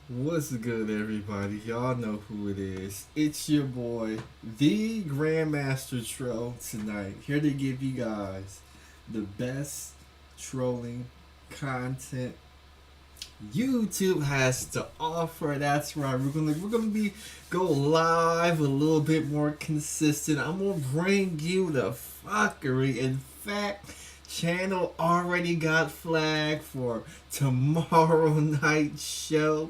What's good, everybody? Y'all know who it is. It's your boy, the Grandmaster Troll, tonight. Here to give you guys the best trolling content YouTube has to offer. That's right. We're gonna be go live a little bit more consistent. I'm gonna bring you the fuckery. In fact, channel already got flagged for tomorrow night show.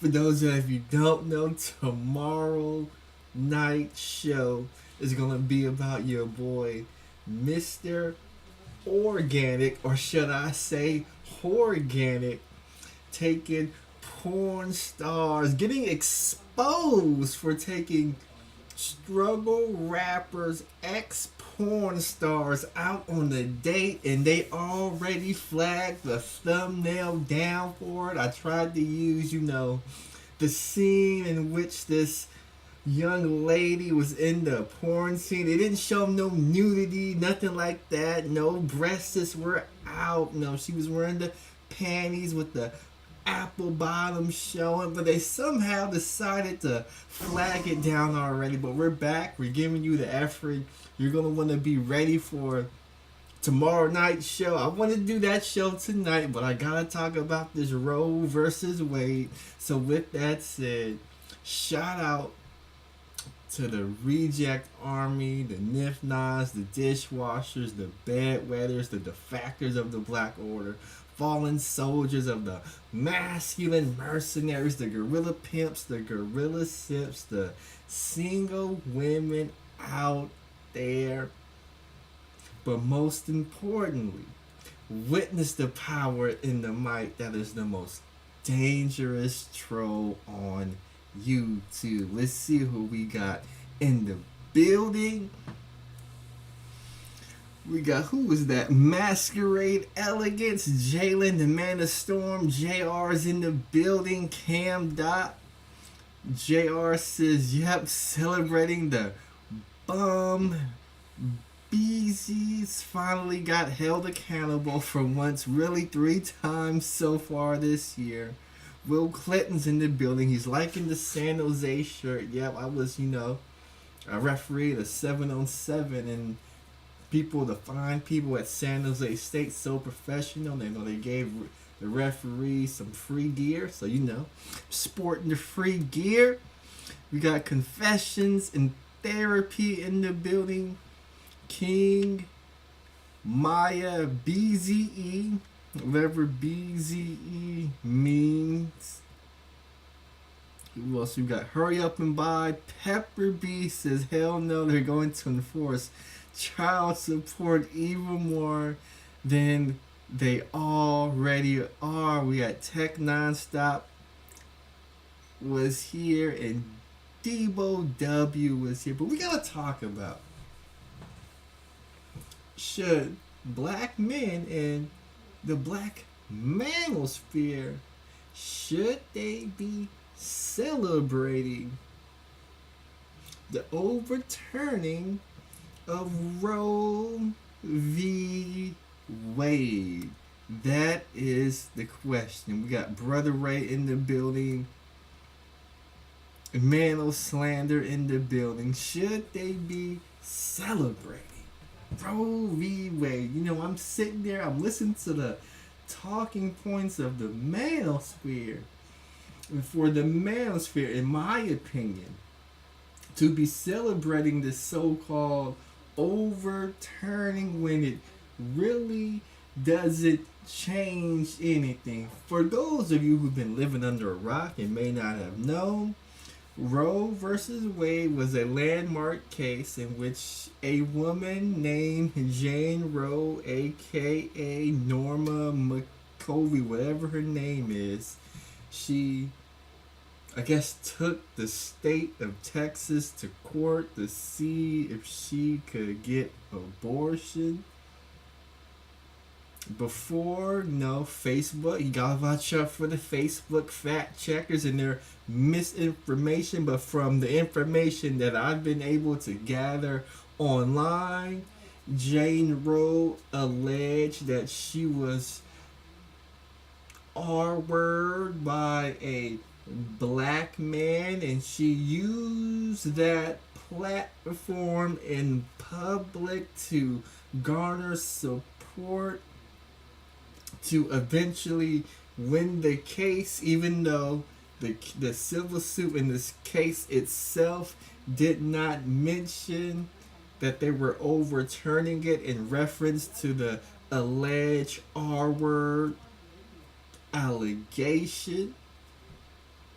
For those of you don't know, tomorrow night show is gonna be about your boy, Mr. Organic, or should I say, Organic, taking porn stars, getting exposed for taking struggle rappers, ex porn stars out on a date, and they already flagged the thumbnail down for it. I tried to use, the scene in which this young lady was in the porn scene. They didn't show no nudity, nothing like that. No breasts were out. No, she was wearing the panties with the apple bottom showing, but they somehow decided to flag it down already. But we're back. We're giving you the effort. You're gonna want to be ready for tomorrow night show. I want to do that show tonight, but I gotta talk about this Roe versus Wade. So with that said, shout out to the reject army, the nif-nots, the dishwashers, the bedwetters, the defectors of the Black Order, fallen soldiers of the masculine mercenaries, the gorilla pimps, the gorilla simps, the single women out there. But most importantly, witness the power in the might that is the most dangerous troll on YouTube. Let's see who we got in the building. We got, who is that? Masquerade Elegance, Jalen, the Man of Storm, JR's in the building, Cam Dot. JR says, yep, celebrating the bum. BZ's finally got held accountable for once, really 3 times so far this year. Will Clinton's in the building. He's liking the San Jose shirt. Yep, I was, a referee at a 7-on-7, and the fine people at San Jose State, so professional. They gave the referee some free gear. So, sporting the free gear. We got Confessions and Therapy in the building. King, Maya, BZE, whatever BZE means. Who else we got? Hurry Up and Buy. Pepper B says, hell no, they're going to enforce child support even more than they already are. We got Tech Nonstop was here, and Debo W was here. But we gotta talk about, should black men and the Black Manosphere, should they be celebrating the overturning of Roe v. Wade? That is the question. We got Brother Ray in the building, Mano Slander in the building. Should they be celebrating Roe v. Wade? I'm sitting there, I'm listening to the talking points of the Manosphere. And for the Manosphere, in my opinion, to be celebrating this so-called overturning when it really doesn't change anything. For those of you who've been living under a rock and may not have known, Roe versus Wade was a landmark case in which a woman named Jane Roe, aka Norma McCovey, whatever her name is, she, I guess, took the state of Texas to court to see if she could get abortion. Before, Facebook, you gotta watch out for the Facebook fact checkers and their misinformation. But from the information that I've been able to gather online, Jane Roe alleged that she was R word by a black man, and she used that platform in public to garner support to eventually win the case, even though the civil suit in this case itself did not mention that they were overturning it in reference to the alleged R word allegation.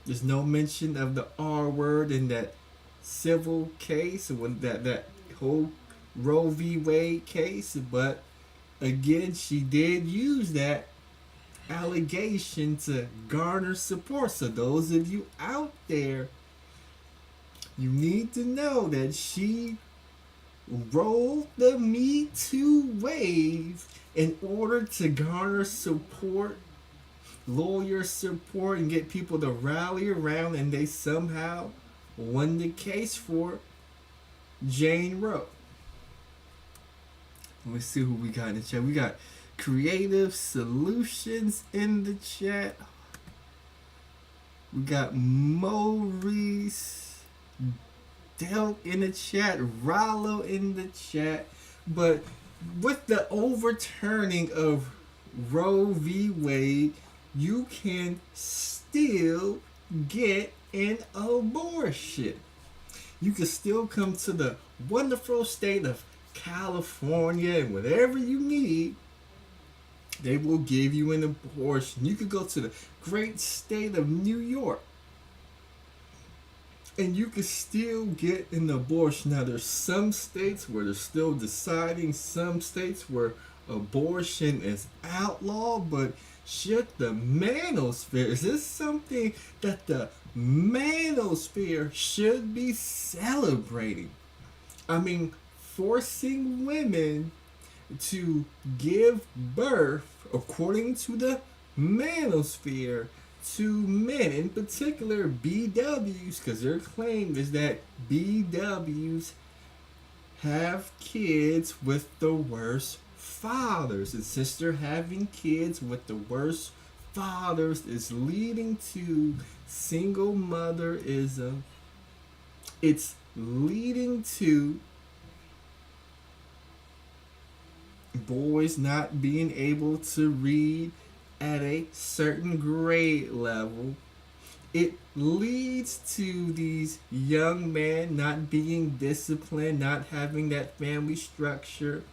There's no mention of the R word in that civil case, when that whole Roe v. Wade case, but again, she did use that allegation to garner support. So those of you out there, you need to know that she rolled the Me Too wave in order to garner support, lawyer support, and get people to rally around, and they somehow won the case for Jane Roe. Let's see who we got in the chat. We got Creative Solutions in the chat. We got Maurice Del in the chat. Rollo in the chat. But with the overturning of Roe v. Wade, you can still get an abortion. You can still come to the wonderful state of California, and whatever you need, they will give you an abortion. You could go to the great state of New York, and you can still get an abortion. Now, there's some states where they're still deciding, some states where abortion is outlawed, but should the Manosphere, is this something that the Manosphere should be celebrating? I mean, forcing women to give birth, according to the Manosphere, to men, in particular BWs, because their claim is that BWs have kids with the worst fathers, and since they're having kids with the worst fathers, is leading to single motherism. It's leading to boys not being able to read at a certain grade level. It leads to these young men not being disciplined, not having that family structure,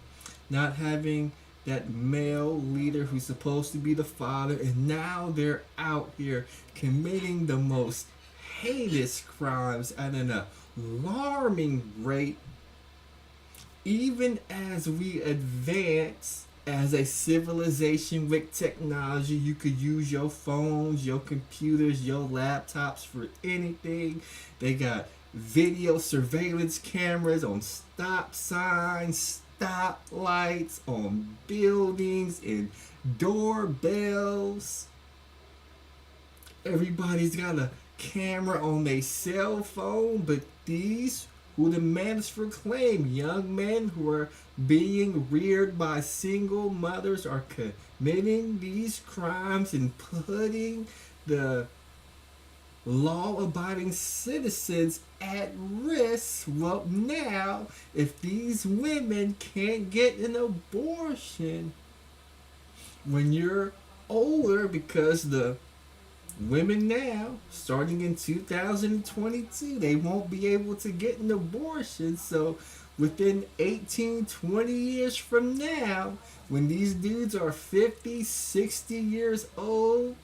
not having that male leader who's supposed to be the father, and now they're out here committing the most heinous crimes at an alarming rate. Even as we advance as a civilization with technology, you could use your phones, your computers, your laptops for anything. They got video surveillance cameras on stop signs, stop lights, on buildings, and doorbells. Everybody's got a camera on their cell phone, but these who the Manosphere claim, young men who are being reared by single mothers, are committing these crimes and putting the law-abiding citizens at risk. Well, now, if these women can't get an abortion when you're older, because the women now, starting in 2022, they won't be able to get an abortion. So within 18, 20 years from now, when these dudes are 50, 60 years old,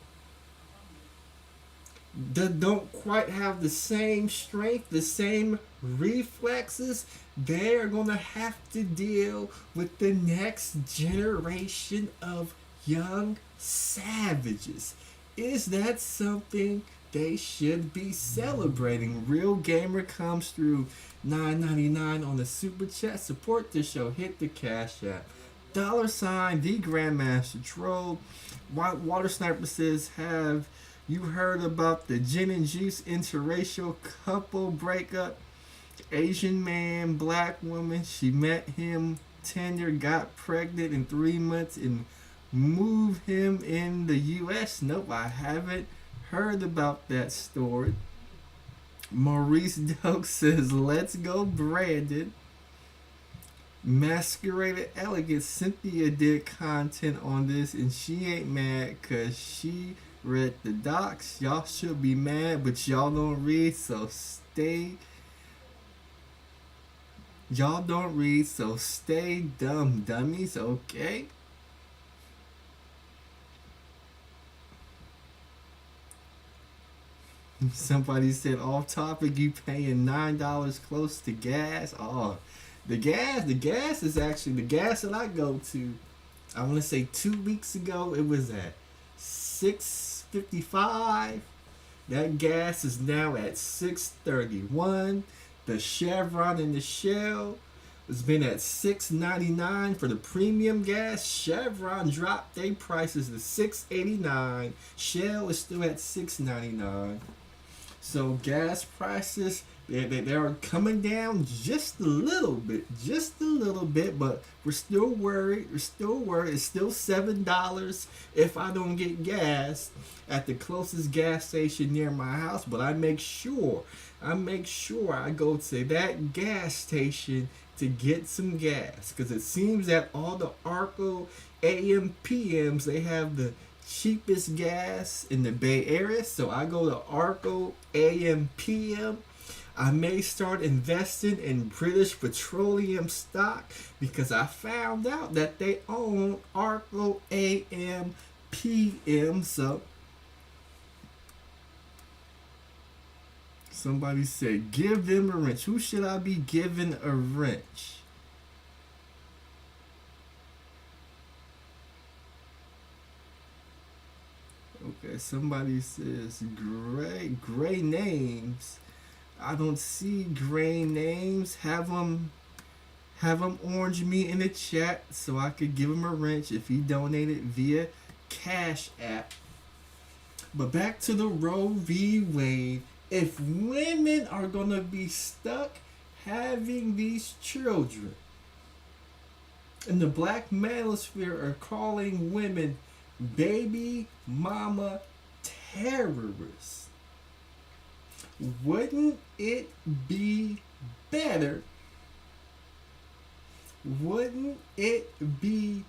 that don't quite have the same strength, the same reflexes, they are going to have to deal with the next generation of young savages. Is that something they should be celebrating? Real Gamer comes through $9.99 on the Super Chat. Support the show. Hit the Cash App. $, the Grandmaster Troll. White Water Sniper says, have you heard about the gin and juice interracial couple breakup? Asian man, black woman. She met him, Tender, got pregnant in 3 months, and move him in the US? Nope, I haven't heard about that story. Maurice Doak says, let's go, Brandon. Masqueraded Elegance, Cynthia did content on this and she ain't mad because she read the docs. Y'all should be mad, but y'all don't read, so stay. Y'all don't read, so stay dumb, dummies, okay? Somebody said off topic, you paying $9 close to gas. Oh, the gas is actually the gas that I go to. I want to say 2 weeks ago it was at $6.55. That gas is now at $6.31. The Chevron and the Shell has been at $6.99 for the premium gas. Chevron dropped their prices to $6.89. Shell is still at $6.99. So gas prices, they are coming down just a little bit, but we're still worried. It's still $7 if I don't get gas at the closest gas station near my house. But I make sure I go to that gas station to get some gas, because it seems that all the ARCO AM/PMs, they have the cheapest gas in the Bay Area. So I go to ARCO AM/PM. I may start investing in British Petroleum stock because I found out that they own ARCO AM/PM. So somebody said, give them a wrench. Who should I be giving a wrench? Okay, somebody says gray names. I don't see gray names. Have them orange me in the chat so I could give him a wrench if he donated via Cash App. But back to the Roe v. Wade. If women are gonna be stuck having these children, and the Black Manosphere are calling women baby mama terrorists, wouldn't it be better? Wouldn't it be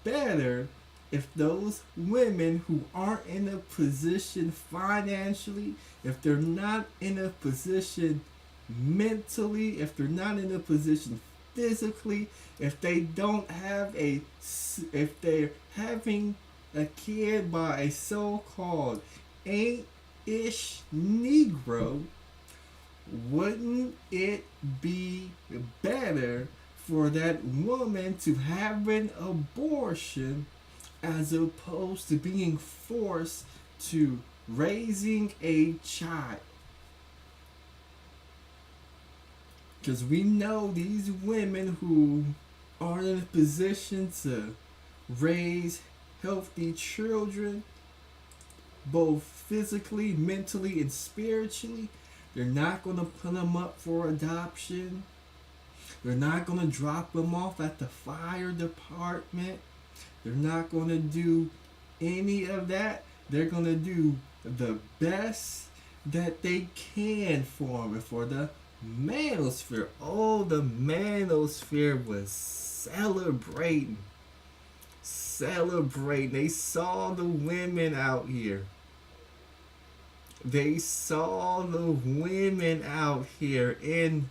better if those women who aren't in a position financially, if they're not in a position mentally, if they're not in a position physically, if they don't have if they're having a kid by a so-called 8-ish Negro, wouldn't it be better for that woman to have an abortion as opposed to being forced to raising a child? Because we know these women who are in a position to raise healthy children, both physically, mentally, and spiritually, they're not going to put them up for adoption. They're not going to drop them off at the fire department. They're not going to do any of that. They're going to do the best that they can for them. And for the Manosphere, oh, the Manosphere was celebrating. They saw the women out here. They saw the women out here in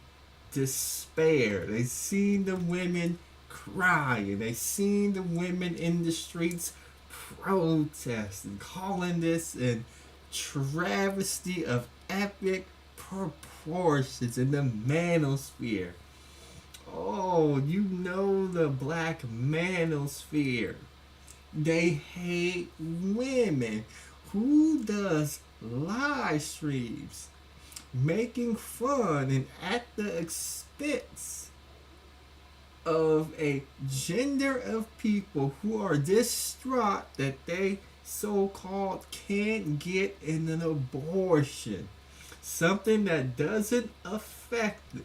despair. They seen the women crying. They seen the women in the streets protesting, calling this a travesty of epic proportions in the Manosphere. Oh, you know the Black Manosphere. They hate women. Who does live streams making fun and at the expense of a gender of people who are distraught that they so-called can't get an abortion? Something that doesn't affect them.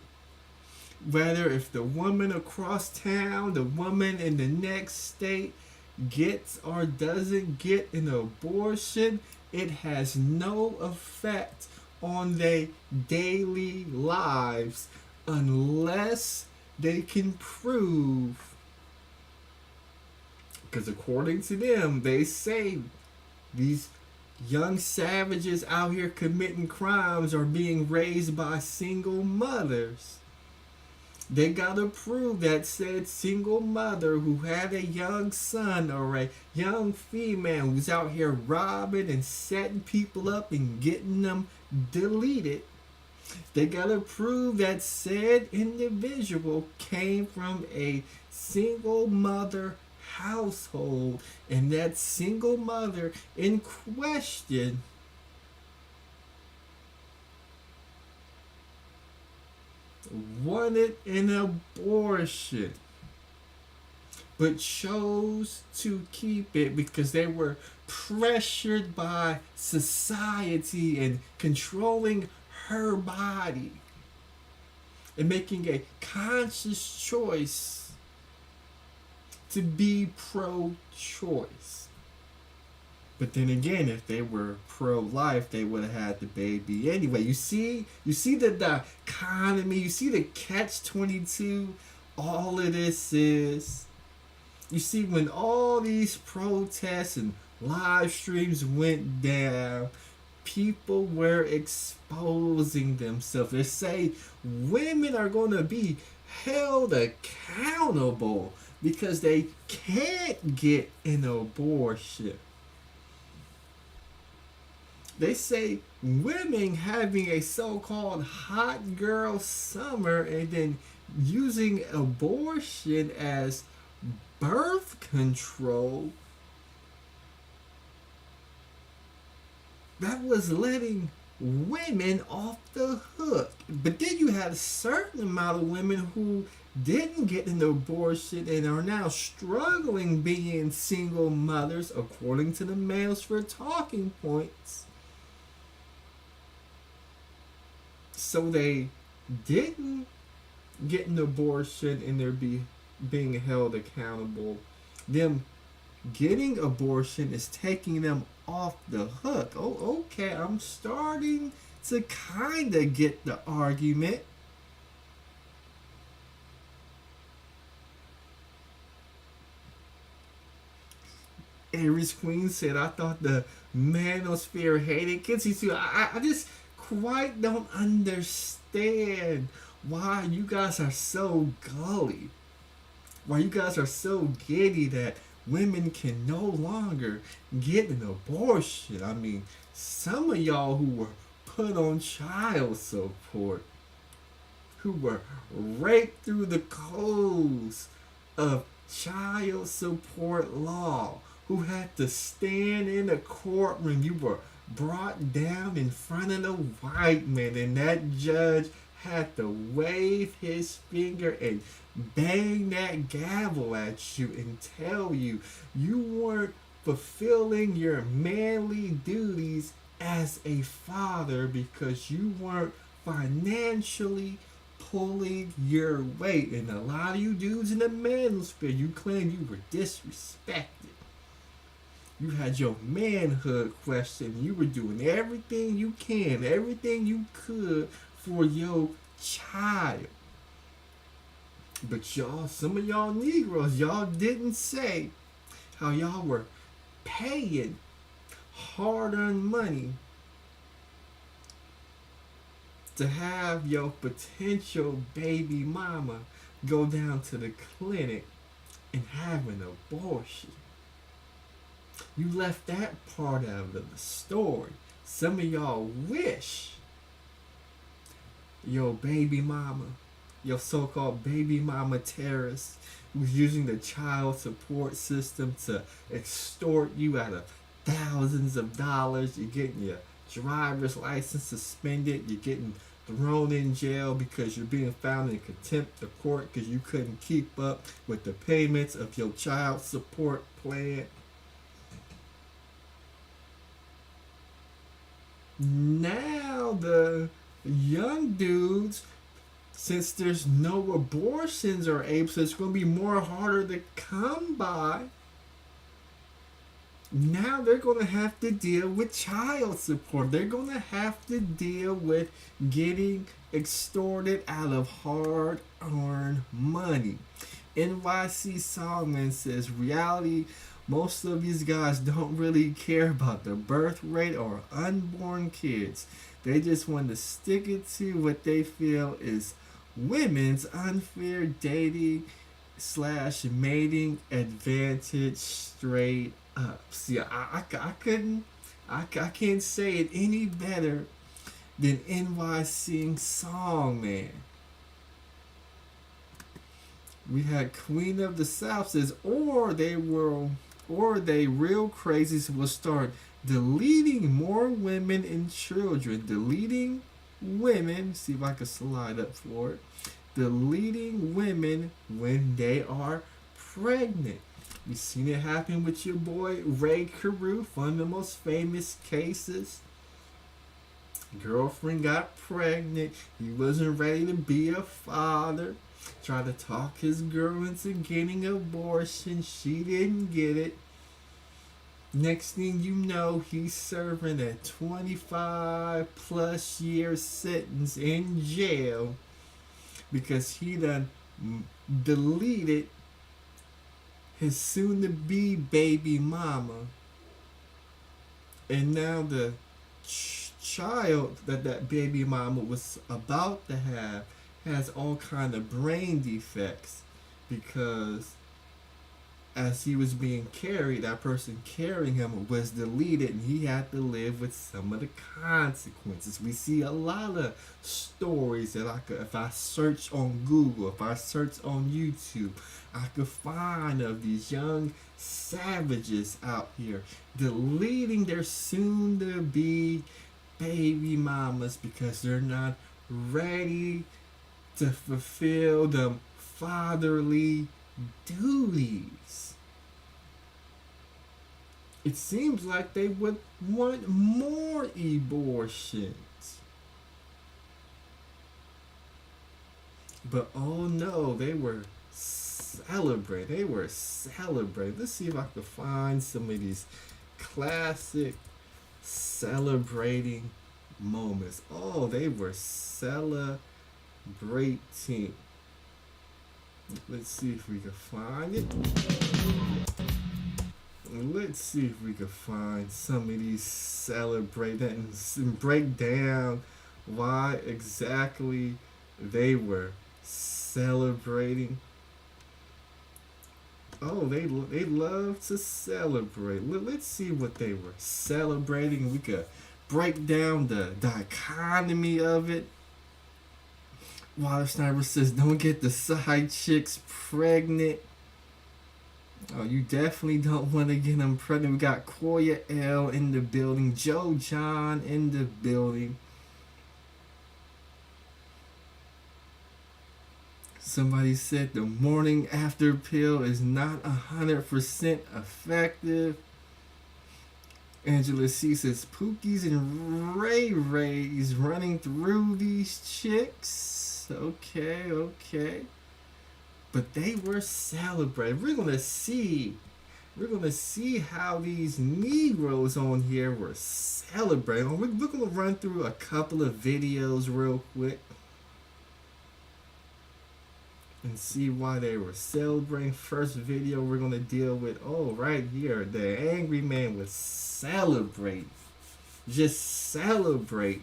Whether if the woman across town, the woman in the next state gets or doesn't get an abortion, it has no effect on their daily lives unless they can prove, because according to them, they say these young savages out here committing crimes are being raised by single mothers. They gotta prove that said single mother who had a young son or a young female who's out here robbing and setting people up and getting them deleted. They gotta prove that said individual came from a single mother household, and that single mother in question wanted an abortion but chose to keep it because they were pressured by society and controlling her body and making a conscious choice to be pro-choice. But then again, if they were pro-life, they would have had the baby anyway. You see the dichotomy, you see the catch-22, all of this is. You see, when all these protests and live streams went down, people were exposing themselves. They say women are going to be held accountable because they can't get an abortion. They say women having a so-called hot girl summer and then using abortion as birth control, that was letting women off the hook. But then you had a certain amount of women who didn't get an abortion and are now struggling being single mothers, according to the Manosphere talking points. So they didn't get an abortion and they're being held accountable. Them getting abortion is taking them off the hook. Oh, okay, I'm starting to kind of get the argument. Aries Queen said, I thought the Manosphere hated kids. I just quite don't understand why you guys are so gully. Why you guys are so giddy that women can no longer get an abortion. I mean, some of y'all who were put on child support, who were raked through the coals of child support law, who had to stand in a courtroom. You were brought down in front of the white man, and that judge had to wave his finger and bang that gavel at you and tell you you weren't fulfilling your manly duties as a father because you weren't financially pulling your weight. And a lot of you dudes in the manosphere, you claim you were disrespected. You had your manhood questioned. You were doing everything you can, everything you could for your child. But y'all, some of y'all Negroes, y'all didn't say how y'all were paying hard-earned money to have your potential baby mama go down to the clinic and have an abortion. You left that part out of the story. Some of y'all wish your baby mama, your so-called baby mama terrorist, who's using the child support system to extort you out of thousands of dollars. You're getting your driver's license suspended. You're getting thrown in jail because you're being found in contempt of court because you couldn't keep up with the payments of your child support plan. Now the young dudes, since there's no abortions or apes, so it's going to be more harder to come by. now they're going to have to deal with child support. They're going to have to deal with getting extorted out of hard earned money. NYC Solomon says reality, most of these guys don't really care about the birth rate or unborn kids. They just want to stick it to what they feel is women's unfair dating slash mating advantage straight up. See, I couldn't, I can't say it any better than NYC Song Man. We had Queen of the South says, or they real crazies will start deleting more women and children. Deleting women, see if I can slide up for it. Deleting women when they are pregnant. We've seen it happen with your boy Ray Carew, one of the most famous cases. Girlfriend got pregnant. He wasn't ready to be a father. Tried to talk his girl into getting an abortion. She didn't get it. Next thing you know, he's serving a 25 plus year sentence in jail because he done deleted his soon to be baby mama. And now the child that baby mama was about to have has all kind of brain defects because as he was being carried, that person carrying him was deleted and he had to live with some of the consequences. We see a lot of stories that if I search on Google, if I search on YouTube, I could find of these young savages out here deleting their soon to be baby mamas because they're not ready to fulfill the fatherly duties. It seems like they would want more abortions. But oh no, they were celebrating. Let's see if I can find some of these classic celebrating moments. Oh, they were celebrating. Let's see if we can find it. Let's see if we can find some of these celebrating and break down why exactly they were celebrating. Oh, they love to celebrate. Let's see what they were celebrating. We could break down the economy of it. Water Sniper says, don't get the side chicks pregnant. Oh, you definitely don't want to get them pregnant. We got Koya L in the building. Joe John in the building. Somebody said the morning after pill is not 100% effective. Angela C says, Pookies and Ray Rays running through these chicks. Okay. But they were celebrating. We're gonna see how these Negroes on here were celebrating. We're gonna run through a couple of videos real quick and see why they were celebrating. First video we're gonna deal with, right here, the angry man was celebrating. Just celebrate.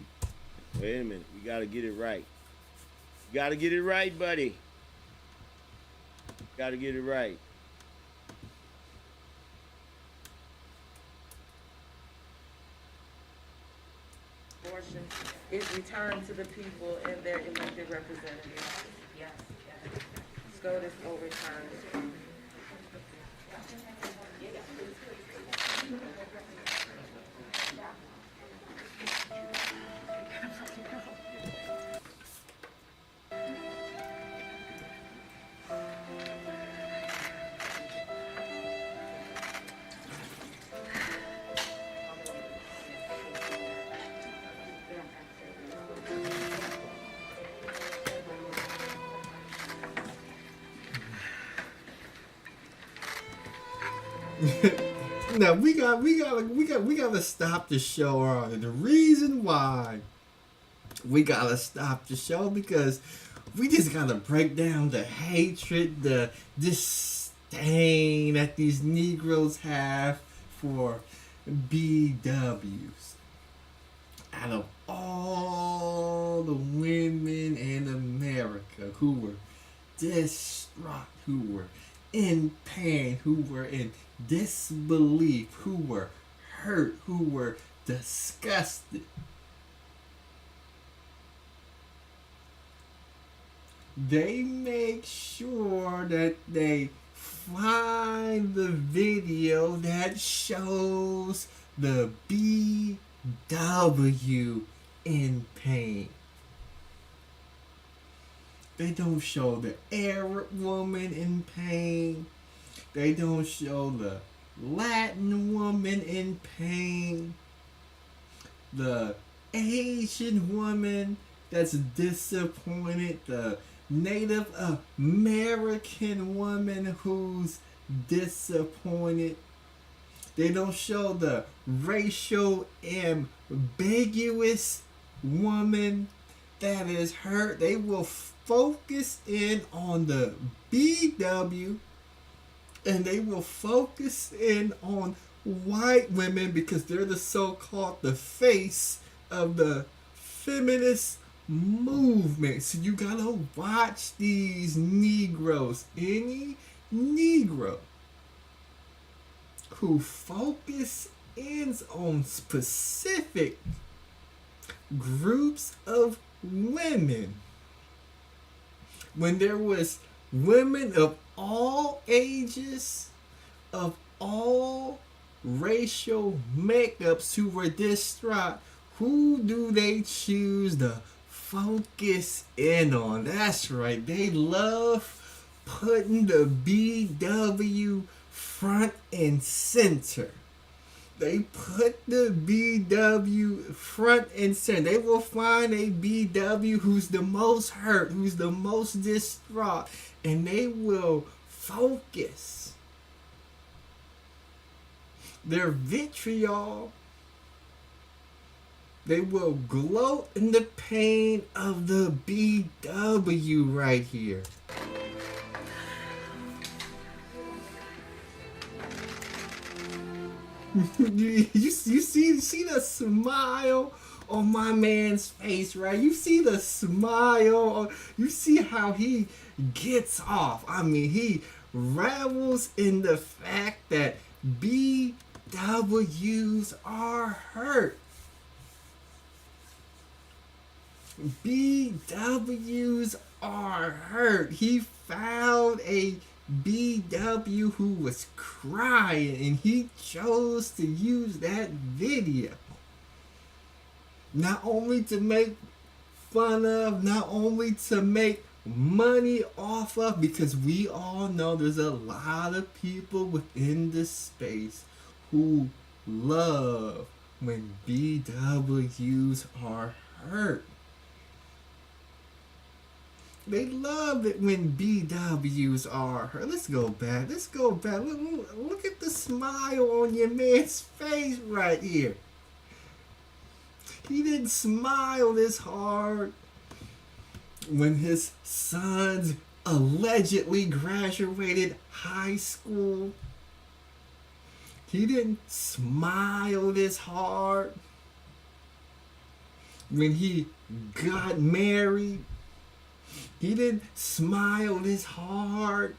Wait a minute, you gotta get it right. You gotta get it right, buddy. Gotta get it right. Abortion is returned to the people and their elected representatives. Yes. SCOTUS overturned. No, we gotta stop the show on it. The reason why we gotta stop the show because we just gotta break down the hatred, the disdain that these Negroes have for BWs. Out of all the women in America who were distraught, who were in pain, who were in disbelief, who were hurt, who were disgusted, they make sure that they find the video that shows the BW in pain. They don't show the Arab woman in pain. They don't show the Latin woman in pain. The Asian woman that's disappointed. The Native American woman who's disappointed. They don't show the racial ambiguous woman that is hurt. They will focus in on the BW and they will focus in on white women because they're the so-called the face of the feminist movement. So you gotta watch these Negroes. Any Negro who focus in on specific groups of women, when there was women of all ages, of all racial makeups who were distraught, who do they choose to focus in on? That's right, they love putting the BW front and center. They put the BW front and center. They will find a BW who's the most hurt, who's the most distraught, and they will focus their vitriol. They will gloat in the pain of the BW right here. you see the smile on my man's face, right? You see the smile. You see how he gets off. I mean, he revels in the fact that BWs are hurt. BWs are hurt. He found a BW who was crying and he chose to use that video not only to make fun of, not only to make money off of, because we all know there's a lot of people within this space who love when BWs are hurt. They love it when BWs are hurt. Let's go back. Look at the smile on your man's face right here. He didn't smile this hard when his sons allegedly graduated high school. He didn't smile this hard when he got married. He didn't smile this hard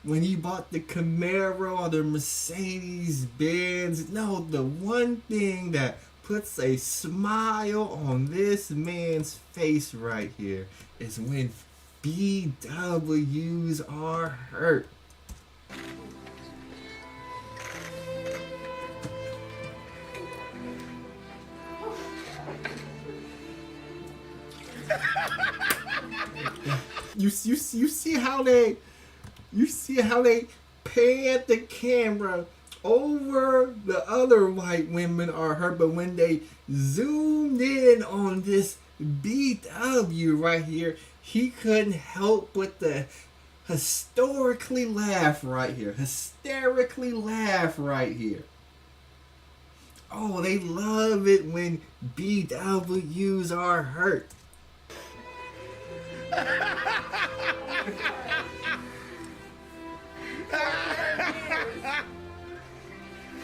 when he bought the Camaro or the Mercedes Benz. No, the one thing that puts a smile on this man's face right here is when BWs are hurt. You see how they pan the camera over the other white women are hurt, but when they zoomed in on this BW right here, he couldn't help but the hysterically laugh right here. Oh, they love it when BWs are hurt.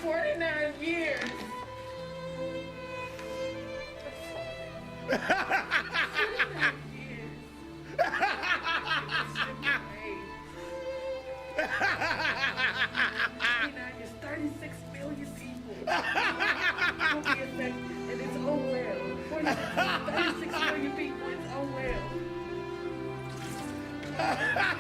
49 years. 36 million people will be affected, and it's oh well. 36 million people, it's oh well.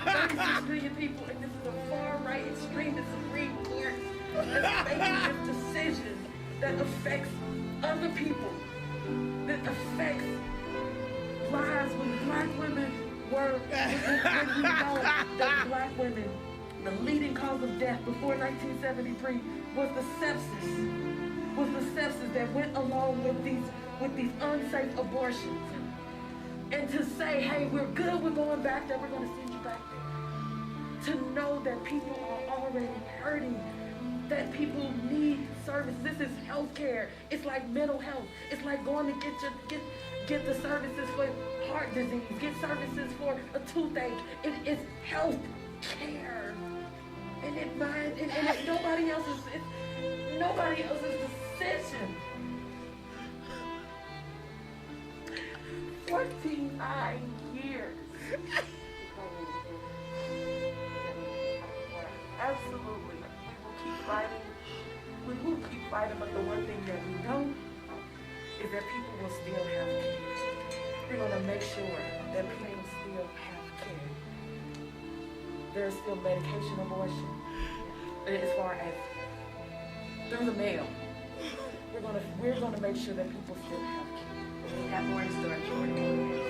36 million people, and this is a far-right extremist Supreme Court that's making this decision that affects other people, that affects lives when black women were, when we know that black women, the leading cause of death before 1973 was the sepsis that went along with these unsafe abortions. And to say, hey, we're good, we're going back there, we're going to send you back there. To know that people are already hurting, that people need service. This is health care. It's like mental health. It's like going to get the services for heart disease, get services for a toothache. It is health care. And it's nobody else's decision. 49 years. Absolutely. We will keep fighting. We will keep fighting, but the one thing that we know is that people will still have care. We're going to make sure that people still have care. There's still medication abortion. As far as through the mail. We're gonna make sure that people still have care. We have more in store, Jordan.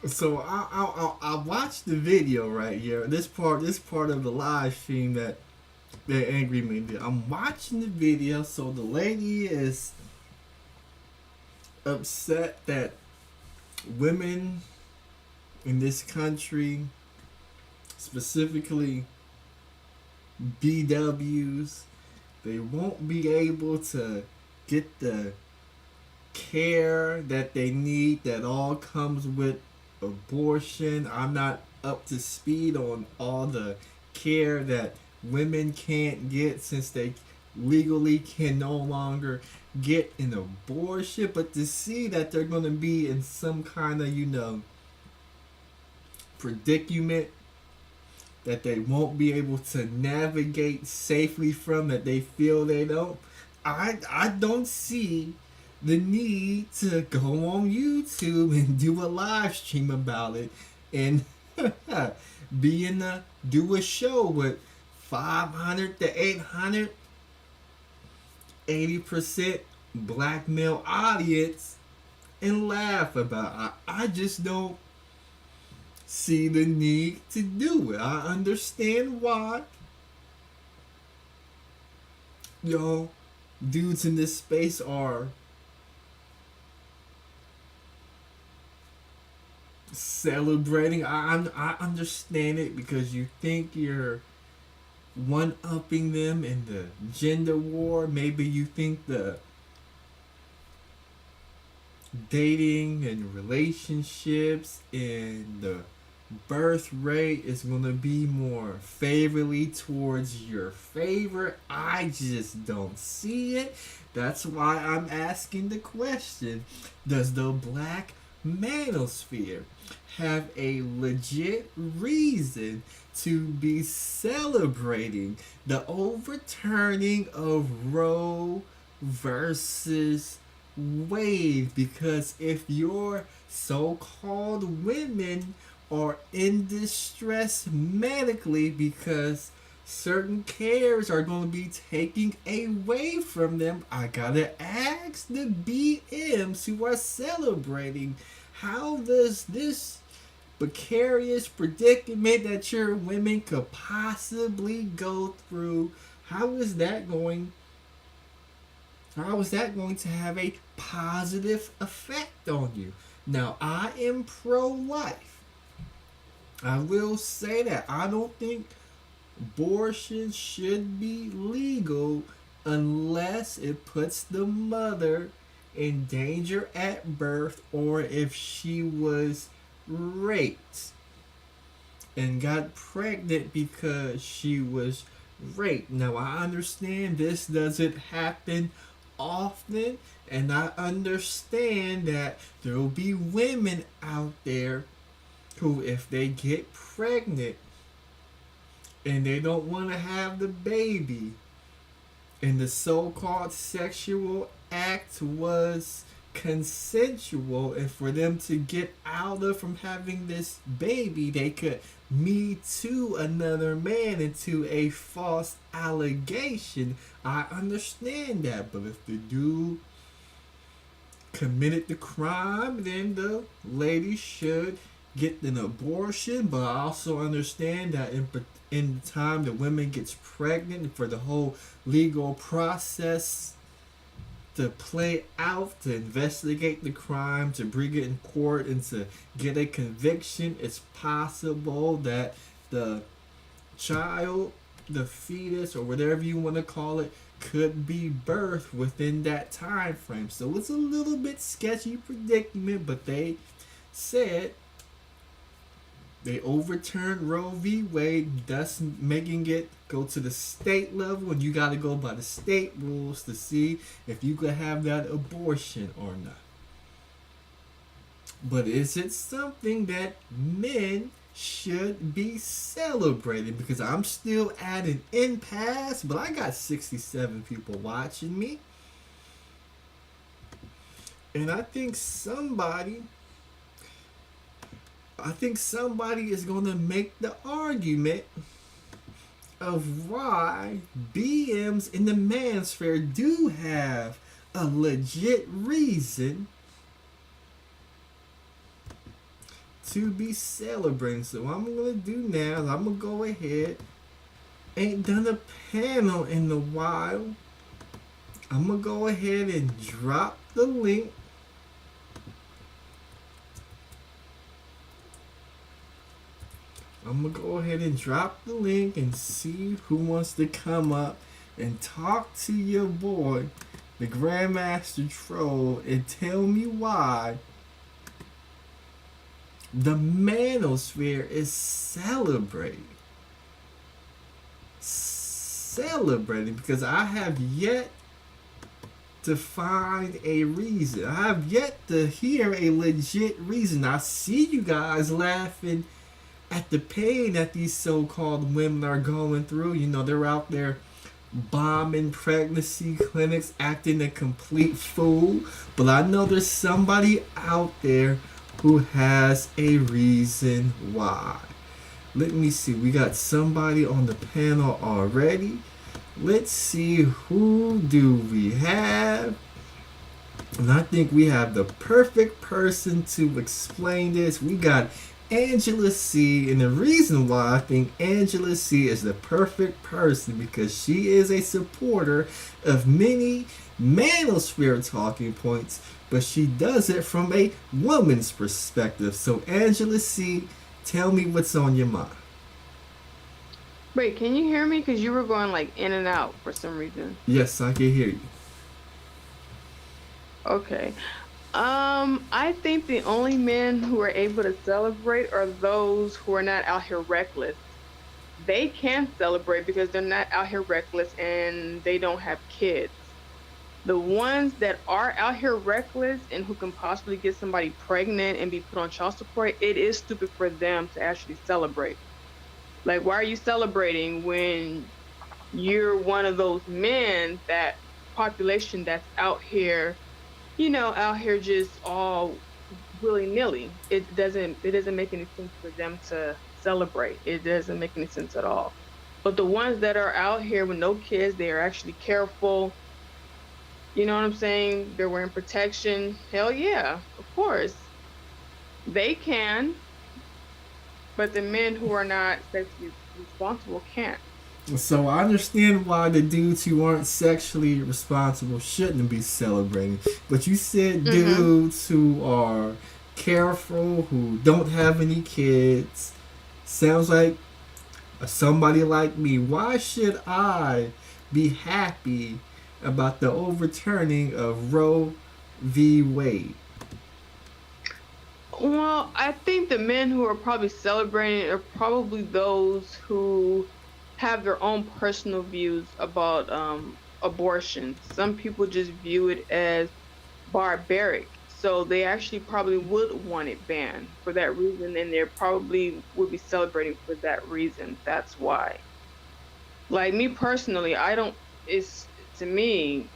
So I watched the video right here. This part of the live stream that Angry Man did. I'm watching the video. So the lady is upset that women in this country, specifically BWs, they won't be able to get the care that they need that all comes with abortion. I'm not up to speed on all the care that women can't get since they legally can no longer get an abortion, but to see that they're going to be in some kind of, predicament that they won't be able to navigate safely from, that they feel they don't, I don't see the need to go on YouTube and do a live stream about it and do a show with 500 to 800 80% black male audience and laugh about it. I just don't see the need to do it. I understand why dudes in this space are celebrating. I understand it because you think you're one-upping them in the gender war. Maybe you think the dating and relationships and the birth rate is going to be more favorably towards your favor. I just don't see it. That's why I'm asking the question, does the Black Manosphere have a legit reason to be celebrating the overturning of Roe versus Wade? Because if your so-called women are in distress medically because certain cares are going to be taken away from them, I gotta ask the BMs who are celebrating, how does this precarious predicament that your women could possibly go through, how is that going to have a positive effect on you? Now, I am pro-life. I will say that. I don't think Abortion should be legal unless it puts the mother in danger at birth or if she was raped and got pregnant because she was raped. Now, I understand this doesn't happen often, and I understand that there will be women out there who, if they get pregnant and they don't want to have the baby, and the so-called sexual act was consensual, and for them to get out of from having this baby, they could me too another man into a false allegation. I understand that, but if the dude committed the crime, then the lady should get an abortion. But I also understand that in the time the woman gets pregnant, for the whole legal process to play out, to investigate the crime, to bring it in court, and to get a conviction, it's possible that the child, the fetus, or whatever you want to call it, could be birthed within that time frame. So it's a little bit sketchy predicament, but they said they overturned Roe v. Wade, thus making it go to the state level, and you got to go by the state rules to see if you could have that abortion or not. But is it something that men should be celebrating? Because I'm still at an impasse, but I got 67 people watching me. And I think somebody is going to make the argument of why BMs in the Manosphere do have a legit reason to be celebrating. So what I'm going to do now is I'm going to go ahead. Ain't done a panel in a while. I'm going to go ahead and drop the link. I'm going to go ahead and drop the link and see who wants to come up and talk to your boy, the Grandmaster Troll, and tell me why the Manosphere is celebrating. Because I have yet to find a reason. I have yet to hear a legit reason. I see you guys laughing at the pain that these so-called women are going through. You know, they're out there bombing pregnancy clinics, acting a complete fool. But I know there's somebody out there who has a reason why. Let me see. We got somebody on the panel already. Let's see, who do we have? And I think we have the perfect person to explain this. We got Angela C. And the reason why I think Angela C. is the perfect person, because she is a supporter of many Manosphere talking points, but she does it from a woman's perspective. So Angela C., tell me what's on your mind. Wait, can you hear me? Because you were going like in and out for some reason. Yes, I can hear you. Okay. I think the only men who are able to celebrate are those who are not out here reckless. They can celebrate because they're not out here reckless and they don't have kids. The ones that are out here reckless and who can possibly get somebody pregnant and be put on child support, it is stupid for them to actually celebrate. Like, why are you celebrating when you're one of those men, that population that's out here, you know, out here just all willy-nilly? It doesn't make any sense for them to celebrate. It doesn't make any sense at all. But the ones that are out here with no kids, they are actually careful. You know what I'm saying? They're wearing protection. Hell yeah, of course. They can. But the men who are not sexually responsible can't. So I understand why the dudes who aren't sexually responsible shouldn't be celebrating. But you said dudes who are careful, who don't have any kids. Sounds like somebody like me, why should I be happy about the overturning of Roe v. Wade? Well, I think the men who are probably celebrating are probably those who have their own personal views about abortion. Some people just view it as barbaric, so they actually probably would want it banned for that reason, and they probably would be celebrating for that reason. That's why. Like me personally, I don't. It's to me,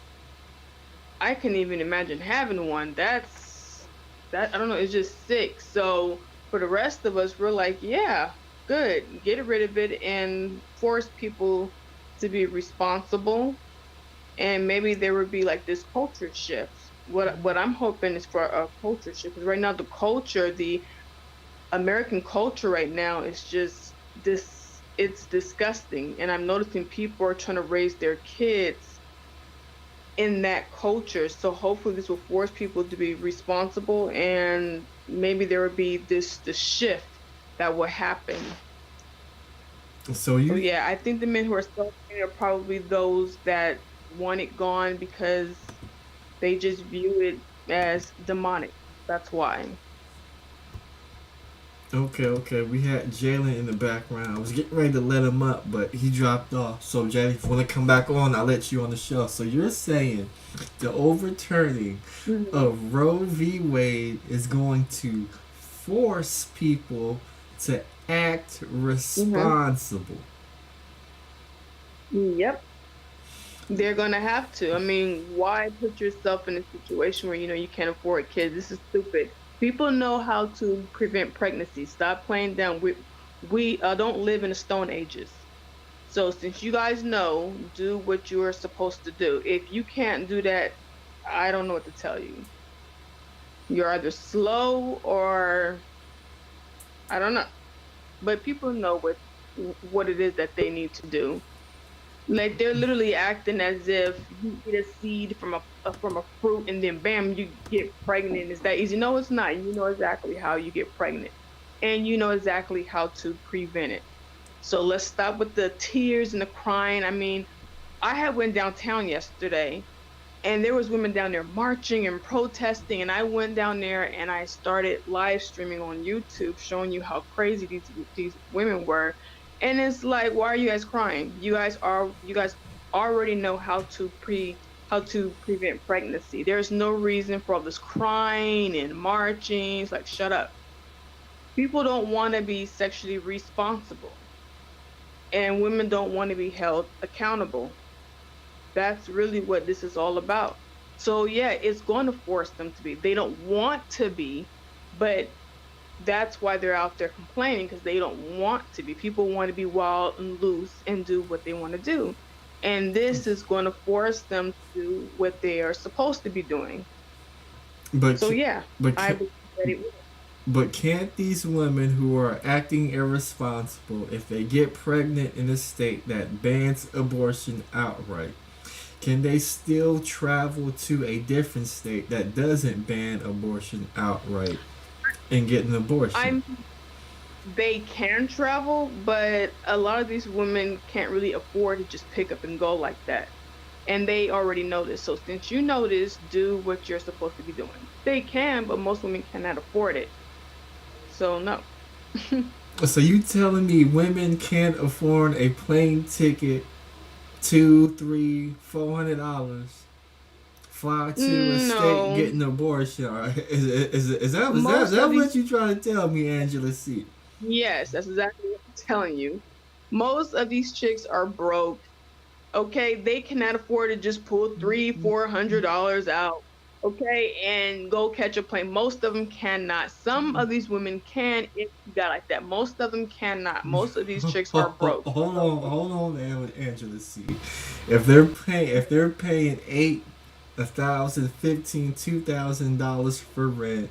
I couldn't even imagine having one. That I don't know, it's just sick. So for the rest of us, we're like, yeah, good, get rid of it and force people to be responsible. And maybe there would be like this culture shift. What I'm hoping is for a culture shift, because right now the American culture right now is just this. It's disgusting, and I'm noticing people are trying to raise their kids in that culture. So hopefully this will force people to be responsible, and maybe there will be the shift that will happen. So yeah, I think the men who are celebrating are probably those that want it gone because they just view it as demonic. That's why. Okay. We had Jalen in the background. I was getting ready to let him up, but he dropped off. So, Jalen, if you want to come back on, I'll let you on the show. So, you're saying the overturning of Roe v. Wade is going to force people to act responsible. Yep. They're gonna have to. I mean, why put yourself in a situation where you can't afford kids? This is stupid. People know how to prevent pregnancy. Stop playing down. We don't live in the Stone Ages. So since you guys know, do what you are supposed to do. If you can't do that, I don't know what to tell you. You're either slow or I don't know. But people know what it is that they need to do. Like they're literally acting as if you eat a seed from a fruit and then bam, you get pregnant. It's that easy? No, it's not. You know exactly how you get pregnant, and you know exactly how to prevent it. So let's stop with the tears and the crying. I mean, I had went downtown yesterday, and there was women down there marching and protesting, and I went down there and I started live streaming on YouTube, showing you how crazy these women were. And it's like, why are you guys crying? You guys already know how to prevent pregnancy. There's no reason for all this crying and marching. It's like, shut up. People don't want to be sexually responsible, and women don't want to be held accountable. That's really what this is all about. So yeah, it's going to force them to be. They don't want to be, but that's why they're out there complaining, because they don't want to be. People want to be wild and loose and do what they want to do. And this is going to force them to do what they are supposed to be doing. But I believe that it will. But can't these women who are acting irresponsible, if they get pregnant in a state that bans abortion outright, can they still travel to a different state that doesn't ban abortion outright and get an abortion? They can travel, but a lot of these women can't really afford to just pick up and go like that. And they already know this. So since you know this, do what you're supposed to be doing. They can, but most women cannot afford it. So no. So you telling me women can't afford a plane ticket, $200, $300, $400, fly to a state, get an abortion? Is that what you trying to tell me, Angela C? Yes, that's exactly what I'm telling you. Most of these chicks are broke. Okay, they cannot afford to just pull $300-$400 out. Okay, and go catch a plane. Most of them cannot. Some of these women can if you got like that. Most of them cannot. Most of these chicks are broke. Hold on, Angela C. If they're paying $8,000, $1,000, $1,500, $2,000 for rent,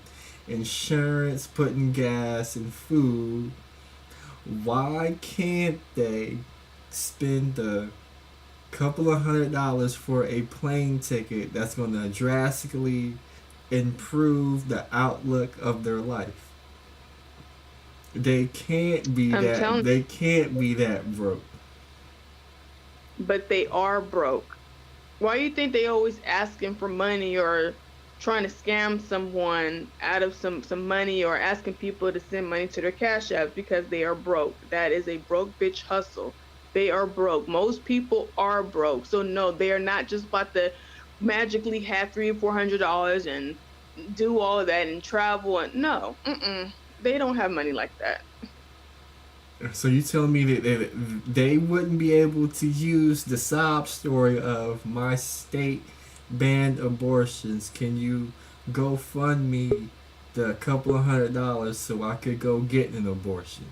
insurance, putting gas and food, why can't they spend a couple of $100s for a plane ticket that's going to drastically improve the outlook of their life? They can't be I'm that. telling They can't be that broke. but they are broke. Why do you think they always asking for money or trying to scam someone out of some money or asking people to send money to their cash apps because they are broke? That is a broke bitch hustle. They are broke. Most people are broke. So no, they are not just about to magically have $300 or $400 and do all of that and travel and no, they don't have money like that. So you telling me that they wouldn't be able to use the sob story of my state banned abortions? Can you go fund me the couple of $100 so I could go get an abortion?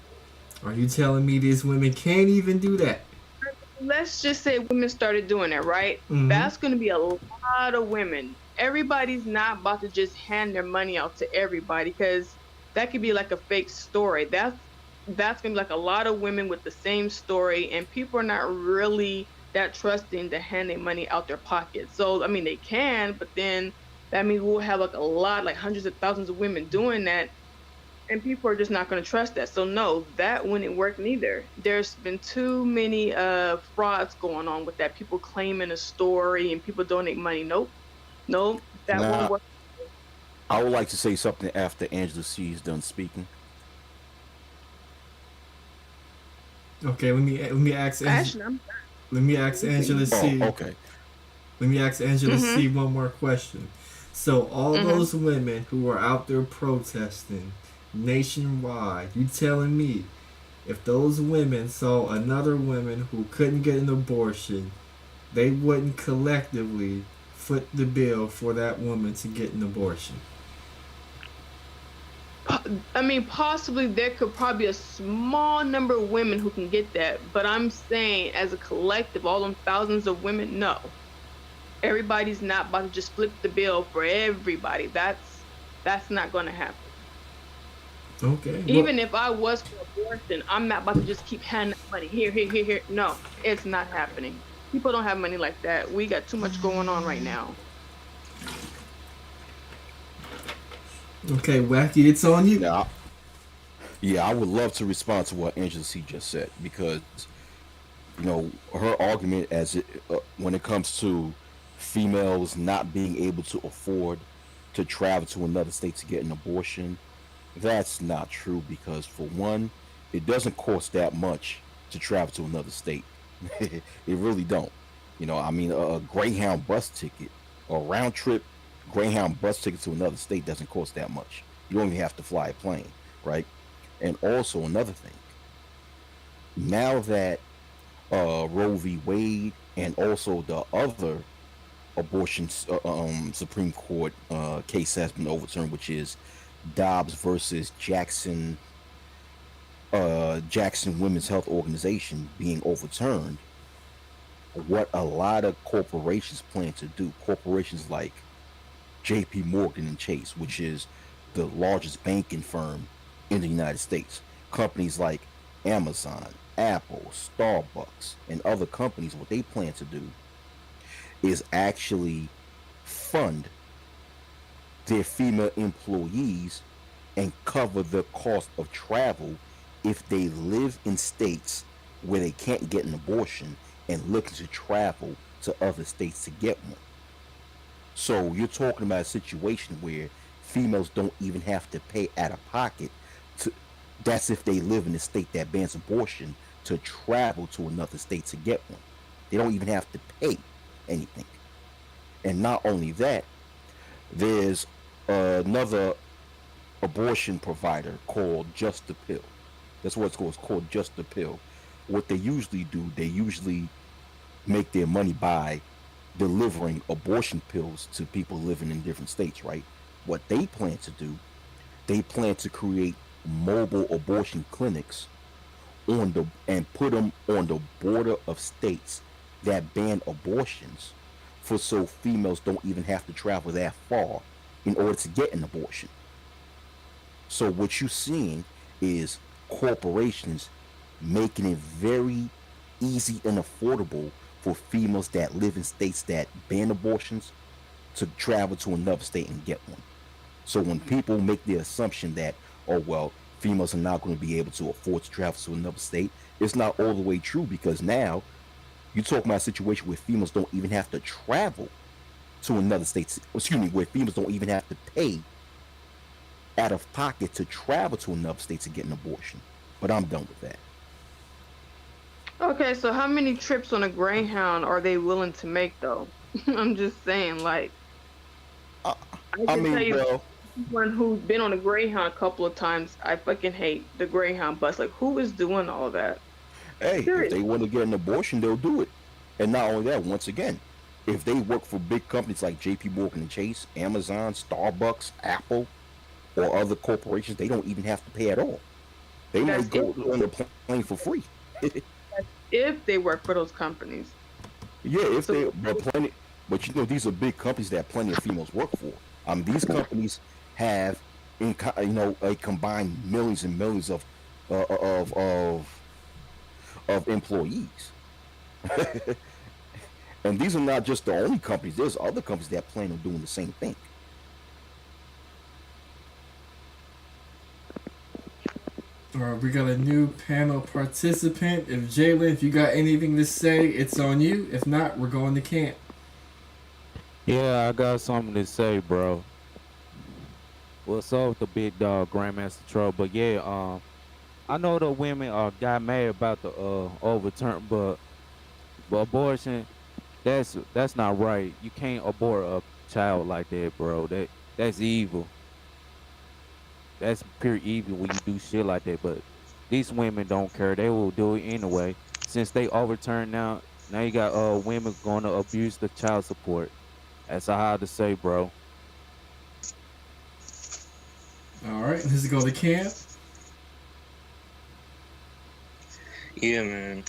Are you telling me these women can't even do that? Let's just say women started doing it, right? Mm-hmm. That's going to be a lot of women. Everybody's not about to just hand their money out to everybody because that could be like a fake story. That's going to be like a lot of women with the same story, and people are not really that trusting to hand their money out their pocket. So, I mean, they can, but then that means we'll have like a lot, like hundreds of thousands of women doing that, and people are just not going to trust that. So no, that wouldn't work neither. There's been too many frauds going on with that. People claiming a story and people donate money. Nope, that won't Now, work. I would like to say something after Angela C is done speaking. Okay, let me ask Actually, let me ask Angela C. Oh, okay. Let me ask Angela Mm-hmm. C one more question. So all Mm-hmm. those women who are out there protesting nationwide, you telling me if those women saw another woman who couldn't get an abortion, they wouldn't collectively foot the bill for that woman to get an abortion? I mean, possibly there could probably be a small number of women who can get that, but I'm saying as a collective, all them thousands of women, no. Everybody's not about to just flip the bill for everybody. That's not going to happen. Okay. Even if I was for abortion, I'm not about to just keep handing money here. No, it's not happening. People don't have money like that. We got too much going on right now. Okay, Wacky, it's on you. Yeah, I would love to respond to what Angela C just said because, her argument when it comes to females not being able to afford to travel to another state to get an abortion, that's not true because for one, it doesn't cost that much to travel to another state. It really don't. I mean, a Greyhound bus ticket or round trip Greyhound bus ticket to another state doesn't cost that much. You don't even have to fly a plane, right? And also another thing, now that Roe v. Wade and also the other abortion Supreme Court case has been overturned, which is Dobbs versus Jackson Women's Health Organization being overturned, what a lot of corporations plan to do, corporations like JP Morgan and Chase, which is the largest banking firm in the United States, companies like Amazon, Apple, Starbucks, and other companies, what they plan to do is actually fund their female employees and cover the cost of travel if they live in states where they can't get an abortion and looking to travel to other states to get one. So you're talking about a situation where females don't even have to pay out of pocket to, that's if they live in a state that bans abortion, to travel to another state to get one. They don't even have to pay anything. And not only that, there's another abortion provider called Just the Pill. That's what it's called. It's called Just the Pill. What they usually do, they usually make their money by delivering abortion pills to people living in different states, right? What they plan to do, they plan to create mobile abortion clinics and put them on the border of states that ban abortions, for so females don't even have to travel that far in order to get an abortion. So what you're seeing is corporations making it very easy and affordable for females that live in states that ban abortions to travel to another state and get one. So when people make the assumption that, oh well, females are not going to be able to afford to travel to another state. It's not all the way true, because now you talk about a situation where females don't even have to travel to another state. Excuse me, where females don't even have to pay out of pocket to travel to another state to get an abortion. But I'm done with that. Okay, so how many trips on a Greyhound are they willing to make though? I'm just saying, like, I, I I can tell mean, you well, one who's been on a Greyhound a couple of times. I fucking hate the Greyhound bus. Like, who is doing all that? hey, if they Seriously. want to get an abortion, they'll do it. And not only that, once again, if they work for big companies like JP Morgan and Chase, Amazon, Starbucks, Apple, or other corporations, they don't even have to pay at all. They That's might go if, on the plane for free. that's if they work for those companies. Yeah, if So, they, but plenty, but these are big companies that plenty of females work for. These companies have, a combined millions and millions uh, of of of employees. And these are not just the only companies. There's other companies that plan on doing the same thing. All right, we got a new panel participant. If Jalen, if you got anything to say, it's on you. If not, we're going to camp. Yeah, I got something to say, bro. What's up with the big dog, Grandmaster Troll? But yeah, I know the women got mad about the overturn, but abortion, that's not right. You can't abort a child like that, bro. That's evil. That's pure evil when you do shit like that. But these women don't care. They will do it anyway. Since they overturned now you got women going to abuse the child support. That's all I have to say, bro. All right, let's go to camp. Yeah, man.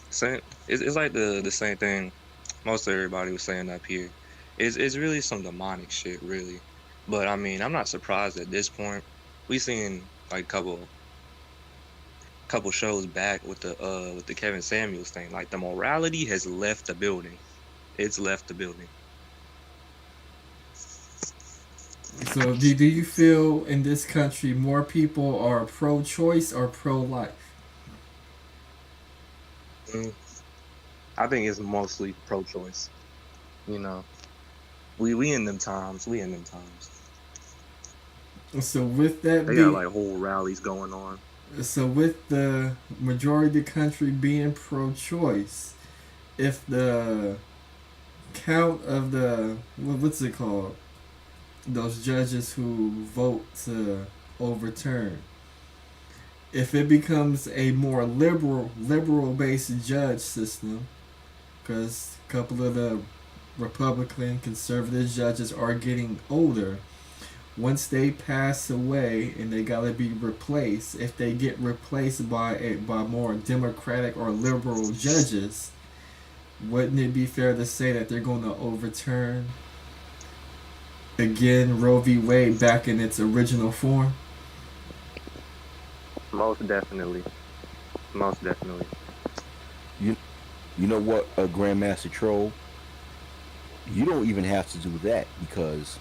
It's like the same thing most of everybody was saying up here. It's really some demonic shit, really. But I mean, I'm not surprised at this point. We seen like couple shows back with the Kevin Samuels thing. Like the morality has left the building. It's left the building. So, do you feel in this country more people are pro-choice or pro-life? Mm, I think it's mostly pro-choice. You know, we in them times. We in them times. So, with that They got like whole rallies going on. so with the majority of the country being pro-choice, if the count of the what's it called, those judges who vote to overturn, if it becomes a more liberal based judge system, because a couple of the Republican conservative judges are getting older, once they pass away and they gotta be replaced, if they get replaced by more democratic or liberal judges, wouldn't it be fair to say that they're going to overturn again Roe v. Wade back in its original form? Most definitely. Most definitely. You you know what, a Grandmaster Troll? You don't even have to do that, because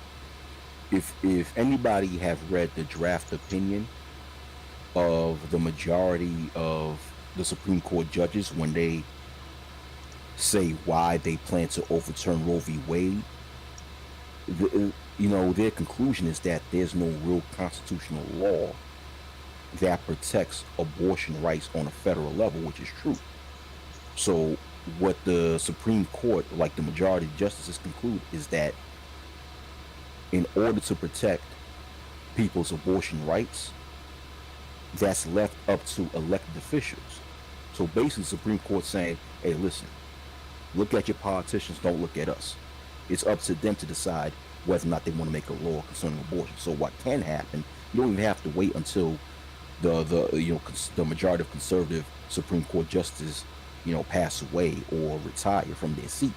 if anybody have read the draft opinion of the majority of the Supreme Court judges when they say why they plan to overturn Roe v. Wade, their conclusion is that there's no real constitutional law that protects abortion rights on a federal level, which is true. So what the Supreme Court, like the majority of justices, conclude is that in order to protect people's abortion rights, that's left up to elected officials. So basically, the Supreme Court saying, hey, listen, look at your politicians, don't look at us. It's up to them to decide whether or not they want to make a law concerning abortion. So what can happen, you don't even have to wait until the majority of conservative Supreme Court justices, pass away or retire from their seat.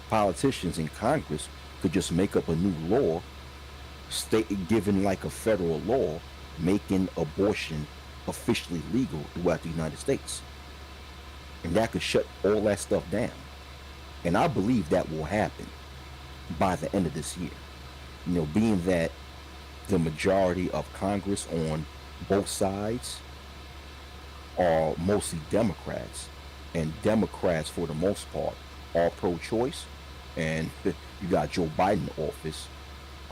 Politicians in Congress could just make up a new law, given like a federal law, making abortion officially legal throughout the United States. And that could shut all that stuff down. And I believe that will happen by the end of this year. Being that the majority of Congress on both sides are mostly Democrats, and Democrats, for the most part, are pro-choice. And you got Joe Biden in office.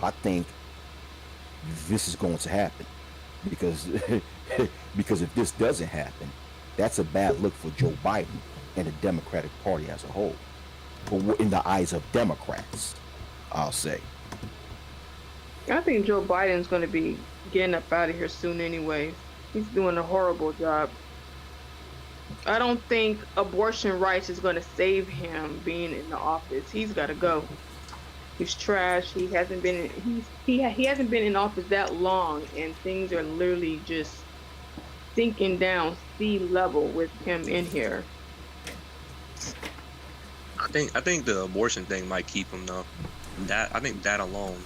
I think this is going to happen because because if this doesn't happen, that's a bad look for Joe Biden and the Democratic Party as a whole. But in the eyes of Democrats, I'll say. I think Joe Biden's going to be getting up out of here soon anyways. He's doing a horrible job. I don't think abortion rights is going to save him being in the office. He's got to go. He's trash. He hasn't been he hasn't been in office that long, and things are literally just sinking down sea level with him in here. I think the abortion thing might keep him though. I think that alone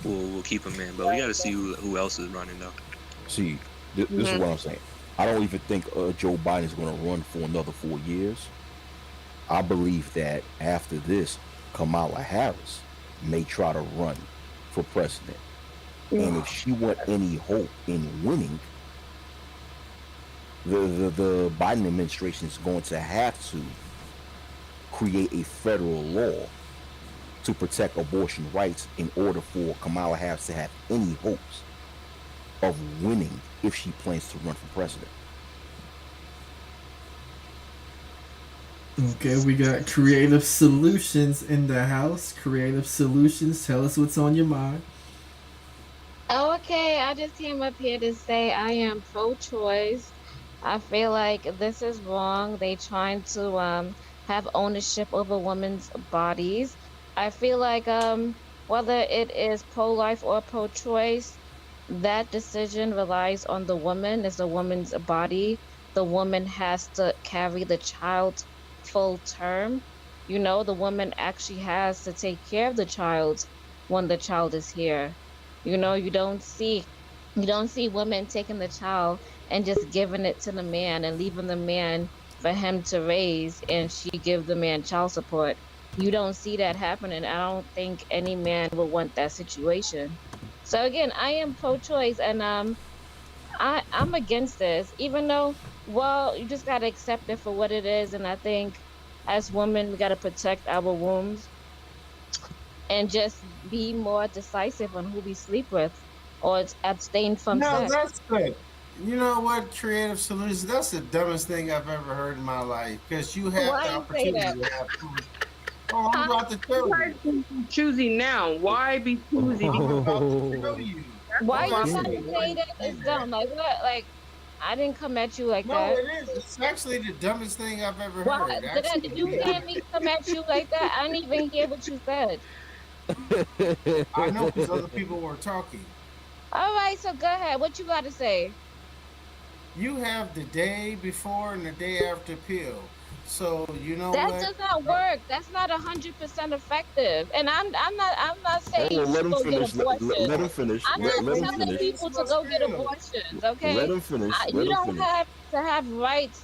will keep him in. But we got to see who else is running though. See, this is what I'm saying. I don't even think Joe Biden is going to run for another 4 years. I believe that after this, Kamala Harris may try to run for president. And if she want any hope in winning, the Biden administration is going to have to create a federal law to protect abortion rights in order for Kamala Harris to have any hopes of winning if she plans to run for president. Okay, we got Creative Solutions in the house. Creative Solutions, tell us what's on your mind. Okay, I just came up here to say I am pro-choice. I feel like this is wrong. They trying to have ownership over women's bodies. I feel like whether it is pro-life or pro-choice, that decision relies on the woman. It's a woman's body. The woman has to carry the child full term. You know, the woman actually has to take care of the child when the child is here. You know, you don't see women taking the child and just giving it to the man and leaving the man for him to raise, and she give the man child support. You don't see that happening. I don't think any man would want that situation. So again, I am pro-choice, and I'm against this, even though, well, you just gotta accept it for what it is. And I think as women, we gotta protect our wombs and just be more decisive on who we sleep with, or abstain from sex. That's good. You know what, Creative Solutions? That's the dumbest thing I've ever heard in my life. Because you have the opportunity to have food. Oh, I'm about to tell you. Choosy now. Why be choosy? I'm about to tell you. Why you trying to say that it's dumb? Like what? Like I didn't come at you like that. No, it is. It's actually the dumbest thing I've ever heard. Did you hear me come at you like that? I didn't even hear what you said. I know, because other people were talking. All right, so go ahead. What you got to say? You have the day before and the day after pill. So you know that what? does not work. That's not 100% effective. And I'm not saying you let should him go finish. get abortions. Let him finish. I'm not let him telling finish. people to go get abortions. Okay. Let him finish. You don't have to have rights.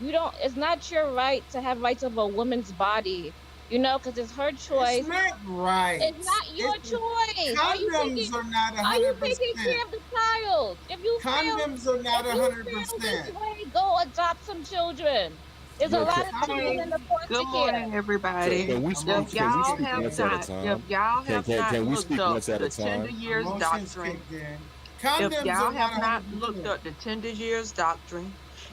You don't. It's not your right to have rights over a woman's body. You know, because it's her choice. It's not right. It's not your choice. Condoms are not 100%. Are you taking care of the child? If you condoms are not 100%. Go adopt some children. There's a lot of children in the foster care. Good morning, everybody. If y'all have not looked up the Tender Years Doctrine, if y'all have not looked up the Tender Years Doctrine,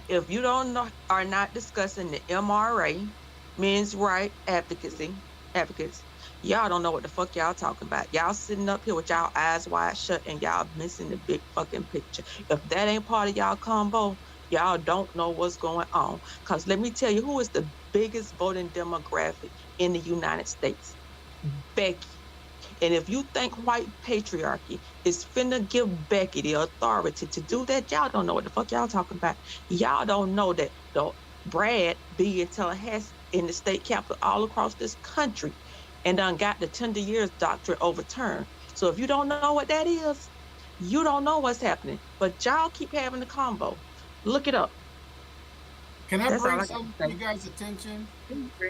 if you don't know, are not discussing the MRA, men's right advocates, y'all don't know what the fuck y'all talking about. Y'all sitting up here with y'all eyes wide shut and y'all missing the big fucking picture. If that ain't part of y'all combo, y'all don't know what's going on. Because let me tell you, who is the biggest voting demographic in the United States? Becky. And if you think white patriarchy is finna give Becky the authority to do that, y'all don't know what the fuck y'all talking about. Y'all don't know that the Brad be in Tallahassee in the state capitol all across this country and done got the Tender Years Doctrine overturned. So if you don't know what that is, you don't know what's happening. But y'all keep having the combo. Look it up. Can I bring something to you guys' attention?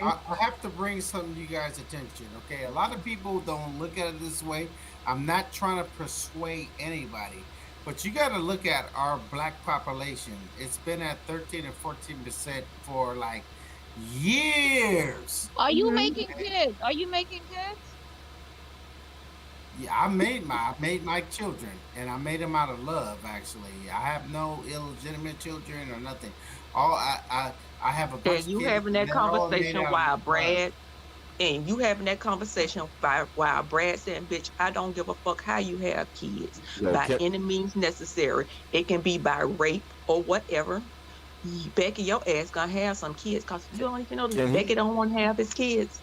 I have to bring something to you guys' attention, okay? A lot of people don't look at it this way. I'm not trying to persuade anybody. But you got to look at our black population. It's been at 13 and 14% for like years. Are you making kids? Are you making kids? Yeah, I made my children, and I made them out of love. Actually, I have no illegitimate children or nothing. All I have a bunch And of you kids, having and that they're all made conversation out of while love. Brad and you having that conversation while Brad saying, bitch, I don't give a fuck how you have kids Yo, by any means necessary. It can be by rape or whatever. Becky, your ass gonna have some kids because you don't even know that Becky don't want to have his kids.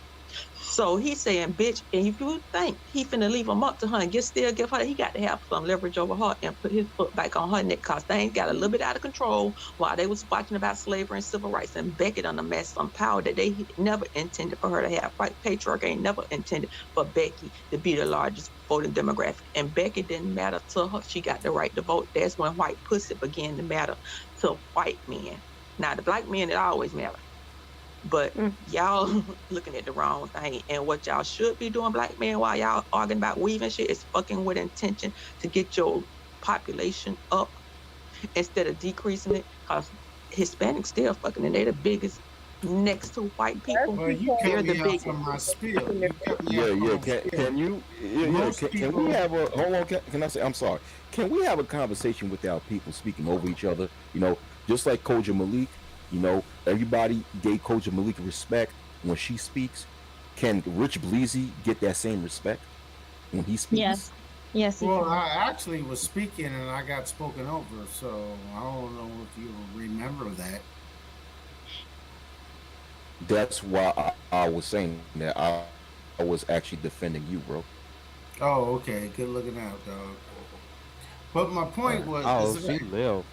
So he's saying, bitch, and if you think he finna leave him up to her and still give her, he got to have some leverage over her and put his foot back on her neck because things got a little bit out of control while they was watching about slavery and civil rights. And Becky done amassed some power that they never intended for her to have. White patriarchy ain't never intended for Becky to be the largest voting demographic. And Becky didn't matter to her. She got the right to vote. That's when white pussy began to matter to white men. Now, the black men, it always mattered. But y'all looking at the wrong thing. And what y'all should be doing, black men, while y'all arguing about weaving shit, is fucking with intention to get your population up instead of decreasing it. Because Hispanics still fucking, and they're the biggest next to white people. Well, you They're cut the me off biggest. from my spiel. You cut me Yeah, off from yeah. my Can spiel. you? Yeah, Most can people, we have a hold on? Can I say? I'm sorry. Can we have a conversation without people speaking over each other? You know, just like Koja Malik. You know, everybody gave Koja Malik respect when she speaks. Can Rich Bleezy get that same respect when he speaks? Yes. Yes. Well, I actually was speaking and I got spoken over, so I don't know if you remember that. That's why I was saying that I was actually defending you, bro. Oh, okay. Good looking out, dog. But my point was, Oh, is she that left.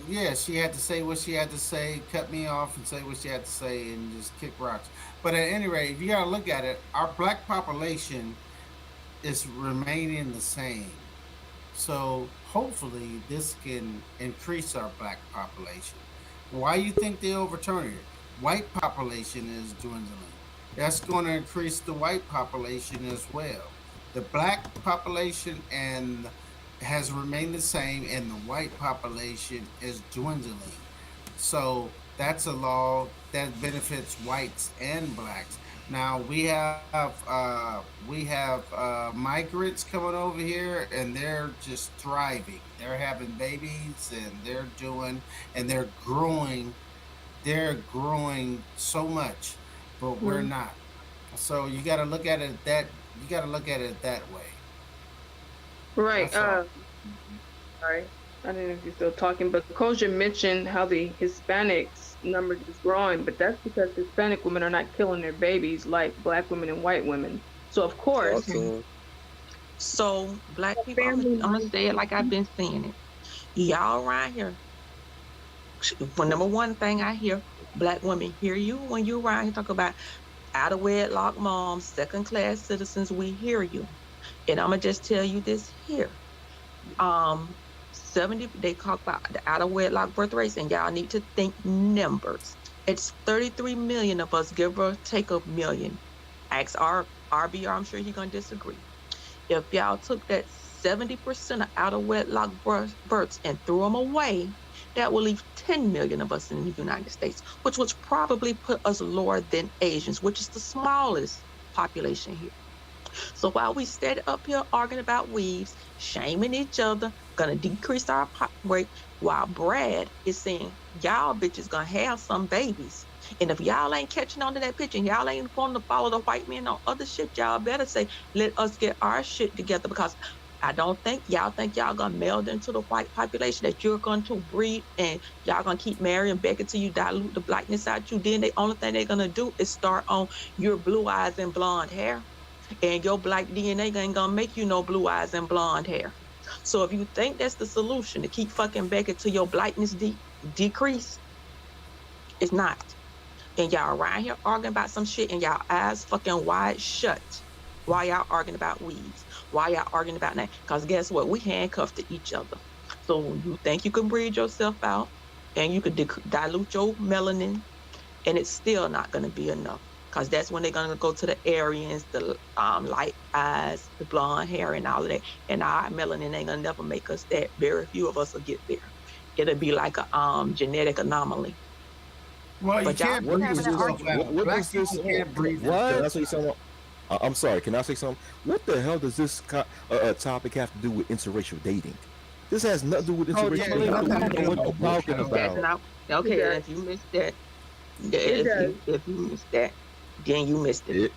yeah, she had to say what she had to say, cut me off and say what she had to say, and just kick rocks. But at any rate, if you gotta look at it, our black population is remaining the same. So hopefully this can increase our black population. Why you think they overturn it? White population is dwindling. That's going to increase the white population as well. The black population and has remained the same, and the white population is dwindling. So that's a law that benefits whites and blacks. Now we have migrants coming over here, and they're just thriving. They're having babies, and they're growing. They're growing so much, but we're not. So you got to look at it that you got to look at it that way. Right. That's all. Sorry, I don't know if you're still talking, but Koja mentioned how the Hispanics number is growing, but that's because Hispanic women are not killing their babies like black women and white women. So of course, So black people, I'm gonna say it like I've been saying it. Y'all around here, well, number one thing I hear, black women hear you when you around here talk about out of wedlock moms, second class citizens, we hear you. And I'm gonna just tell you this here. 70, they talk about the out of wedlock birth rates, and y'all need to think numbers. It's 33 million of us, give or take a million. Ask RBR, I'm sure he's gonna disagree. If y'all took that 70% of out of wedlock births and threw them away, that will leave 10 million of us in the United States, which would probably put us lower than Asians, which is the smallest population here. So while we stay up here arguing about weaves, shaming each other, gonna decrease our pop rate, while Brad is saying, y'all bitches gonna have some babies. And if y'all ain't catching on to that picture and y'all ain't wanting to follow the white men on other shit, y'all better say, let us get our shit together, because I don't think y'all gonna meld into the white population, that you're going to breed and y'all gonna keep marrying Becky till you dilute the blackness out you. Then the only thing they're gonna do is start on your blue eyes and blonde hair. And your black DNA ain't gonna make you no blue eyes and blonde hair. So if you think that's the solution, to keep fucking Becky till your blackness decrease, it's not. And y'all around here arguing about some shit and y'all eyes fucking wide shut. Why y'all arguing about weaves? Why y'all arguing about that? Because guess what? We handcuffed to each other. So you think you can breed yourself out and you could dilute your melanin, and it's still not going to be enough. because that's when they're gonna go to the Aryans, the light eyes, the blonde hair, and all of that. And our melanin ain't gonna never make us that. Very few of us will get there. It'll be like a genetic anomaly. Well, but you can't y'all breathe having an argument. What Black does this? people can't breathe. Can I say something? I'm sorry. Can I say something? What the hell does this topic have to do with interracial dating? This has nothing to do with interracial dating. What you're talking about? Okay, and if you missed that, if you missed that, then you missed it.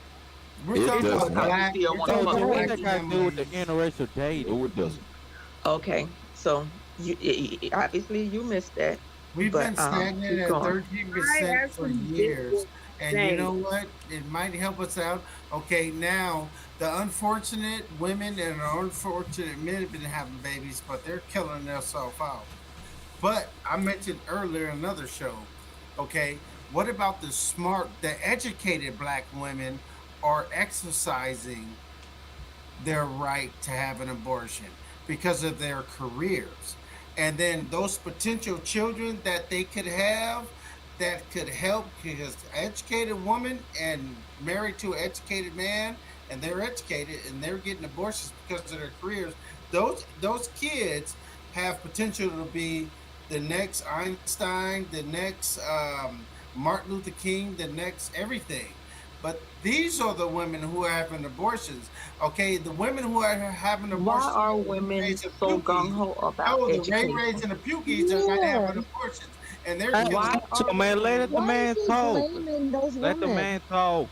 We're talking about black. What that got to do with the interracial dating? No, it doesn't. Okay, so you obviously you missed that. We've been stagnant at 13% for years. And you know what? It might help us out. Okay, now the unfortunate women and the unfortunate men have been having babies, but they're killing themselves out. But I mentioned earlier in another show, okay, what about the smart, the educated black women are exercising their right to have an abortion because of their careers? And then those potential children that they could have that could help, because educated woman and married to an educated man, and they're educated and they're getting abortions because of their careers, those kids have potential to be the next Einstein, the next Martin Luther King, the next everything. But these are the women who are having abortions. Okay, the women who are having abortions. Why are women so gung-ho about education? The Ray Rays and the Pukies are not having abortions. And they're so man, let the man talk. Let the man talk.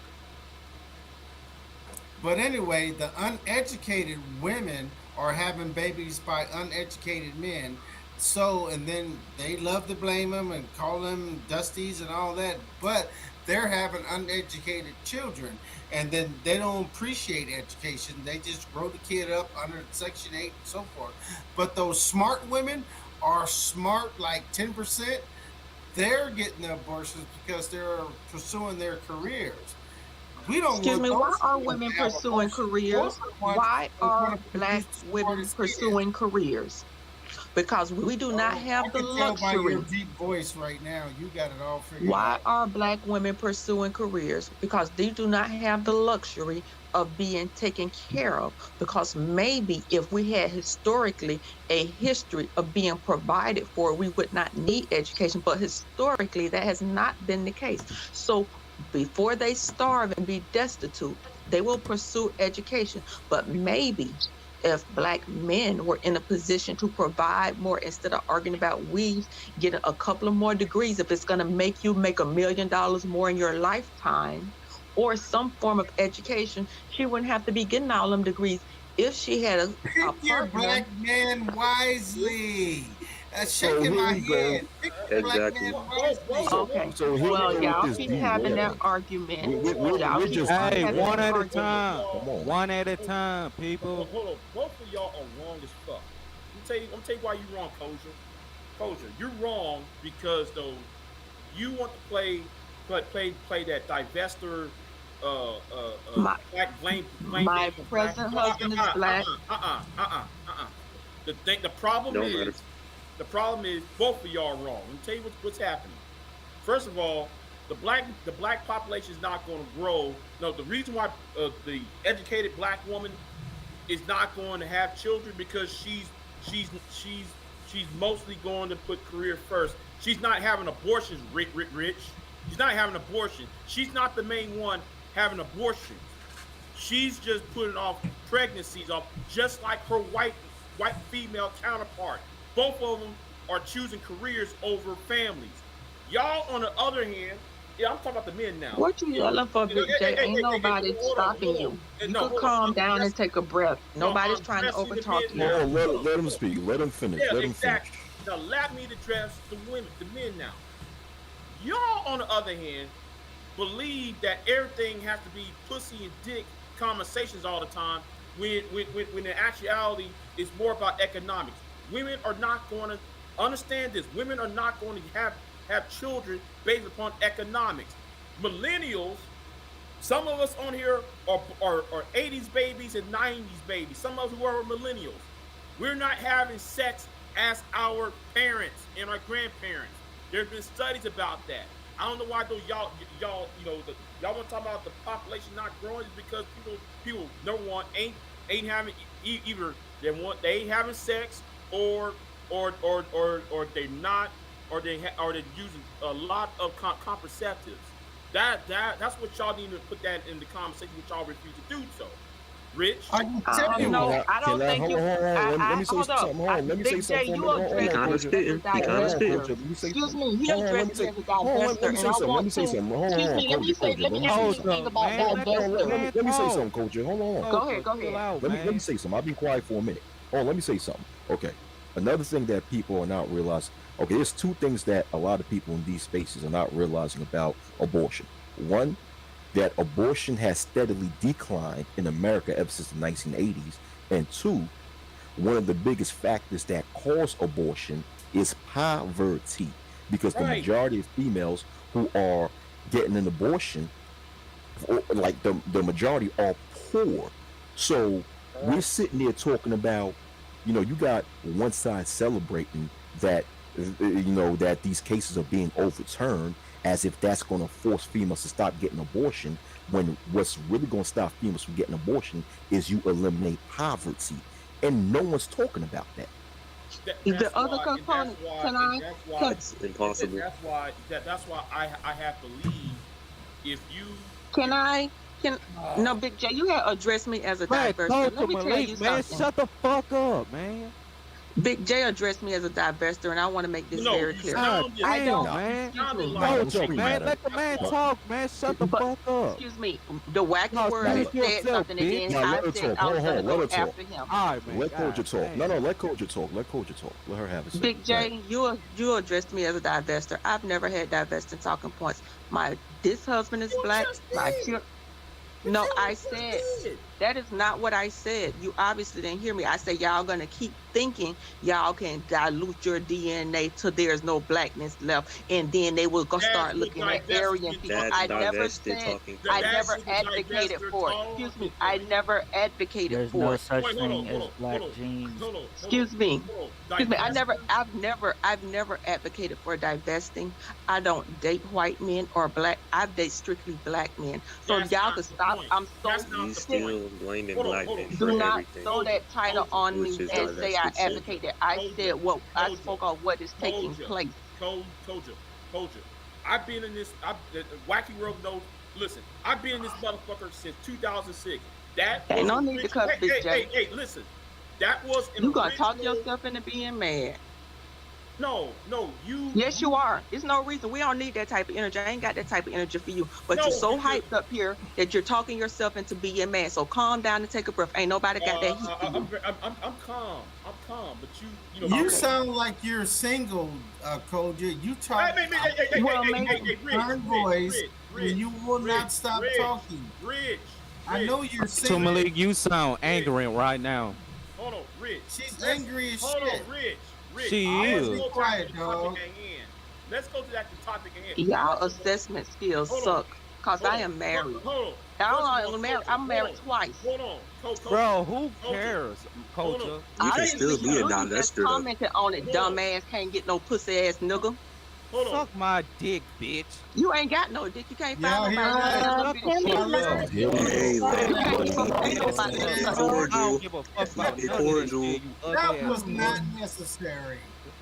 But anyway, the uneducated women are having babies by uneducated men. So, and then they love to blame them and call them dusties and all that. But they're having uneducated children, and then they don't appreciate education. They just grow the kid up under Section 8 and so forth. But those smart women are smart, like 10%. They're getting the abortions because they're pursuing their careers. We don't. Excuse me. Why are women pursuing careers? Why are black women pursuing careers? Because we do not have the luxury. By your deep voice right now, you got it all figured out. Why are black women pursuing careers? Because they do not have the luxury of being taken care of. Because maybe if we had historically a history of being provided for, we would not need education. But historically, that has not been the case. So before they starve and be destitute, they will pursue education. But maybe if black men were in a position to provide more, instead of arguing about weeds, getting a couple of more degrees, if it's going to make you make $1 million more in your lifetime, or some form of education, she wouldn't have to be getting all them degrees. If she had a pick your black man wisely. Shaking my head. Exactly. Okay. So well, y'all keep having that argument. Hey, one at a time. One at a time, people. Hold on. Both of y'all are wrong as fuck. I'm tell you why you're wrong, Kosher. You're wrong because though you want to play that divester. Black blame. My present husband is black. The problem is both of y'all are wrong. Let me tell you what's happening. First of all, the black population is not going to grow. No, the reason why the educated black woman is not going to have children because she's mostly going to put career first. She's not having abortions, rich. She's not having abortion. She's not the main one having abortions. She's just putting off pregnancies off, just like her white female counterpart. Both of them are choosing careers over families. Y'all, on the other hand, I'm talking about the men now. What you yelling for, Big J? Ain't nobody stopping you. You can calm down and take a breath. Nobody's trying to overtalk you. Let him speak. Let him finish. Let him finish. Now, let me address the men now. Y'all, on the other hand, believe that everything has to be pussy and dick conversations all the time when in actuality it's more about economics. Women are not going to understand this. Women are not going to have children based upon economics. Millennials, some of us on here are 80s babies and 90s babies. Some of us who are millennials. We're not having sex as our parents and our grandparents. There have been studies about that. I don't know why though y'all y'all want to talk about the population not growing is because people number one ain't having either they ain't having sex or they're not or they're using a lot of contraceptives. That's what y'all need to put that in the conversation, which y'all refuse to do so. Rich? No, I don't think you. Let me say hold something. Hold on. Let me say Big J, something. you Hold on, addressed me as a divester. Excuse me, you addressed me as a divester. Let me say something. Hold on. Excuse me, let me ask you something about divester. Let me say something, Coach. Hold on. Go ahead. Let me say something. I've been quiet for a minute. Oh, let me say something. Okay. Another thing that people are not realizing. Okay, there's two things that a lot of people in these spaces are not realizing about abortion. One, that abortion has steadily declined in America ever since the 1980s. And two, one of the biggest factors that cause abortion is poverty, because the majority of females who are getting an abortion, like the majority are poor. So we're sitting there talking about, you got one side celebrating that, that these cases are being overturned, as if that's going to force females to stop getting abortion, when what's really going to stop females from getting abortion is you eliminate poverty. And no one's talking about that. The other component, That's impossible. That's why I have to leave. If you no, Big J, you had addressed me as a divester. Let me tell you something. Shut the fuck up, man. Big J addressed me as a divester, and I want to make this very clear. I don't, man. Man, let the man talk, man. Shut the fuck up. Excuse me. The wacky word said something, and then I said I was going to go after him. All right, man. Let Koja talk. No, let Koja talk. Let Koja talk. Let her have a say. Big J, you addressed me as a divester. I've never had divesting talking points. This husband is black. No, I said that is not what I said. You obviously didn't hear me. I said y'all gonna keep thinking y'all can dilute your DNA till there's no blackness left, and then they will go start looking at Aryan people. I never said. I never advocated for it. Excuse me. I never advocated for it. There's no such thing as black genes. Excuse me. Excuse me. I've never advocated for divesting. I don't date white men or black. I date strictly black men. So y'all can stop. I'm so you still blaming black men for do not everything. throw that title on me and say I advocated. I said I spoke on what is taking place. Koja, I've been in this. Wacky World knows. Listen, I've been in this motherfucker since 2006. Ain't no need to cuss, Big J. Hey, listen. That was you gonna talk yourself into being mad. No, you. Yes, you are. There's no reason. We don't need that type of energy. I ain't got that type of energy for you. But you're so hyped up here that you're talking yourself into being mad. So calm down and take a breath. Ain't nobody got that heat. I'm calm. But you You sound like you're single, Koja. You talk voice, and you will not stop talking. Rich. I know you're single. To Malik, you sound angry right now. Hold on, Rich. She's angry as shit. Hold on, Rich. She is. Let's go quiet, dog. Let's go to that topic at hand. Y'all assessment skills suck. Cause I am married. I'm married twice. Hold on. Bro, who cares, Culture? You can still be a divester. Just commented on it, dumbass. Can't get no pussy ass nigga. Suck my dick, bitch. You ain't got no dick. You can't find nobody. That was not necessary.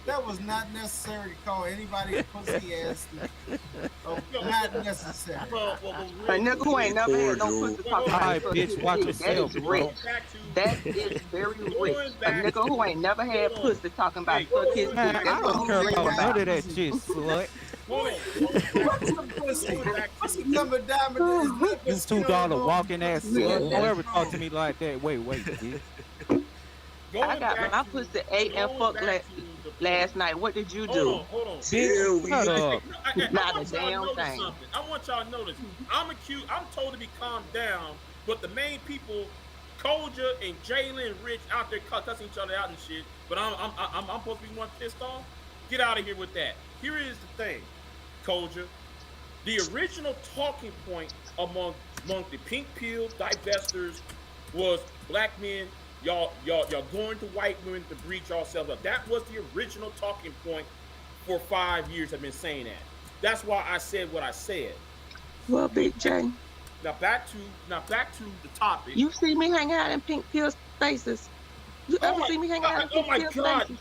That was not necessary to call anybody a pussy ass. Not necessary. A nigga who ain't never had no pussy talk about bitch, watch yourself, bro. That is very rich. A nigga who ain't never had pussy talking about suck his dick. I don't care about none of that shit, slut. Pussy number diamond is this $2 walking ass slut. Don't ever talk to me like that. Wait, bitch. I got my pussy ate and fucked last night. What did you do? Hold on. Shut up. Not a damn thing. I want y'all to notice. I'm told to be calmed down, but the main people, Koja and Jalen and Rich, out there cussing each other out and shit. But I'm supposed to be one pissed off. Get out of here with that. Here is the thing, Koja. The original talking point among the pink pill divestors was black men. Y'all going to white women to breach yourselves up. That was the original talking point for 5 years. I've been saying that. That's why I said what I said. Well, Big J. Now back to the topic. You see me hanging out in pink pill spaces. You ever see me hanging out in pink pill spaces?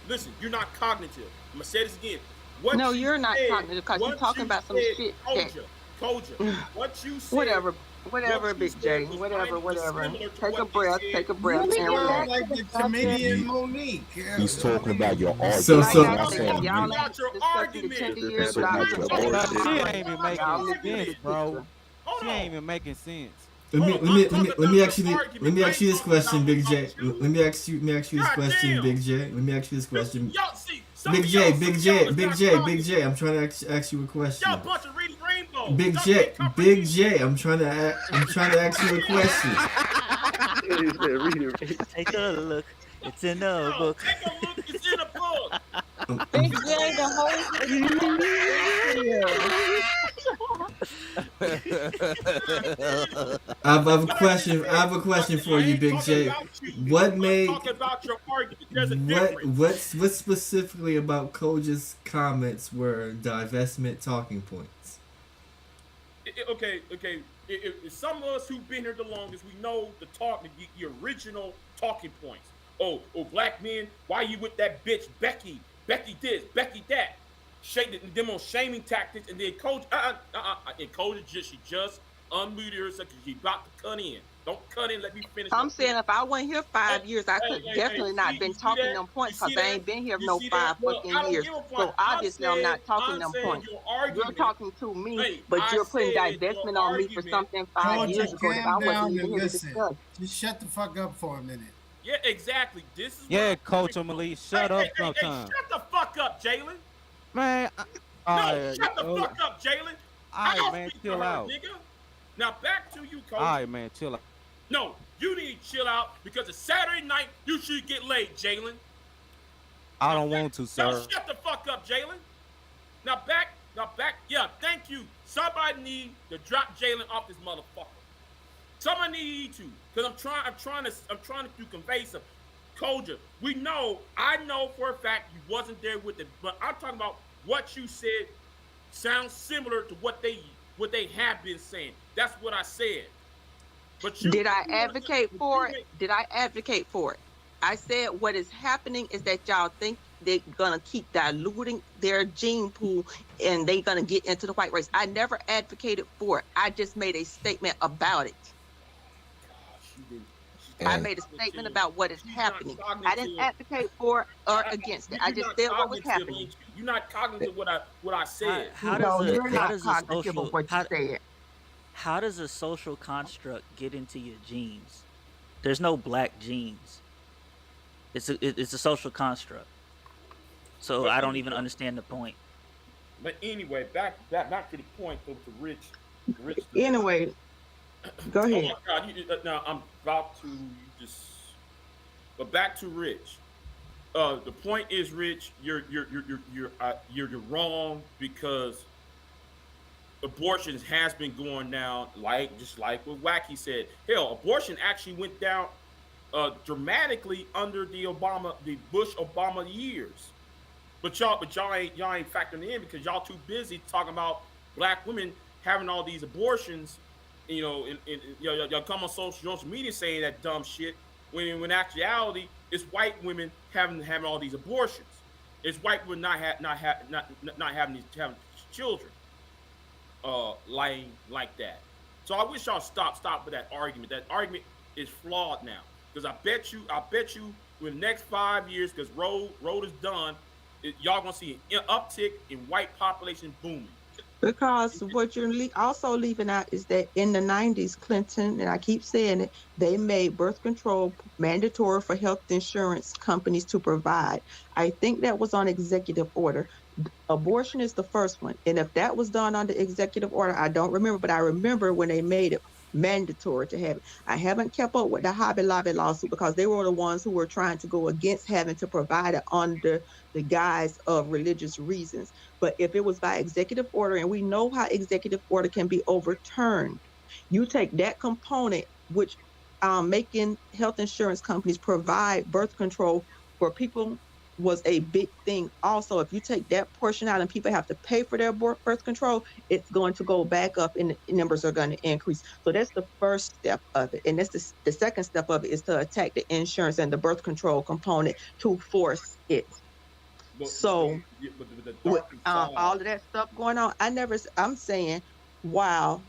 Listen. You're not cognitive. I'm gonna say this again. No, you're not cognitive because you're talking about some shit. Koja, what you said. Whatever, Big J. Whatever. Take a breath. And relax. Like the comedian Monique. He's talking about your argument. So y'all about your argument. She ain't even making sense, bro. She ain't even making sense. Let me ask you this question, Big J. Let me ask you this question, Big J. Big J. I'm trying to ask you a question. Y'all bunch of reading rainbow. Big J. I'm trying to ask you a question. Take a look. It's in the book. Take a look. It's in a book. Big J, the I have a question for you, Big J. What made what specifically about Koja's comments were divestment talking points? Okay. If some of us who've been here the longest, we know the original talking points. Oh, black men, why you with that bitch Becky? Becky this, Becky that. Them on shaming tactics, and then Coach, and Coach she just unmuted herself because she about to cut in. Don't cut in. Let me finish. I'm saying if I wasn't here 5 years, I could definitely not been talking them points because I ain't been here no 5 fucking years. So obviously I'm not talking them points. You're talking to me, but you're putting divestment on me for something 5 years ago that I wasn't even here to discuss. Just shut the fuck up for a minute. Yeah, exactly. This is Coach Emily, shut up sometime. Shut the fuck up, Jalen. Man, shut the fuck up, Jalen. Alright, man, chill out. Nigga. Now back to you, Coach. Alright, man, chill out. No, you need to chill out because it's Saturday night. You should get laid, Jalen. I don't want to, sir. No, shut the fuck up, Jalen. Now back. Yeah, thank you. Somebody need to drop Jalen off this motherfucker. Somebody need to, because I'm trying to convey some. Koja, I know for a fact you wasn't there with it, but I'm talking about what you said sounds similar to what they have been saying. That's what I said. But did I advocate for it? Did I advocate for it? I said what is happening is that y'all think they're gonna keep diluting their gene pool and they're gonna get into the white race. I never advocated for it. I just made a statement about it. I made a statement about what is happening. I didn't advocate for or against it. I just said what was happening. You're not cognitive what I said. How does a social construct get into your genes? There's no black genes. It's a social construct. So but I don't even understand the point. But anyway, back to the point of the rich. Anyway. Go ahead. Oh my God! Now I'm about to but back to Rich. The point is, Rich, you're wrong because abortions has been going down just like what Wacky said. Hell, abortion actually went down dramatically under the Bush-Obama years. But y'all ain't factoring in because y'all too busy talking about black women having all these abortions. Y'all come on social media saying that dumb shit when in actuality it's white women having all these abortions. It's white women not having children lying like that. So I wish y'all stop with that argument. That argument is flawed now because I bet you in the next 5 years because Roe is done, y'all gonna see an uptick in white population booming. Because what you're also leaving out is that in the 90s, Clinton, and I keep saying it, they made birth control mandatory for health insurance companies to provide. I think that was on executive order. Abortion is the first one. And if that was done under executive order, I don't remember, but I remember when they made it mandatory to have it. I haven't kept up with the Hobby Lobby lawsuit because they were the ones who were trying to go against having to provide it under the guise of religious reasons. But if it was by executive order, and we know how executive order can be overturned, you take that component, which making health insurance companies provide birth control for people was a big thing. Also, if you take that portion out and people have to pay for their birth control, it's going to go back up and the numbers are going to increase. So that's the first step of it. And that's the second step of it is to attack the insurance and the birth control component to force it. So with all of that stuff going on, I'm saying, wow,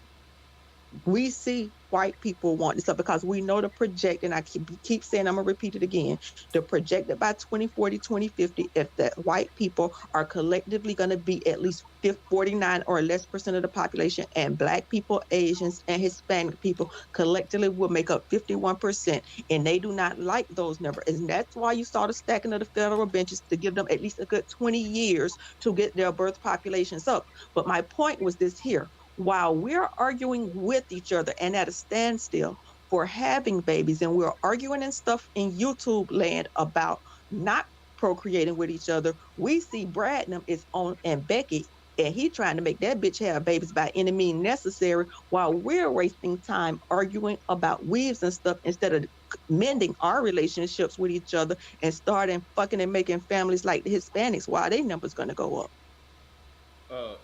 we see white people want this stuff because we know the project, and I keep saying, I'm gonna repeat it again, the projected by 2040, 2050, if the white people are collectively gonna be at least 49 or less % of the population, and black people, Asians, and Hispanic people collectively will make up 51%, and they do not like those numbers. And that's why you saw the stacking of the federal benches to give them at least a good 20 years to get their birth populations up. But my point was this here. While we're arguing with each other and at a standstill for having babies, and we're arguing and stuff in YouTube land about not procreating with each other, we see Bradnam is on and Becky, and he trying to make that bitch have babies by any means necessary, while we're wasting time arguing about weaves and stuff instead of mending our relationships with each other and starting fucking and making families like the Hispanics. Why their numbers gonna go up? Well,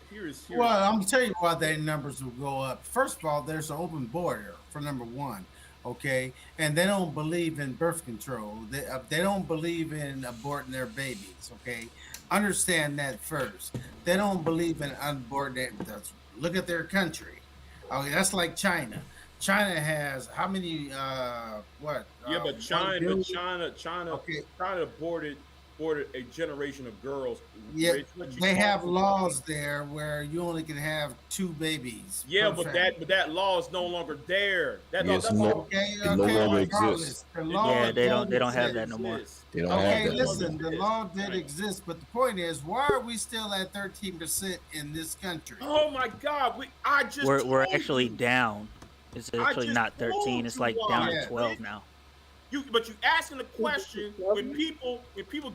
I'm gonna tell you why their numbers will go up. First of all, there's an open border for number one, okay, and they don't believe in birth control. They don't believe in aborting their babies. Okay, understand that first. They don't believe in aborting. Look at their country. Okay, that's like China. China has how many? What? Yeah, but China aborted a generation of girls. Yeah, they have laws there where you only can have 2 babies. Yeah, but that law is no longer there. That yes, no longer exists. Yeah, they don't have that no more. They don't have that. Listen, the law did exist, but the point is, why are we still at 13% in this country? Oh my God, we're actually down. It's actually not 13. It's like down to 12 now. But you asking the question when people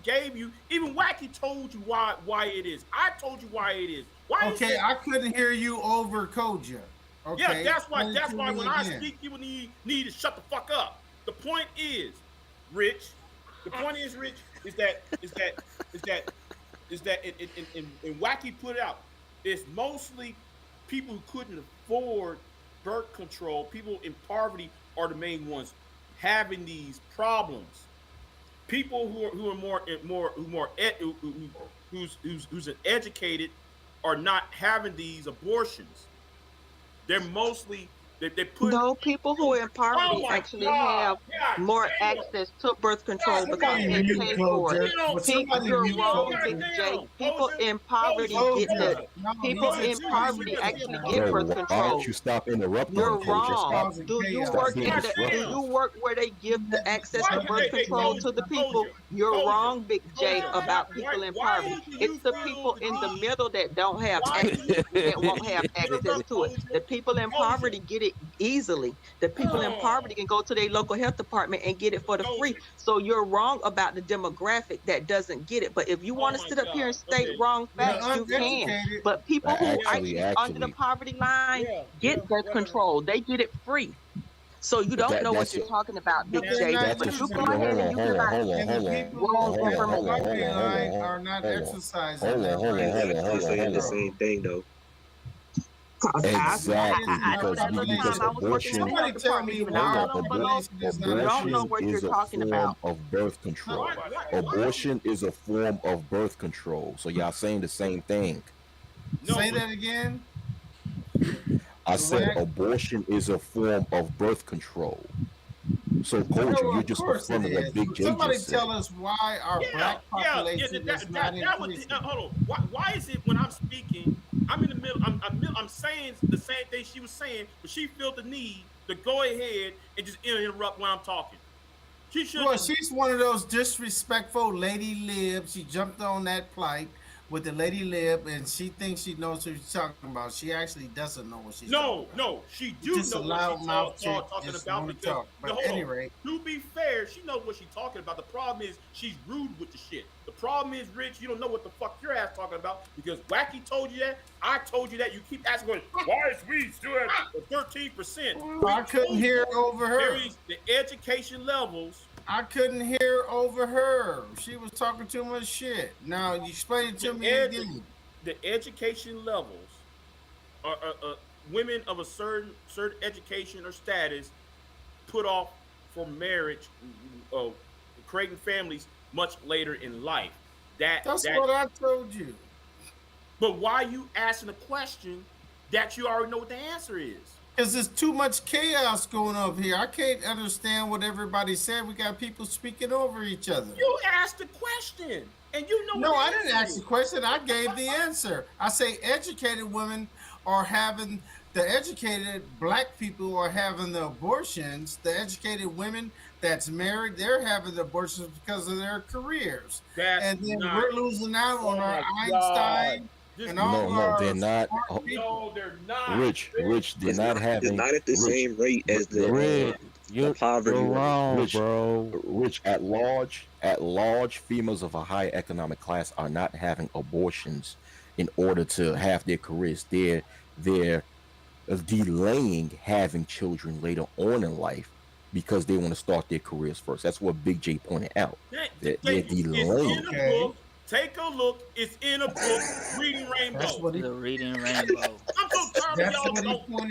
gave you, even Wacky told you why it is. I told you why it is. Okay, I couldn't hear you over Koja. Okay. Yeah, that's why when I speak, people need to shut the fuck up. The point is, Rich. The point is, Rich, is that and Wacky put it out. It's mostly people who couldn't afford birth control. People in poverty are the main ones having these problems. People who's educated are not having these abortions. They're mostly they put people who are in poverty actually have more access to birth control because they pay for it. You're wrong, Big J. People in poverty people in poverty actually get birth control. Why don't you stop interrupting? You're wrong. Do you work where they give the access to birth control to the people? You're wrong, Big J, about people in poverty. It's the people in the middle that don't have access, that won't have access to it. The people in poverty get it easily. The people in poverty can go to their local health department and get it for the free. So you're wrong about the demographic that doesn't get it. But if you want to sit up here and state wrong facts, you can. But people who actually under the poverty line get birth control. They get it free. So you don't know what you're talking about, Big J. But you go ahead and you are not exercising. Hold on. Saying the same thing though. Exactly, because abortion is a form of birth control. Abortion is a form of birth control. So y'all saying the same thing. Say that again. I said abortion is a form of birth control. So, Coach, you're just affirming what Big J Somebody just said. tell us why our black population is not increasing. Hold on. Why is it when I'm speaking, I'm in the middle, I'm saying the same thing she was saying, but she felt the need to go ahead and just interrupt when I'm talking. She's one of those disrespectful lady libs. She jumped on that plight with the lady lib, and she thinks she knows what she's talking about. She actually doesn't know what she's talking about. No, she do just know what she's talking about. Because, but at any rate, to be fair, she knows what she's talking about. The problem is she's rude with the shit. The problem is, Rich, you don't know what the fuck your ass talking about because Wacky told you that. I told you that. You keep asking, why is we still at 13%? I couldn't hear over her. The education levels I couldn't hear over her. She was talking too much shit. Now you explain it to me again. The education levels are women of a certain education or status put off for marriage, creating families much later in life. That's what I told you. But why are you asking a question that you already know what the answer is? Because there's too much chaos going on here. I can't understand what everybody said. We got people speaking over each other. You asked the question, and you know. No, I didn't ask the question. I gave the answer. I say educated women are having the educated black people are having the abortions. The educated women that's married, they're having the abortions because of their careers. And then we're losing out on our Einstein. No, they're not. No, they're not. Rich, they're not having. It's not at the same rate as the poverty. You're wrong, Rich, bro. Rich, at large, females of a high economic class are not having abortions in order to have their careers. They're delaying having children later on in life because they want to start their careers first. That's what Big J pointed out. They're delaying. Take a look. It's in a book, Reading Rainbow. That's what the Reading Rainbow. I'm so tired of y'all. Come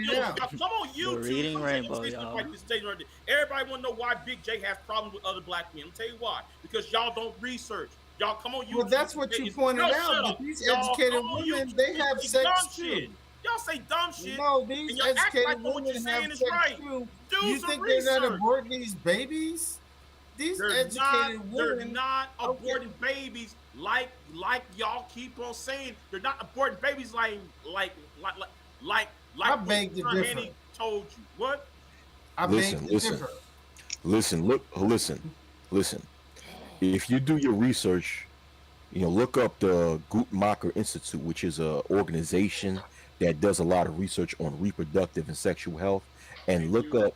on, YouTube. The Reading Rainbow, y'all. Everybody want to know why Big J has problems with other black men. I'll tell you why. Because y'all don't research. Y'all come on YouTube. Well, that's what you pointed out. But these educated women, they have sex too. Y'all say dumb shit. No, these educated women have sex too. You think they're not aborting these babies? These educated women, they're not aborting babies like y'all keep on saying. They're not aborting babies like I beg to differ. Henny told you. What? I beg to differ. Listen. If you do your research, look up the Guttmacher Institute, which is an organization that does a lot of research on reproductive and sexual health, and look up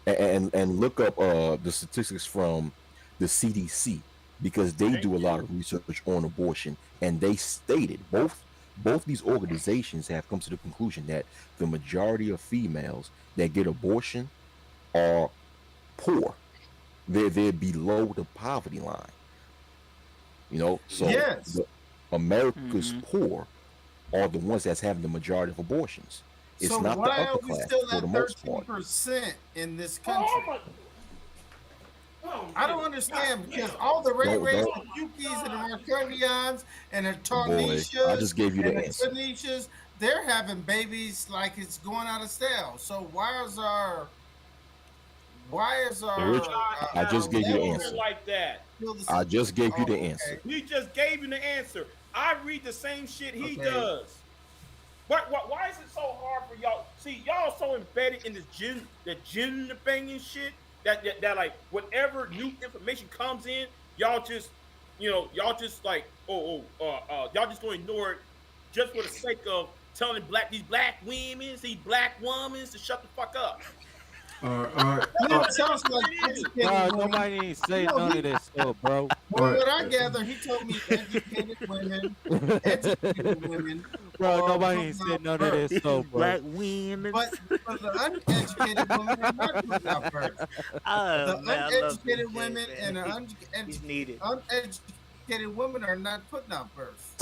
the statistics from the CDC, because they do a lot of research on abortion, and they stated both these organizations have come to the conclusion that the majority of females that get abortion are poor. They're below the poverty line. So yes. America's poor are the ones that's having the majority of abortions. It's so not why the upper are we class still for at the most part. 13% in this country? I don't understand, because all the Ray Rays, the Yukis, and the Marconians, and the Tarnishas, I just gave you the answer. Tanishas, they're having babies like it's going out of style. So why is our Rich, I just gave you the answer. Like that. I just gave you the answer. He just gave you the answer. I read the same shit he does. Why is it so hard for y'all? See, y'all so embedded in this gender banging shit that like whatever new information comes in, y'all just y'all just like y'all just gonna ignore it just for the sake of telling these black women to shut the fuck up. It sounds like nobody ain't say none of this stuff, bro. Well, what I gather, he told me educated women. Bro, nobody ain't said none of this stuff, bro. Black women. But the uneducated women are not putting out birth. The uneducated women and the uneducated women are not putting out birth.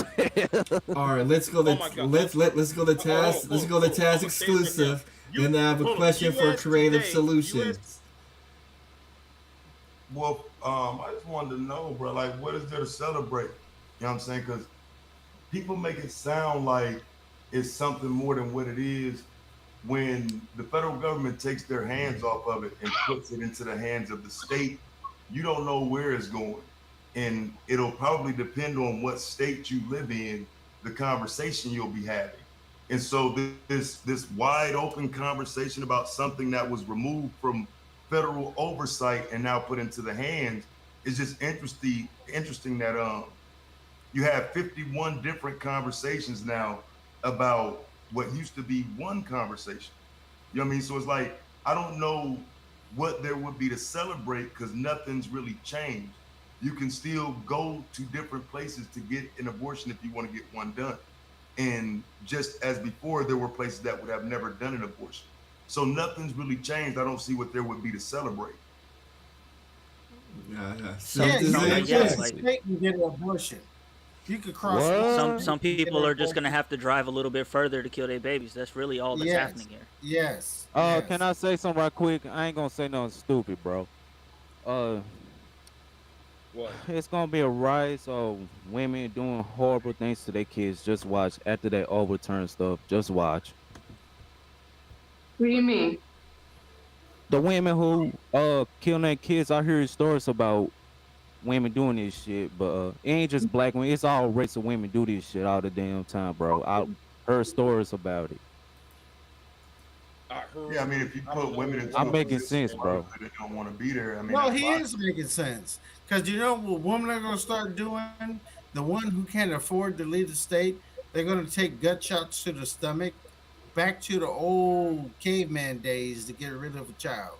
All right, let's go. Let's go to Taz. Let's go to Taz exclusive. Then I have a question for Creative Solutions. Well, I just wanted to know, bro, like, what is there to celebrate? You know what I'm saying? Because people make it sound like it's something more than what it is when the federal government takes their hands off of it and puts it into the hands of the state. You don't know where it's going. And it'll probably depend on what state you live in, the conversation you'll be having. And so this wide open conversation about something that was removed from federal oversight and now put into the hands is just interesting that you have 51 different conversations now about what used to be one conversation. You know what I mean? So it's like, I don't know what there would be to celebrate because nothing's really changed. You can still go to different places to get an abortion if you want to get one done. And just as before, there were places that would have never done an abortion. So nothing's really changed. I don't see what there would be to celebrate. Yes, like state can get an abortion. You could cross some people are just gonna have to drive a little bit further to kill their babies. That's really all that's happening here. Yes. Can I say something right quick? I ain't gonna say nothing stupid, bro. What? It's gonna be a rise of women doing horrible things to their kids. Just watch after they overturn stuff. Just watch. What do you mean? The women who killing their kids. I hear stories about women doing this shit, but it ain't just black women. It's all race of women do this shit all the damn time, bro. I heard stories about it. Yeah, I mean, if you put women into I'm making sense, bro. They don't want to be there. I mean, No, he is making sense. Because you know what women are going to start doing? The one who can't afford to leave the state, they're going to take gut shots to the stomach, back to the old caveman days to get rid of a child.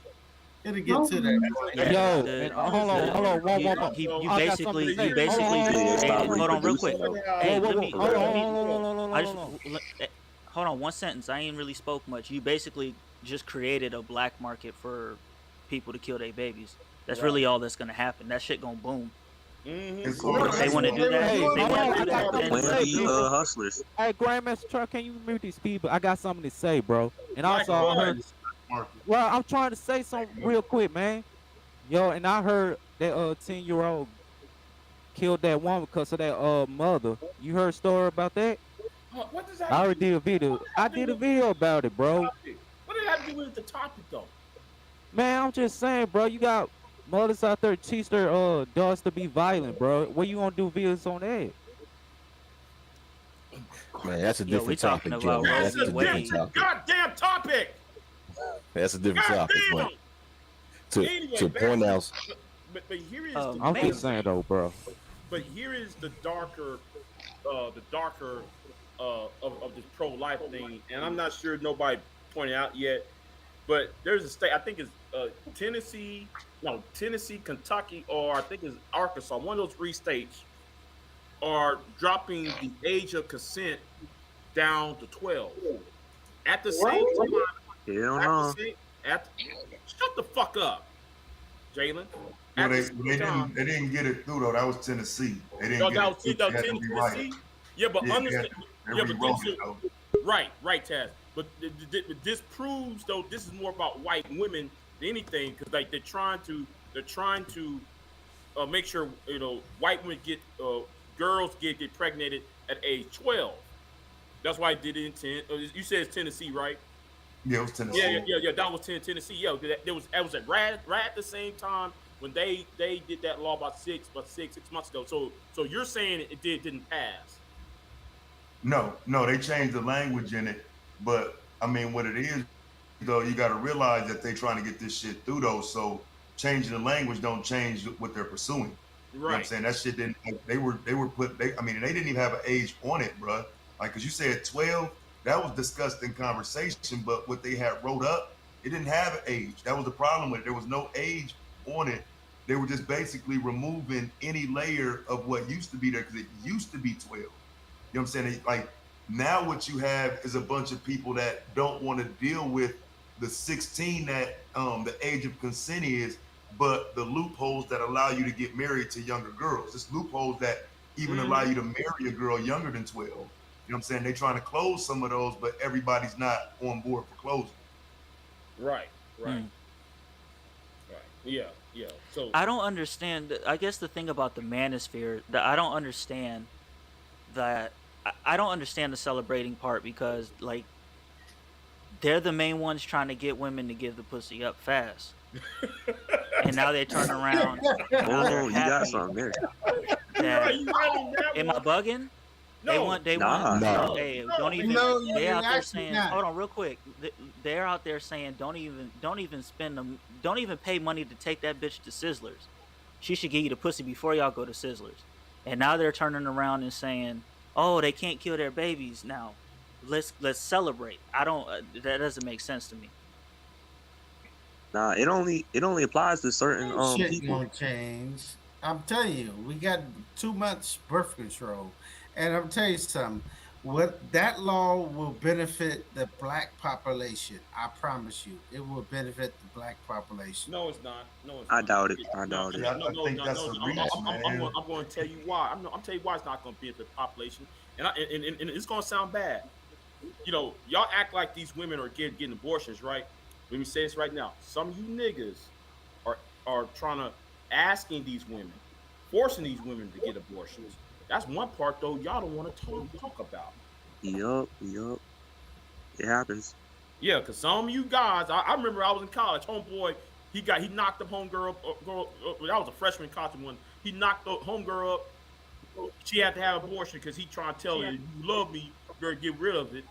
It'll get to that. Hold on, one. You basically, hold on real quick. Hey, hold on 1 sentence. I ain't really spoke much. You basically just created a black market for people to kill their babies. That's really all that's gonna happen. That shit gonna boom. If they want to do that, hustlers. Hey, Grandmaster Troll, can you mute these people? I got something to say, bro. And also, I heard. Well, I'm trying to say something real quick, man. Yo, and I heard that 10-year-old killed that woman because of that mother. You heard a story about that? What does that? I already did a video. I did a video about it, bro. What did that have to do with the topic, though? Man, I'm just saying, bro. You got mothers out there teach their daughters to be violent, bro. What you gonna do videos on that? Man, that's a different topic, Joe. That's a different goddamn topic. That's a different topic, but to point out. But here is I'm just saying though, bro. But here is the darker of this pro-life thing, and I'm not sure nobody pointed out yet. But there's a state, I think it's Tennessee, Kentucky, or I think it's Arkansas. One of those 3 states are dropping the age of consent down to 12. At the same time, shut the fuck up, Jalen. Well, they didn't get it through though. That was Tennessee. They didn't get it through. Tennessee. Yeah, but understand. Right, Taz. But this proves though this is more about white women than anything, because like they're trying to make sure white women get girls get pregnant at age 12. That's why I did it in 10. You said it's Tennessee, right? Yeah, it was Tennessee. Yeah. That was Tennessee. Yeah, that was right at the same time when they did that law about six months ago. So you're saying it didn't pass? No, they changed the language in it, but I mean, what it is though, you got to realize that they're trying to get this shit through though. So changing the language don't change what they're pursuing. Right. You know what I'm saying? That shit didn't. They didn't even have an age on it, bro. Like, cause you said 12. That was discussed in conversation, but what they had wrote up, it didn't have an age. That was the problem with it. There was no age on it. They were just basically removing any layer of what used to be there, because it used to be 12. You know what I'm saying? Like, now what you have is a bunch of people that don't want to deal with the 16 that the age of consent is, but the loopholes that allow you to get married to younger girls. It's loopholes that even allow you to marry a girl younger than 12. You know what I'm saying? They're trying to close some of those, but everybody's not on board for closing. Right. Yeah. So I don't understand. I guess the thing about the Manosphere that I don't understand the celebrating part, because like they're the main ones trying to get women to give the pussy up fast, and now they turn around. Oh, you got something there. Am I bugging? No, they want. No. Hey, don't even. No, they're out there saying, not. hold on, real quick. They're out there saying, don't even spend them. Don't even pay money to take that bitch to Sizzlers. She should give you the pussy before y'all go to Sizzlers. And now they're turning around and saying, oh, they can't kill their babies now. Let's celebrate. I don't. That doesn't make sense to me. Nah, it only applies to certain Shit people. gonna change. I'm telling you, we got 2 months birth control. And I'm telling you something, What that law will benefit the black population. I promise you, it will benefit the black population. No, it's not. No, it's I not. doubt it. I No, doubt it. Yeah, no, I no, think no, that's no. a reach, man. I'm going to tell you why. I'm telling you why it's not going to benefit the population, and it's going to sound bad. You know, y'all act like these women are getting abortions, right? Let me say this right now. Some of you niggas are trying to asking these women, forcing these women to get abortions. That's one part though y'all don't want to talk about. Yup. It happens. Yeah, because some of you guys, I remember I was in college, homeboy, he knocked the homegirl that was a freshman in college one. He knocked the homegirl up. She had to have abortion because he trying to tell her, you love me, you better get rid of it.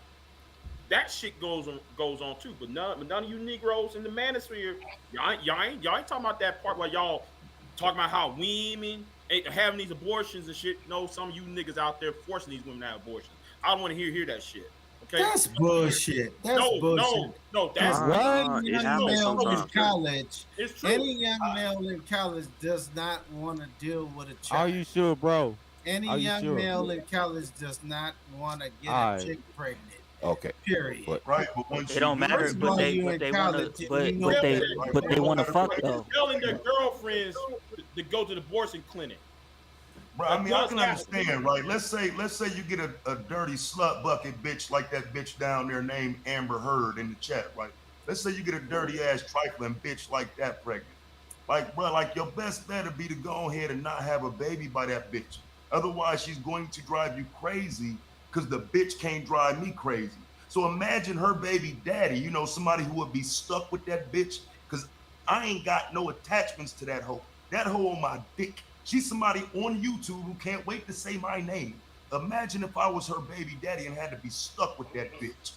That shit goes on too. But none of you Negroes in the manosphere, y'all ain't talking about that part where y'all talking about how women ain't having these abortions and shit. No, some of you niggas out there forcing these women to have abortions. I don't want to hear that shit. Okay, that's bullshit. That's bullshit. No, that's any young male in college. It's true. Any young male in college does not want to deal with a child. Are you sure, bro? Any young male in college does not want to get a chick pregnant. Okay. Period. Right, but once It don't matter, but they want to fuck though. Telling their girlfriends to go to the abortion clinic. Bro, I mean, I can understand, right? Let's say you get a dirty slut bucket bitch like that bitch down there named Amber Heard in the chat, right? Let's say you get a dirty ass trifling bitch like that pregnant. Like, bro, like your best bet would be to go ahead and not have a baby by that bitch. Otherwise, she's going to drive you crazy because the bitch can't drive me crazy. So imagine her baby daddy, you know, somebody who would be stuck with that bitch because I ain't got no attachments to that hoe. That hoe on my dick. She's somebody on YouTube who can't wait to say my name. Imagine if I was her baby daddy and had to be stuck with that bitch.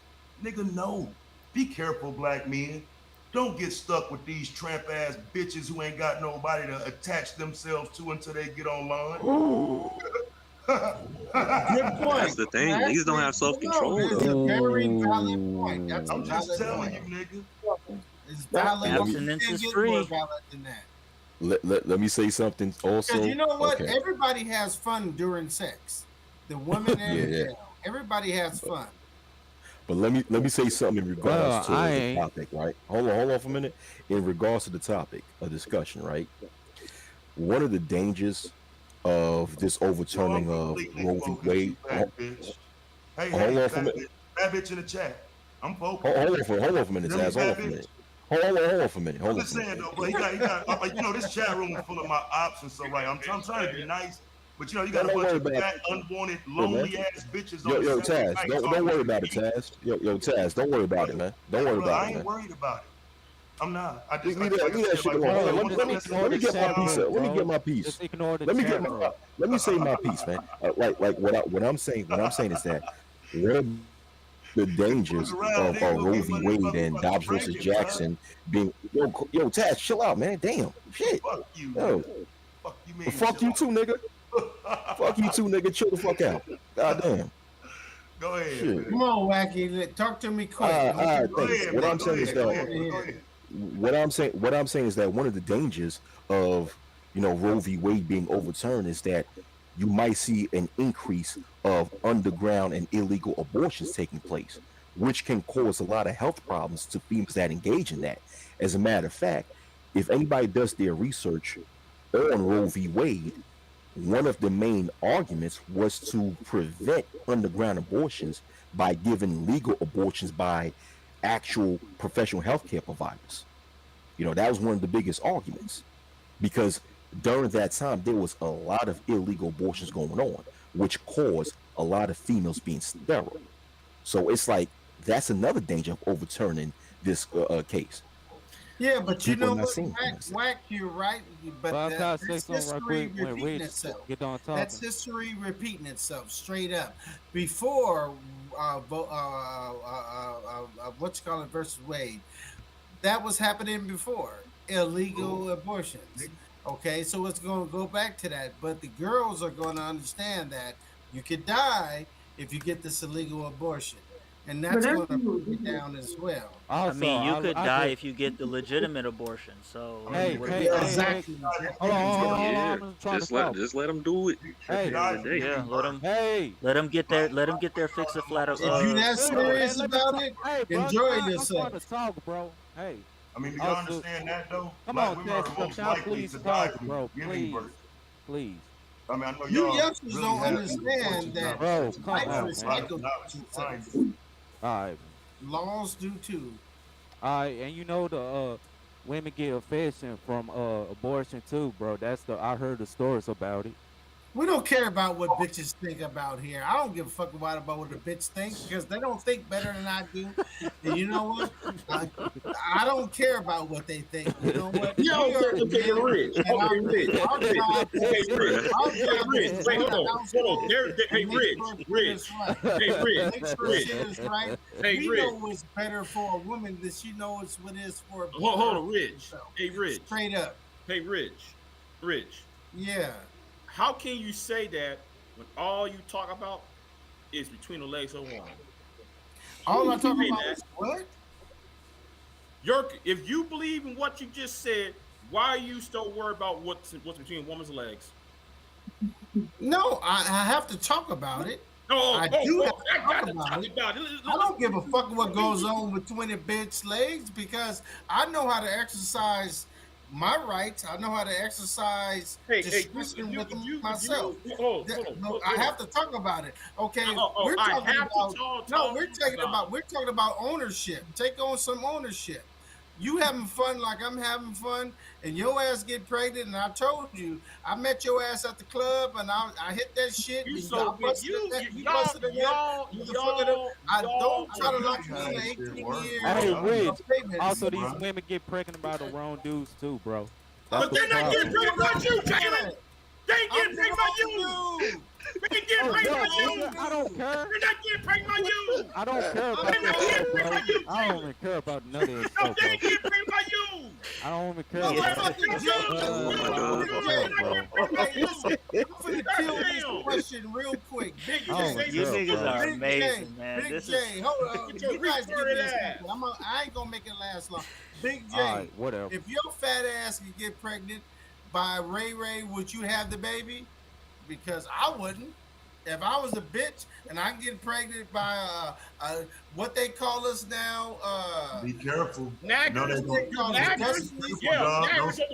Nigga, no. Be careful, black men. Don't get stuck with these tramp ass bitches who ain't got nobody to attach themselves to until they get online. Good point. That's the thing. Niggas don't have self-control That's though. a very valid point. That's I'm just telling you, nigga. It's valid. Abstinence is free. Valid than that. Let me say something also. Because you know what? Okay. Everybody has fun during sex. The women and the male. Everybody has fun. But let me say something in regards to the topic, right? Hold on for a minute. In regards to the topic of discussion, right? One of the dangers of this overturning of Roe v. Wade. Hey, hold on for a minute. That bitch in the chat. I'm focused. Hold on for a minute, Zaz. Hold on for a minute. Hold on for a minute. I'm just saying though, but he got like, you know, this chat room is full of my options. So right, I'm trying to be nice, but you know, you got a bunch of fat, unwanted, lonely ass bitches. Yo, Taz, don't worry about it, Taz. Yo, Taz, don't worry about it, man. Don't worry about it, man. I ain't worried about it. I'm not. I just leave that shit alone. Let me get my piece. Let me get my piece. Let me say my piece, man. Like what I'm saying is that one of the dangers of Roe v. Wade and Dobbs versus Jackson being yo Taz, chill out, man. Damn, shit. Fuck you. Yo. Fuck you too, nigga. Fuck you too, nigga. Chill the fuck out. Goddamn. Go ahead. Shit. Come on, Wacky. Talk to me quick. All right, thanks. What I'm saying is that what I'm saying is that one of the dangers of Roe v. Wade being overturned is that you might see an increase of underground and illegal abortions taking place, which can cause a lot of health problems to females that engage in that. As a matter of fact, if anybody does their research on Roe v. Wade, one of the main arguments was to prevent underground abortions by giving legal abortions by actual professional healthcare providers. That was one of the biggest arguments, because during that time there was a lot of illegal abortions going on, which caused a lot of females being sterile. So it's like that's another danger of overturning this case. Yeah, but People you know not what, Whack, you're right. But that's history repeating itself. That's history repeating itself straight up. Before what's called versus Wade, that was happening before illegal abortions. Okay, so it's going to go back to that. But the girls are going to understand that you could die if you get this illegal abortion. and that's going to bring it down as well. I mean, you could die if you get the legitimate abortion. So, Hey, what hey, exactly. Hold on. Yeah, I'm trying just to let talk. just let them do it. Hey, yeah, let them hey. get their fix a flat. If you that serious about it, Hey, bro, enjoy I'm yourself. trying to talk, bro. Hey. I mean, do y'all understand that though? Come Black on, women are Tess, the most y'all likely please to die talk, from bro. giving Please. birth. Please. I mean, I know You y'all youngsters really don't have understand that Bro, come life on, is man. equal. All right. Laws do too. All right, and you know the women get affection from abortion too, bro. I heard the stories about it. We don't care about what bitches think about here. I don't give a fuck about what a bitch thinks because they don't think better than I do. And you know what? I don't care about what they think. You know what? Yeah, okay, Rich. Okay, Rich. Wait, hold on. Hey, Rich. Hey, Rich. Make sure shit is right. Hey, we Rich. know what's better for a woman than she knows what is for a Hold on, Rich. Hey, Rich. Straight up. Hey, Rich. Yeah. How can you say that when all you talk about is between the legs of a woman? All I talk about is what? If you believe in what you just said, why are you still worried about what's between a woman's legs? No, I have to talk about it. I do have to talk about it. I don't give a fuck what goes on between a bitch's legs because I know how to exercise my rights. I know how to exercise discretion with myself. I have to talk about it. Okay, we're talking about ownership. Take on some ownership. You having fun like I'm having fun, and your ass get pregnant. And I told you, I met your ass at the club, and I hit that shit. I don't try to lock me in 18 years. Hey, Rich. Also, these women get pregnant by the wrong dudes too, bro. But they're not getting pregnant by you, Jalen. They ain't getting pregnant by you. They ain't getting pregnant by you. I don't care. They're not getting pregnant by you. I don't care about that, bro. I don't even care about none of this No, stuff, they ain't bro. getting pregnant by you. I don't even care I'm about gonna kill this question real quick. Big J, you niggas are amazing, man. Big J, hold on. You guys give me this. I ain't gonna make it last long. Big J, whatever. If your fat ass could get pregnant by Ray, would you have the baby? Because I wouldn't. If I was a bitch and I can get pregnant by what they call us now, be careful. Naggers.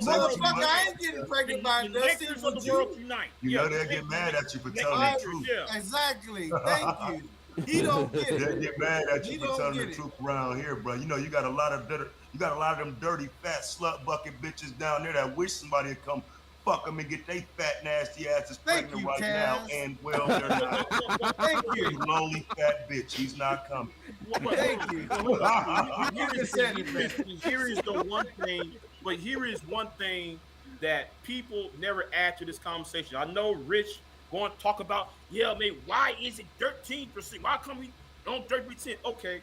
Motherfucker, I ain't getting pregnant by Dusty. You know they'll get mad at you for telling the truth. Exactly. Thank you. He don't get it. They'll get mad at you for telling the truth around here, bro. You know you got a lot of them dirty, fat slut bucket bitches down there that wish somebody would come fuck them and get they fat, nasty asses pregnant right now. And well, they're not. Thank you. Lonely fat bitch. He's not coming. Thank you. Here is the one thing, but here is one thing that people never add to this conversation. I know Rich going to talk about, yeah, man, why is it 13%? Why come we on 30%? Okay.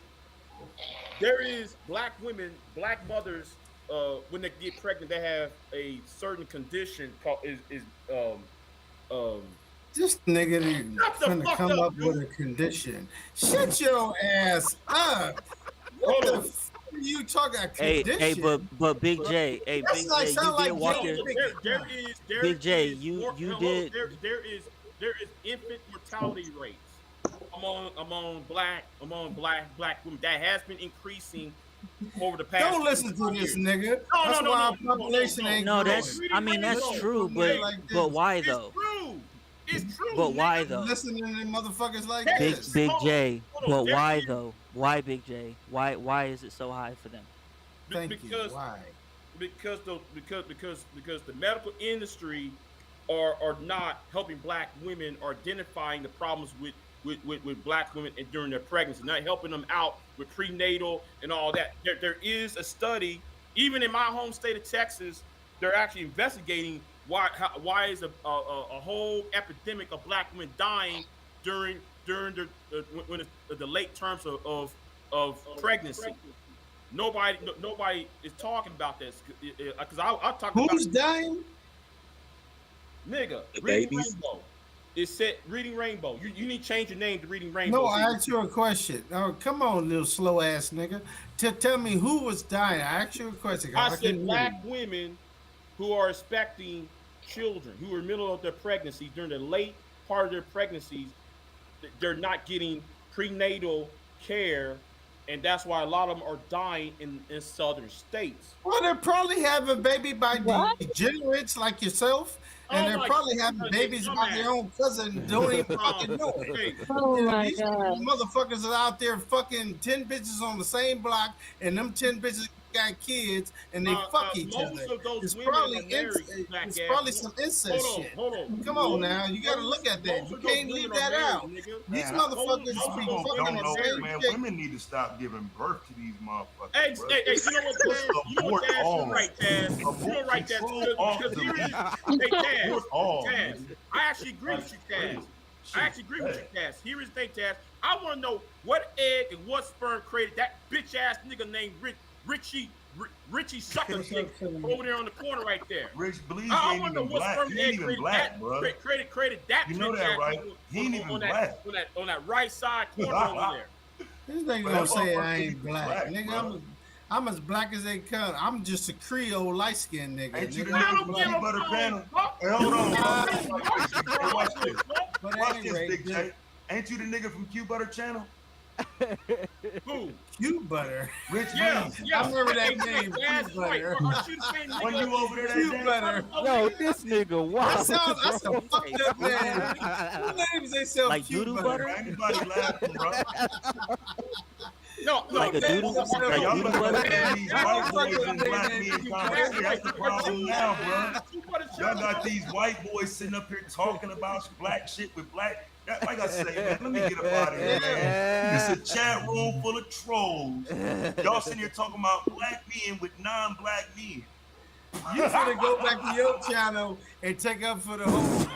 There is black women, black mothers, when they get pregnant, they have a certain condition called this nigga trying to come up with a condition. Shut your ass up. What the f are you talking about? Hey, but Big J, hey, Big J, you did walk your. Big J, you did. There is infant mortality rates among black women that has been increasing over the past. Don't listen to this nigga. That's why our population ain't growing. That's true, but why though? It's true. But why though? Listening to motherfuckers like this. Big J, but why though? Why Big J? Why is it so high for them? Why? Because the medical industry are not helping black women or identifying the problems with black women and during their pregnancy, not helping them out with prenatal and all that. There is a study, even in my home state of Texas, they're actually investigating why is a whole epidemic of black women dying during the late terms of pregnancy. Nobody is talking about this because I'll talk about who's dying. Nigga, the babies. It said Reading Rainbow. You need to change your name to Reading Rainbow. No, I asked you a question. Oh, come on, little slow ass nigga. Tell me who was dying. I asked you a question. I said black women who are expecting children, who are in the middle of their pregnancy, during the late part of their pregnancies, they're not getting prenatal care, and that's why a lot of them are dying in southern states. Well, they're probably having baby by degenerates like yourself, and they're probably having babies by their own cousin. Don't even fucking know it. Oh my these God. motherfuckers are out there fucking 10 bitches on the same block, and them 10 bitches got kids, and they fuck each other. It's probably some incest shit. Come on now, you gotta look at that. You can't leave that out. These motherfuckers be fucking the same man. shit. Women need to stop giving birth to these motherfuckers. Hey, you know what, Taz? You're right, Taz. You're right, Taz. Hey, Taz. I actually agree with you, Taz. Here is the thing, Taz. I want to know what egg and what sperm created that bitch ass nigga named Richie Sucker shit over there on the corner right there. Rich, believe I want to know what sperm he ain't egg even created black, that, bro. created that. You know that, right? He ain't even black. On that right side corner over there. This nigga gonna say I ain't black. Nigga, I'm as black as they come. I'm just a Creole light-skinned nigga. Ain't you the nigga from Q Butter Panel? Hey, hold on. Hey, watch this. Watch this, Big J. Ain't you the nigga from Q Butter Channel? Who? Q Butter. Rich Yeah. I remember that name. Q Butter. When you over there, Q Butter. Yo, this nigga, wow. That's a fucked up man. Who names themselves Like Q doo-doo Butter? butter? Anybody laughing, bro? No, Like a doodle? Hey, y'all Doodle better butter? let these white boys and black men conversate. That's the problem now, bro. Y'all got these white boys sitting up here talking about black shit with black. Like I say, man, let me get up out of here, man. It's a chat room full of trolls. Y'all sitting here talking about black men with non-black men. You gotta go back to your channel and take up for the hoes.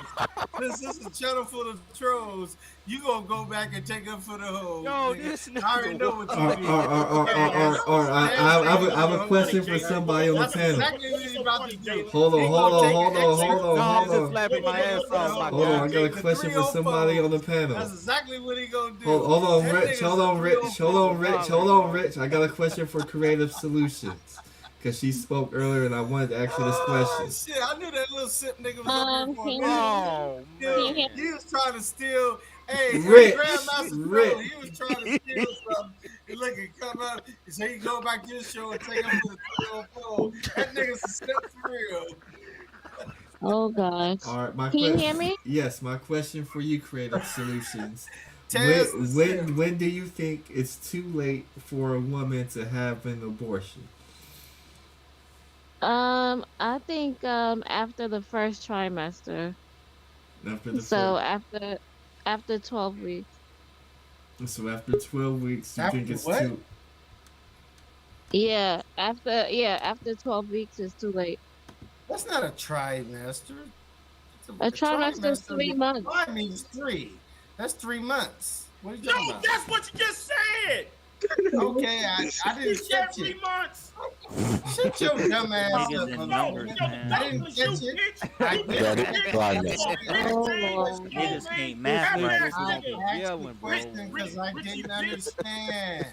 This is a channel full of trolls. You gonna go back and take up for the hoes. Yo, this I already know what you mean. I have a question for somebody on the panel. Exactly what he's about to do. Hold on. I'm just slapping my ass off. My Hold on, I God. got a question for somebody on the panel. That's exactly what he gonna do. Hold on, Rich. I got a question for Creative Solutions. Because she spoke earlier and I wanted to ask her this question. Shit, I knew that little sip nigga was up here for a minute. Oh, man. He was trying to steal. Hey, Rich, Grandmaster Troll, he was trying to steal something. And look, he come up, so he go back to his show and take him to the 304. That nigga's a step for real. Oh gosh. All right, Can you hear me? Yes, my question for you, Creative Solutions. Taz, when do you think it's too late for a woman to have an abortion? I think after the first trimester. After 12 weeks. So after 12 weeks, you think it's too? Yeah, after 12 weeks is too late. That's not a trimester. A trimester is 3 months. Tri means 3. That's 3 months. What are you talking about? That's what you just said. Okay, I didn't catch 3 it. months. Shut your dumb ass Niggas up. and I numbers, man. didn't catch it. I Niggas can't math right. asked Yelling, the bro. question because I didn't understand.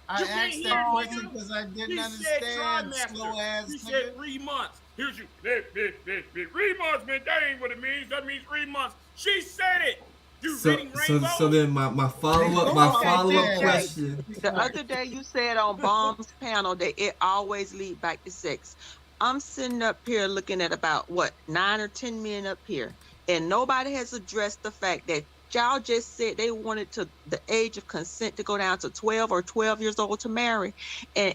I asked that question because I didn't understand, slow ass He nigga. said 3 months. Here's you. 3 months, man. That ain't what it means. That means 3 months. She said it. So then my follow-up question. The other day you said on Bomb's panel that it always lead back to sex. I'm sitting up here looking at about 9 or 10 men up here, and nobody has addressed the fact that y'all just said they wanted the age of consent to go down to 12 or 12 years old to marry, and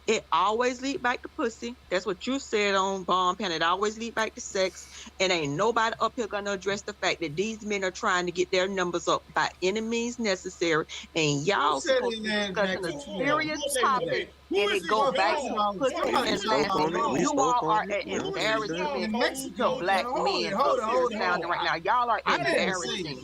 it always lead back to pussy. That's what you said on Bomb Panel. It always lead back to sex. And ain't nobody up here gonna address the fact that these men are trying to get their numbers up by any means necessary. And y'all supposed to be discussing a serious topic. And it go back to pussy and laughing. You all are an embarrassment to black men up here sounding right now. Y'all are embarrassing.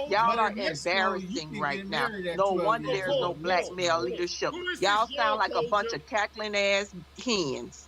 Y'all are embarrassing right now. No wonder there's no black male leadership. Y'all sound like a bunch of cackling ass hens.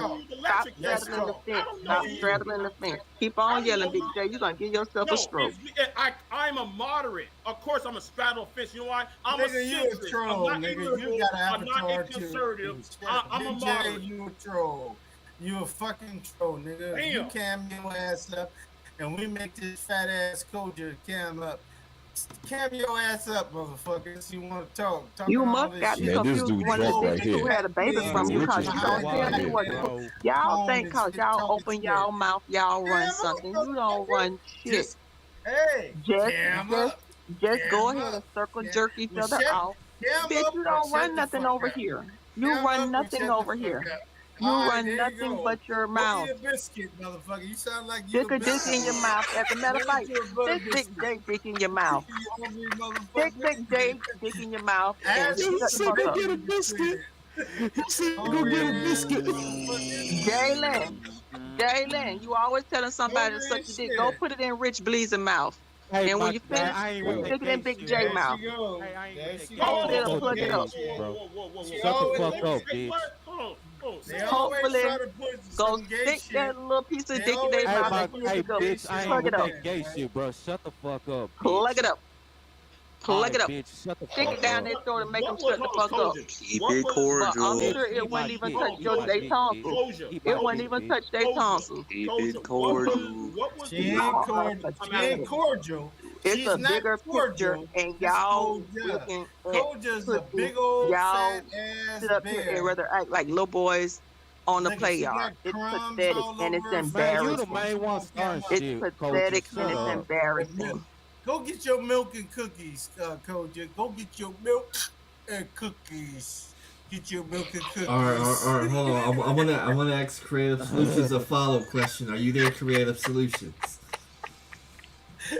talk. Stop Let's straddling the talk. fence. I don't Stop know you. straddling the fence. Keep I on don't yelling, know Big you. J. You're gonna give yourself a No, stroke. I'm a moderate. Of course, I'm a straddle fence. You know why? I'm Nigga, a you a centrist. troll, I'm not a nigga. You liberal. got an I'm not a avatar conservative. too. I'm a Big J, moderate. you a troll. You a fucking troll, nigga. If you Damn. cam your ass up and we make this fat ass culture cam up. Cam your ass up, motherfuckers. You want to talk You all must this got me shit. Man, this confused dude with one of drunk the right bitches who here. had a baby Man, from you Rich because is you drunk don't tell right me here, what to bro. do. Y'all Phone think and cause shit, y'all talking open shit. y'all mouth, y'all run Cam something. up, You don't run shit. Hey, Just cam just up. just go Cam ahead and up. circle Yeah. jerk each other Shut, off Bitch, up you or don't shut run the nothing fuck over up. here. You Cam run up or nothing shut the over fuck here. up. You All right, run there you nothing go. but your Go mouth. eat a biscuit, motherfucker. You sound like you Stick a a dick in your biscuit. mouth. As a matter of Go fact, eat you a butter stick Big biscuit. J dick in your mouth. You hungry Stick motherfucker. Big J dick in your mouth and Ask Yo, he shut the said fuck go up. get a biscuit. He said go Hungry get a ass biscuit. motherfucker. Jalen, you always telling somebody to Hungry suck as your dick. Go shit. put it in Rich Bleeze's mouth. Hey, And when my you guy, finish, I ain't with that stick it in gay Big shit, J There bro. mouth. she go. Hey, I ain't There with that she gay Hopefully go. shit. it'll Go plug gay it up. shit, bro. She Shut the always fuck let up, me bitch. They always Hopefully, try to put go some gay stick shit. that little piece of They dick in their always Hey, try mouth to my, and see put if hey, it some go. gay bitch, shit I on ain't Plug with it the up. that man, gay right? shit, bro. Shut the fuck up, Plug bitch. it up. All Plug it right, up. bitch, shut the Stick fuck it down up. their throat and make them What was shut the fuck up. Keep what it was But I'm cordial. Bitch, sure it eat my wouldn't even dick. touch Eat your my J dick, bitch. tonsils. Closure? Eat It my wouldn't dick, even bitch. touch their tonsils. Keep Closure. it cordial. What was She the ain't No, cordial. touch She I'm ain't it. asking you. cordial. It's She's a not bigger picture, cordial. and It's y'all Koja. looking at Koja's a pussy. big old fat Y'all ass sit up here and bear. rather act like little boys on the Look at play she yard. got It's crumbs pathetic all and it's over her Man, you face. the embarrassing. Why she main one won't starting come up? It's shit, Culture. pathetic and Shut it's up. The milk. embarrassing. Go get your milk and cookies, Koja. Go get your milk and cookies. Get your milk and cookies. All right, hold on. I wanna ask Creative Solutions a follow-up question. Are you there, Creative Solutions?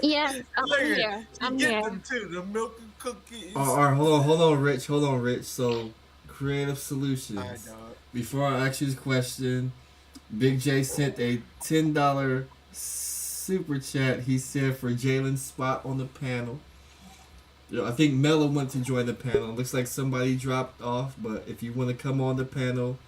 Yes, Look I'm at here. she I'm get here. them too. The milk and cookies. All right, hold on, Rich. So, Creative I Solutions. know. Before I ask you this question, Big J sent a $10 super chat. He said for Jalen's spot on the panel. You know, I think Mello went to join the panel. Looks like somebody dropped off, but if you want to come on the panel,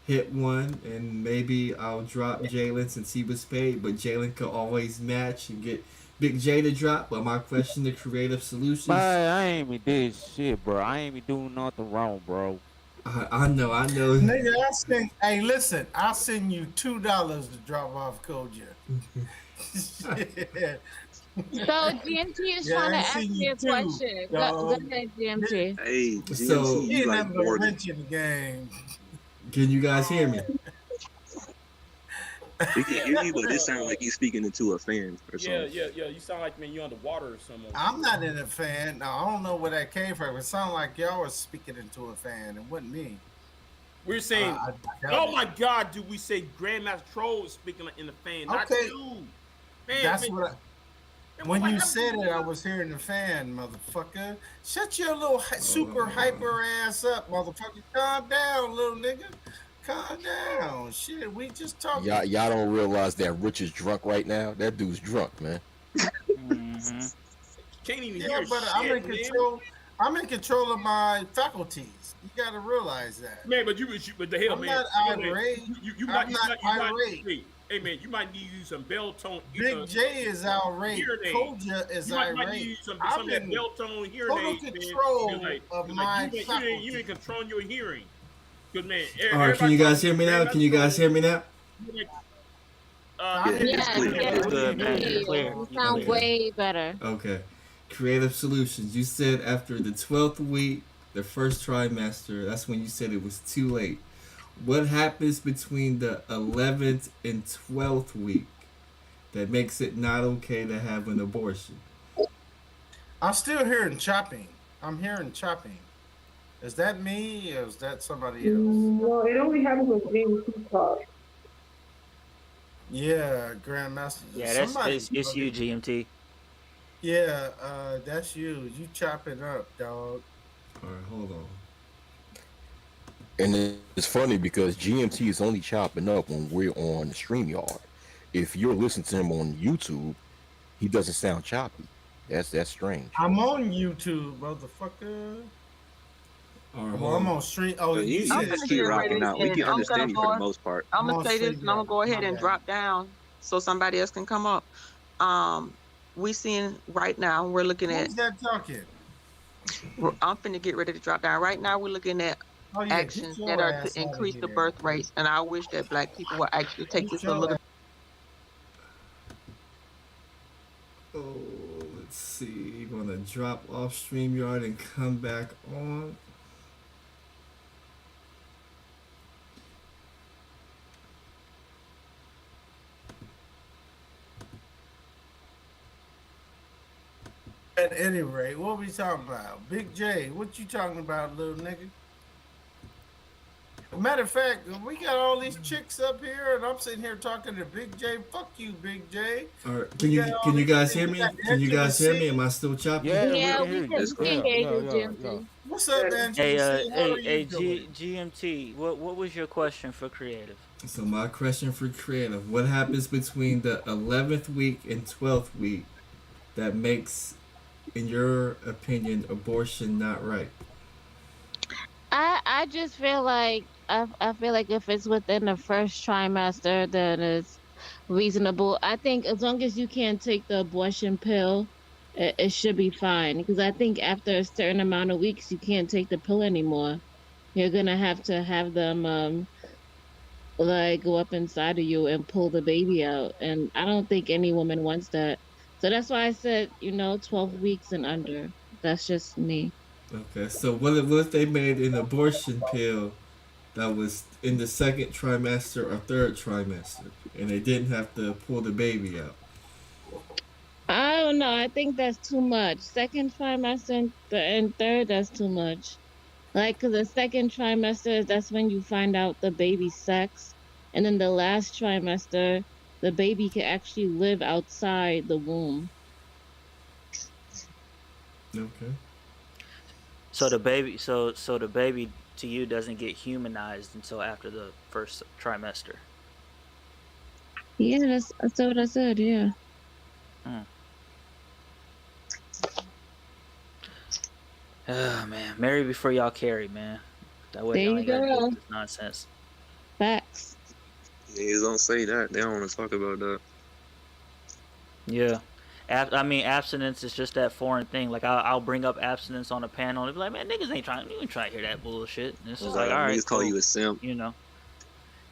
hit one, and maybe I'll drop Jalen since he was paid. But Jalen could always match and get Big J to drop. But my question to Creative Solutions, Man, I ain't even did shit, bro. I ain't even doing nothing wrong, bro. I know. Nigga, hey, listen, I'll send you $2 to drop off Koja. Shit. So GMT is Yeah, trying to I ask send me you a two, question. Go dog. ahead, GMT. Hey, So, GMT, He you ain't like nothing but a Morgan. wrench in the game. can you guys hear me? We can hear you, but it sounds like you speaking into a fan or something. Yeah. You sound like, man, you underwater or something. I'm not in a fan. No, I don't know where that came from. It sounded like y'all was speaking into a fan. It wasn't me. We're saying, oh my God, do we say Grandmaster Troll is speaking in the fan, not Okay. you. Man, That's man, what when you said it, I was hearing the fan, motherfucker. Shut your little super hyper ass up, motherfucker. Calm down, little nigga. Calm down. Shit, we just talking. Y'all don't realize that Rich is drunk right now. That dude's drunk, man. Can't even Yeah, hear but shit, I'm in man. control. I'm in control of my faculties. You got to realize that. Man, but the hell, I'm man. not irate. I'm not irate. Hey, man, you might need to use some bell tone. Big J is irate. Koja is irate. Might need some I'm of that in bell tone hearing total aids, control man. of my faculties. You ain't controlling your hearing. Because, man, All right, can you guys hear me now? Can you guys hear me now? It's good, man. You're clear. You sound way better. Okay. Creative Solutions. You said after the 12th week, the first trimester, that's when you said it was too late. What happens between the 11th and 12th week that makes it not okay to have an abortion? I'm still hearing chopping. I'm hearing chopping. Is that me or is that somebody else? No, it only happens when GMT talks. Yeah, Grandmaster. Yeah, it's you, GMT. Yeah, that's you. You chopping up, dog. All right, hold on. And it's funny because GMT is only chopping up when we're on StreamYard. If you're listening to him on YouTube, he doesn't sound choppy. That's strange. I'm on YouTube, motherfucker. Well, I'm on stream. Oh, you just keep rocking out. We can understand you for the most part. I'm gonna say this, and I'm gonna go ahead and drop down so somebody else can come up. We seeing right now. We're looking at. Who's that talking? I'm finna get ready to drop down. Right now, we're looking at actions that are to increase the birth rates, and I wish that Black people would actually take this a little. Oh, let's see. Gonna drop off StreamYard and come back on. At any rate, what we talking about? Big J, what you talking about, little nigga? Matter of fact, we got all these chicks up here, and I'm sitting here talking to Big J. Fuck you, Big J. All right. Can you guys hear me? Can you guys hear me? Am I still choppy? Yeah, we Yeah, can we hear can, you. we can Yeah, hear yeah, you, yeah, Jim. yeah. What's up, Angela C? How are you doing? GMT. What was your question for creative? So my question for creative: what happens between the 11th week and 12th week that makes, in your opinion, abortion not right? I just feel like I feel like if it's within the first trimester, then it's reasonable. I think as long as you can't take the abortion pill, it should be fine. Because I think after a certain amount of weeks, you can't take the pill anymore. You're gonna have them like go up inside of you and pull the baby out, and I don't think any woman wants that. So that's why I said 12 weeks and under. That's just me. Okay, so what if they made an abortion pill that was in the second trimester or third trimester, and they didn't have to pull the baby out? I don't know. I think that's too much. Second trimester and third, that's too much. Like, cause the second trimester, that's when you find out the baby's sex, and then the last trimester, the baby can actually live outside the womb. Okay. So the baby, so the baby to you doesn't get humanized until after the first trimester. Yeah, that's what I said. Yeah. Oh man, marry before y'all carry, man. That way There y'all you ain't gotta deal go. with this nonsense. Facts. Niggas don't say that. They don't want to talk about that. Yeah. I mean, abstinence is just that foreign thing. Like, I'll bring up abstinence on a panel and be like, man, niggas ain't trying to hear that bullshit. And it's just like, all right, Niggas call you a simp.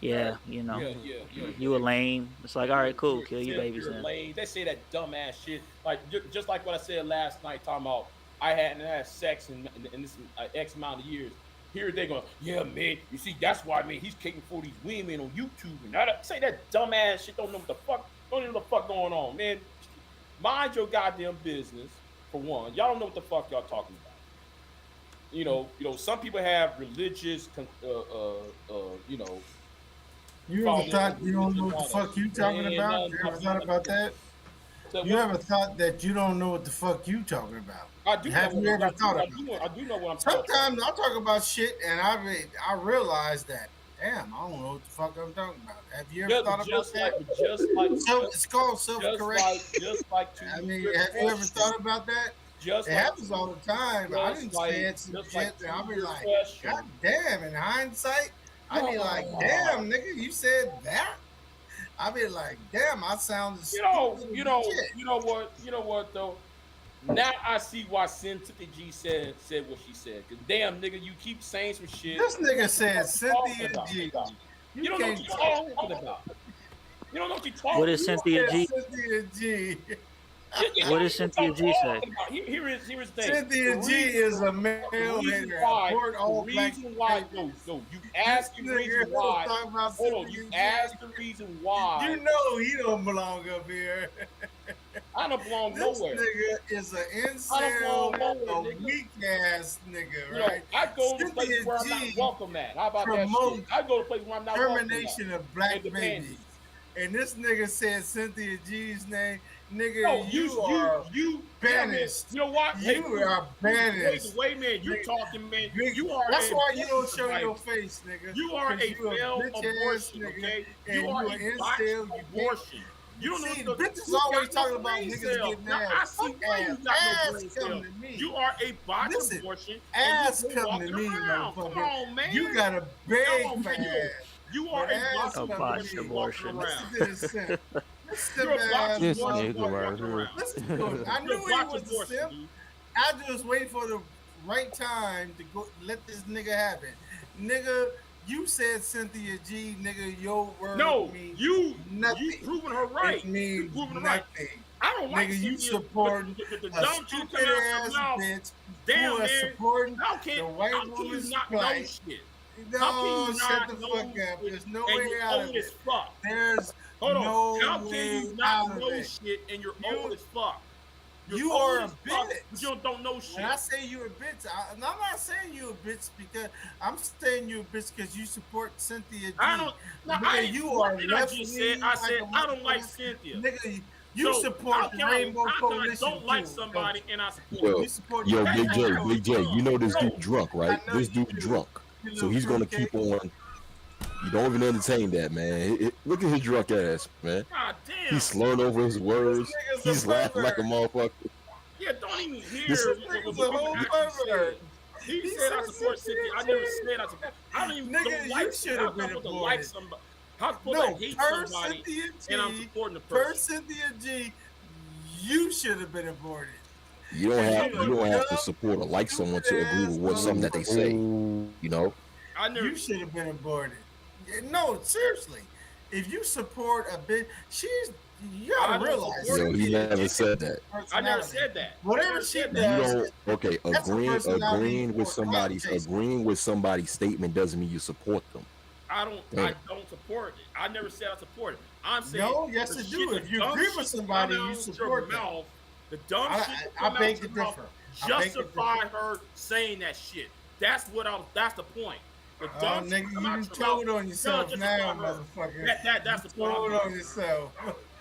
Yeah, you a lame. It's like, all right, cool, kill your babies You're then. lame. They say that dumbass shit. Like, just like what I said last night, talking about I hadn't had sex in this X amount of years. Here they go, yeah, man. You see, that's why, man, he's kicking for these women on YouTube. And I say that dumbass shit. Don't know what the fuck. Don't even know what the fuck going on, man. Mind your goddamn business, for one. Y'all don't know what the fuck y'all talking about. Some people have religious, You ever thought you don't know what the fuck you talking about? You ever thought about that? You ever thought that you don't know what the fuck you talking about? I do. Have you ever thought about it? I do know what I'm talking about. Sometimes I talk about shit and I realize that, damn, I don't know what the fuck I'm talking about. Have you ever thought about that? It's called self-correction. I mean, have you ever thought about that? It happens all the time. I didn't say some shit and I'll be like, God damn, in hindsight, I'd be like, damn, nigga, you said that? I'd be like, damn, I sounded stupid. You know what though? Now I see why Cynthia G said what she said. Cause damn, nigga, you keep saying some shit. This nigga said Cynthia G. You don't know what you're talking about. You don't know what you're talking about. What is Cynthia G? Cynthia G. What does Cynthia G say? Here is the thing. Cynthia G is a male hater. The reason why, you ask the reason why. Hold on, you ask the reason why. You know he don't belong up here. I don't belong nowhere. This nigga is an incel, a weak ass nigga, right? I go to places where I'm not welcome at. How about that shit? I go to places where I'm not welcome at. Termination of black babies. And this nigga said Cynthia G's name. Nigga, no, you banished. You know what? You are banished. Wait, man. You talking, man. You are. That's why you don't show your face, nigga. You are a failed abortion, okay? You are a failed abortion. You don't see, know the bitches always talking about niggas getting ass. I see why you got no brain cell. You are a botched abortion. Ass coming to me, motherfucker. Come on, man. You got a big ass. You are a botched abortion. This nigga right here. I knew he was a simp. I just wait for the right time to go let this nigga have it. Nigga, you said Cynthia G, nigga, your word means nothing. You proving her right. It means nothing. Right. I don't like nigga, you supporting the a stupid ass bitch who is supporting the white woman's plight. No, shut the fuck up. There's no way out of it. There's Hold on. no How can you not know shit and you're old as fuck? You are a But bitch. you don't know shit. When I say you a bitch, I'm not saying you a bitch because I'm saying you a bitch because you support Cynthia G. I don't. No, Nigga, you are what did I just say? I said I don't like motherfucker. Cynthia. Nigga, you So, support how the can Rainbow I Coalition don't like too, somebody don't you? and I support Yo, them? You support yo, the Big J, Rainbow Big J, you know this dude drunk, right? I know This you dude do. drunk. You So little he's gonna fruitcake. keep on. You don't even entertain that, man. Look at his drunk ass, man. God damn. He's slurring over his words. nigga's a He's laughing like a pervert. motherfucker. Yeah, don't even hear This- what nigga's what a whole people actually pervert. said. He He said I said support Cynthia. I never said I support. I don't even Nigga, don't you like. should How have am I been supposed to like aborted. somebody? How am I supposed No, to hate per somebody Cynthia G, and I'm supporting the per person? Cynthia G, you should have been aborted. You don't have to dumb, support or like someone to agree with what something that they say. You know. I never. You should have been aborted. No, seriously. If you support a bitch, you I gotta don't realize. support Yo, he never said that. I never said that. Whatever she You does, don't. Okay, that's a personality agreeing with somebody's statement doesn't mean you support them. I don't support it. I never said I support it. I'm saying No, yes, the it shit- do. the If you dumb agree shit with somebody, come you out support your them. mouth, the dumb I- shit I come out beg your to mouth, differ. I beg to justify her saying that shit. That's the point. The Oh, dumb shit nigga, come you out done your told mouth, on yourself justify now, her. motherfucker. That's the You told problem. on yourself.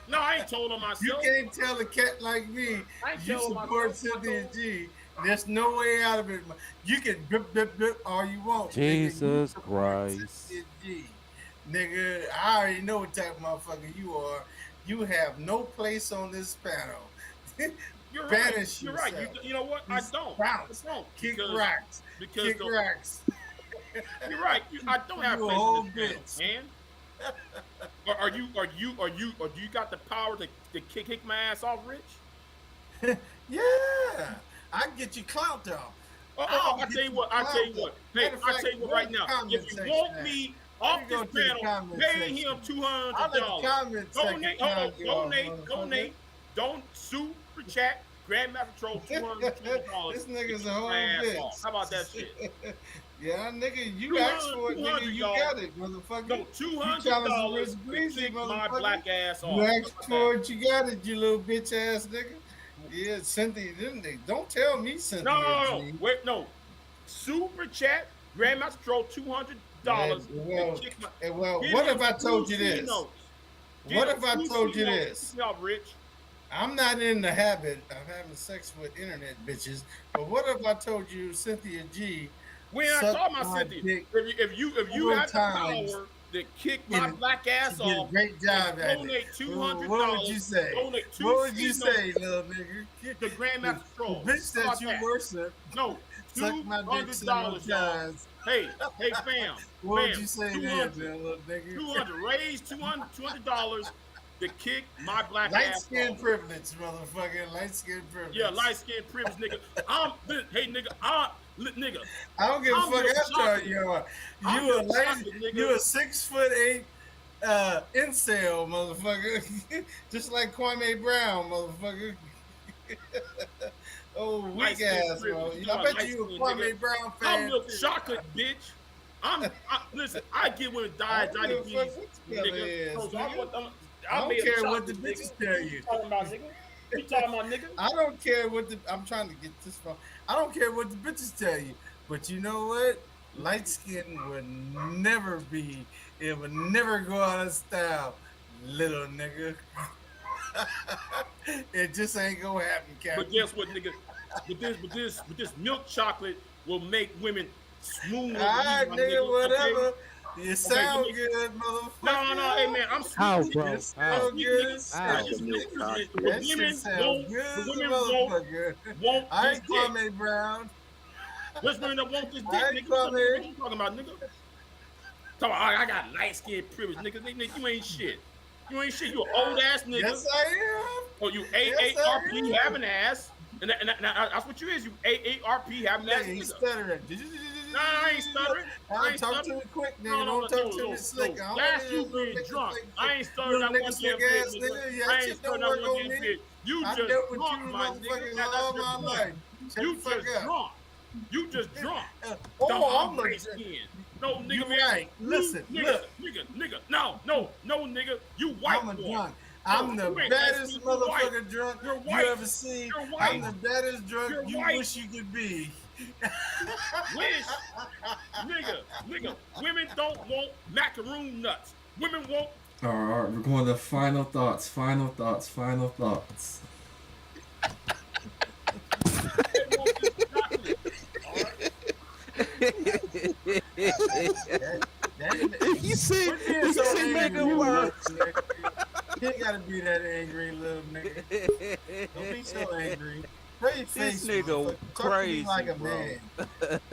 No, I ain't told on You myself. can't tell a cat like me I ain't you told support myself. Cynthia G. There's no way out of it. You can bip, bip, bip all you want. nigga. You Jesus support Christ. Cynthia G. Nigga, I already know what type of motherfucker you are. You have no place on this panel. You're Banish right. You're right. yourself. You know what? I don't. Bounce. I don't. Kick because- rocks. Because Kick the- rocks. You're right. I don't have You a faith whole in this panel, man. Or do you got the power to kick my ass off, Rich? Yeah. I can get you clout though. I tell you what. Hey, I tell you what right now. If you want me off this panel, pay him $200. Don't super chat Grandmaster Troll $200. This nigga's a whole bitch. How about that shit? Yeah, nigga, you asked for it, nigga. You got it, motherfucker. No, You $200 challenged to Greasy, kick my motherfucker. black ass off. You asked for it, you got it, you little bitch ass nigga. Yeah, Cynthia, didn't they? Don't tell me Cynthia. No, G. wait, no. Super chat Grandmaster Troll $200. Well, what if I told you this? What if I told you this? Y'all rich. I'm not in the habit of having sex with internet bitches, but what if I told you Cynthia G? When I sucked call my my Cynthia, dick if you have the times power to kick my black ass She did a off, great job at donate it. $200. What would you say? Donate What would you C say, notes little nigga? to Grandmaster Troll. The bitch How that about you that? worship. No, Suck my dick several $200, y'all. times. Hey, fam. What would fam, you say then, little nigga? 200. Raise $200 to kick my black Light ass skin off. privilege, motherfucker. Light skin privilege. Yeah, light skin privilege, nigga. Hey, nigga, nigga. I don't give a I'm fuck your after chocolate. you are. I'm You a your lady, chocolate, nigga. you a 6'8" incel, motherfucker. Just like Kwame Brown, motherfucker. Oh, Light weak skin ass, privilege. bro. I bet Light you a skin, Kwame nigga. Brown I'm fan. milk chocolate, bitch. Listen, I get women I died, don't Johnny give a B's, fuck what the hell it nigga. is, So nigga. I I don't care what the bitches tell you. You talking about, nigga? You talking about, nigga? I don't care what the. I'm trying to get this from. I don't care what the bitches tell you. But you know what? Light skin would never be. It would never go out of style, little nigga. It just ain't gonna happen, Captain. But guess what, nigga? But this milk chocolate will make women smooth. All right, nigga, whatever. Okay? You sound Okay, good, motherfucker. No, hey man, I'm smooth. How, You bro? sound How? good. How? That Women shit sound won't. good, The women motherfucker. won't I this ain't dick. Kwame Brown. There's women that want this dick, I nigga. ain't What Kwame. you talking about, nigga? Talking about, I got light skin privilege, nigga. You ain't shit. You ain't shit. You an old ass nigga. Yes, I am. Or you Yes, I AARP am. having ass. And that's what you is. You AARP having ass Yeah, he's nigga. stuttering. Nah, I ain't stuttering. I ain't Talk to stuttering. me quick, nigga. No, Don't talk to me slick. I don't That's want you little being nigga drunk. slick. I ain't starting that Little one nigga damn slick bit, ass nigga. nigga. Yeah, I ain't shit starting don't that work one on damn me. bit. You I just dealt with drunk, you, my nigga. motherfuckers, That's all just my drunk. life. Shut You the fuck just up. drunk. You just drunk. Oh, Don't I'm break legit. skin. No, nigga, You man. right. You, Listen, nigga, look. nigga. No, nigga. You white I'm a boy. drunk. I'm the baddest motherfucking drunk you ever seen. You're white. I'm the baddest drunk you white. wish you could be. Wish. Nigga, women don't want macaroon nuts. Women want. All right, we're going to final thoughts. You said nigga works. You ain't gotta be that angry, little nigga. Don't be so angry. Show your face, This nigga crazy, Talk to me like a bro. man.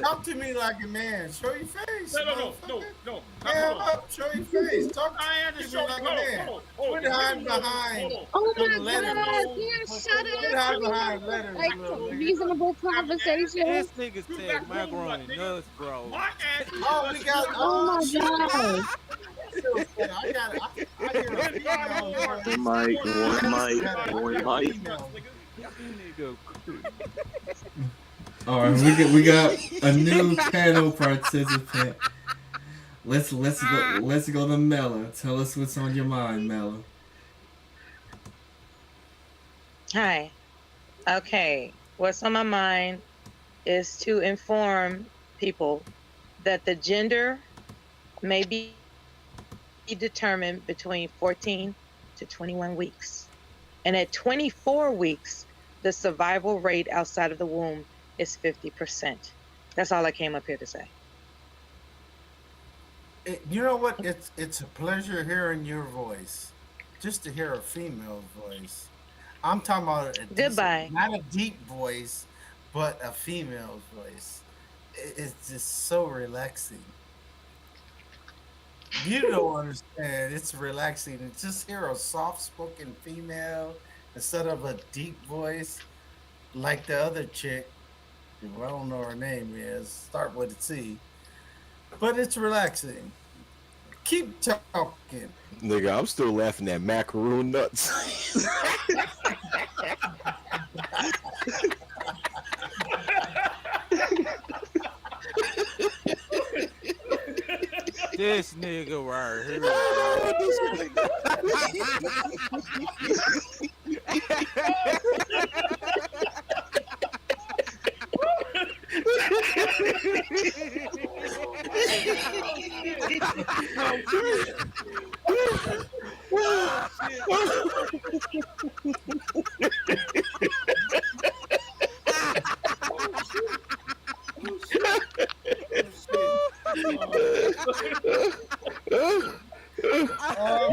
Talk to me like a man. Show your face. No. Stand up. Show your face. Talk to me like a man. Quit hiding behind Oh my them letters. God! Yeah, shut Quit hiding behind letters, Like little nigga. reasonable conversation. This nigga said macaroni nuts, bro. Oh, we got. Oh my God! I got. One mic. All right, we got a new panel participant. Let's go to Mela. Tell us what's on your mind, Mela. Hi. Okay. What's on my mind is to inform people that the gender may be determined between 14 to 21 weeks. And at 24 weeks, the survival rate outside of the womb is 50%. That's all I came up here to say. You know what? It's a pleasure hearing your voice. Just to hear a female voice. I'm talking about Goodbye. Not a deep voice, but a female's voice. It's just so relaxing. You don't understand. It's relaxing. And just hear a soft-spoken female instead of a deep voice like the other chick. I don't know her name is. Start with a T. But it's relaxing. Keep talking. Nigga, I'm still laughing at macaroon nuts. This nigga right here.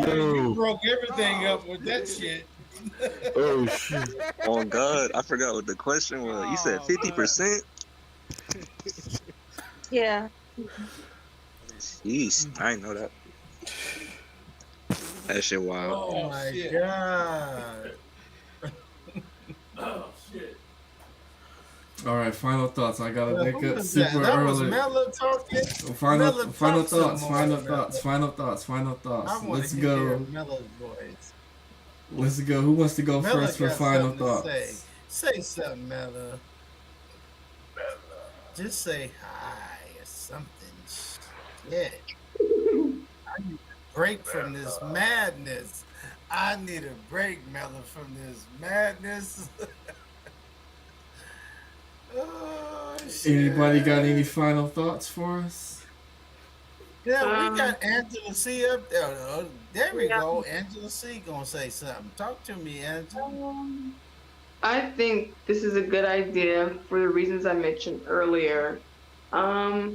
You broke everything up with that shit. Oh shit. Oh God, I forgot what the question was. You said 50%? Yeah. Jeez, I didn't know that. That shit wild. Oh my God. Oh shit. All right, final thoughts. I gotta make it That super was early. Mela talking. Final Mela, thoughts. talk some Final more, thoughts. Final thoughts. I want Let's to hear go. Mela's voice. Let's go. Who wants to go Mela first for got final something to thoughts? Say something, Mela. Just say hi or something. Yeah. I need a break from this madness. I need a break, Mela, from this madness. Oh, shit. Anybody got any final thoughts for us? Yeah, we got Angela C up there. There we go. Angela C gonna say something. Talk to me, Angela. I think this is a good idea for the reasons I mentioned earlier. I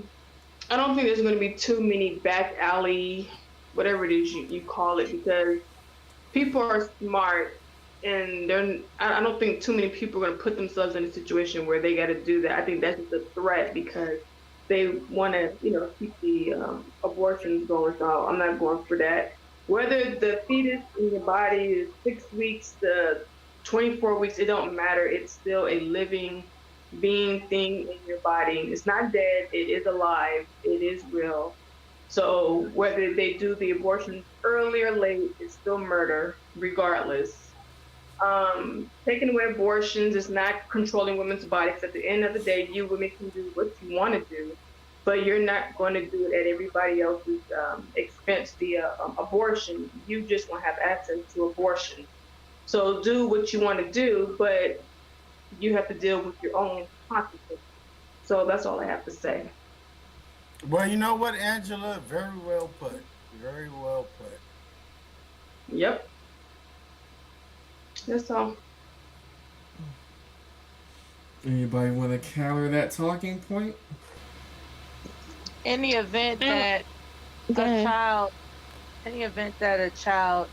don't think there's going to be too many back alley, whatever it is you call it, because people are smart, and I don't think too many people are going to put themselves in a situation where they got to do that. I think that's just a threat because they want to, keep the abortions going. So I'm not going for that. Whether the fetus in your body is 6 weeks to 24 weeks, it don't matter. It's still a living being thing in your body. It's not dead. It is alive. It is real. So whether they do the abortion early or late, it's still murder, regardless. Taking away abortions is not controlling women's bodies. At the end of the day, you women can do what you want to do. but you're not going to do it at everybody else's expense via abortion. You just want to have access to abortion. So do what you want to do, but you have to deal with your own consequences. So that's all I have to say. Well, you know what, Angela? Very well put. Very well put. Yep. That's all. Anybody want to counter that talking point? In the event that a child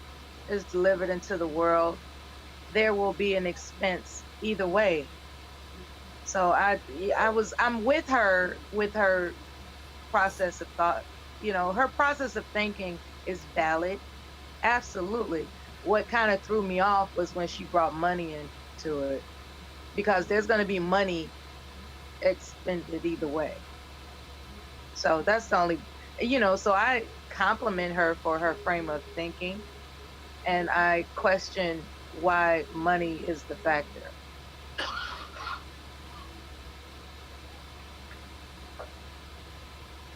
is delivered into the world, there will be an expense either way. So I'm with her process of thought. You know, her process of thinking is valid. Absolutely. What kind of threw me off was when she brought money into it, because there's going to be money expended either way. So that's the only, so I compliment her for her frame of thinking, and I question why money is the factor.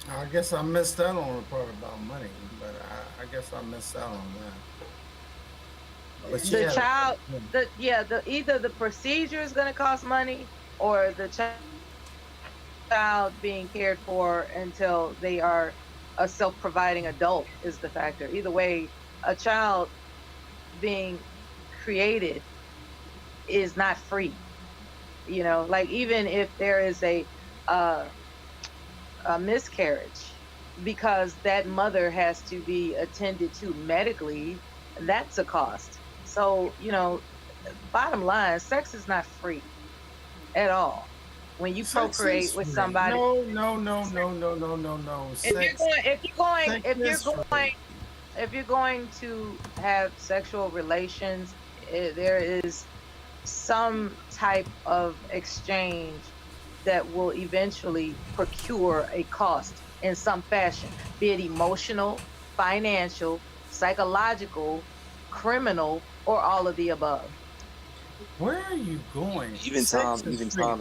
I guess I missed out on the part about money, but I guess I missed out on that. But The child, either the procedure is going to cost money, or the child being cared for until they are a self-providing adult is the factor. Either way, a child being created is not free. Like even if there is a miscarriage, because that mother has to be attended to medically, that's a cost. So, bottom line, sex is not free at all. When you procreate with somebody, No. If you're going to have sexual relations, there is some type of exchange that will eventually procure a cost in some fashion, be it emotional, financial, psychological, criminal, or all of the above. Where are you going? Even time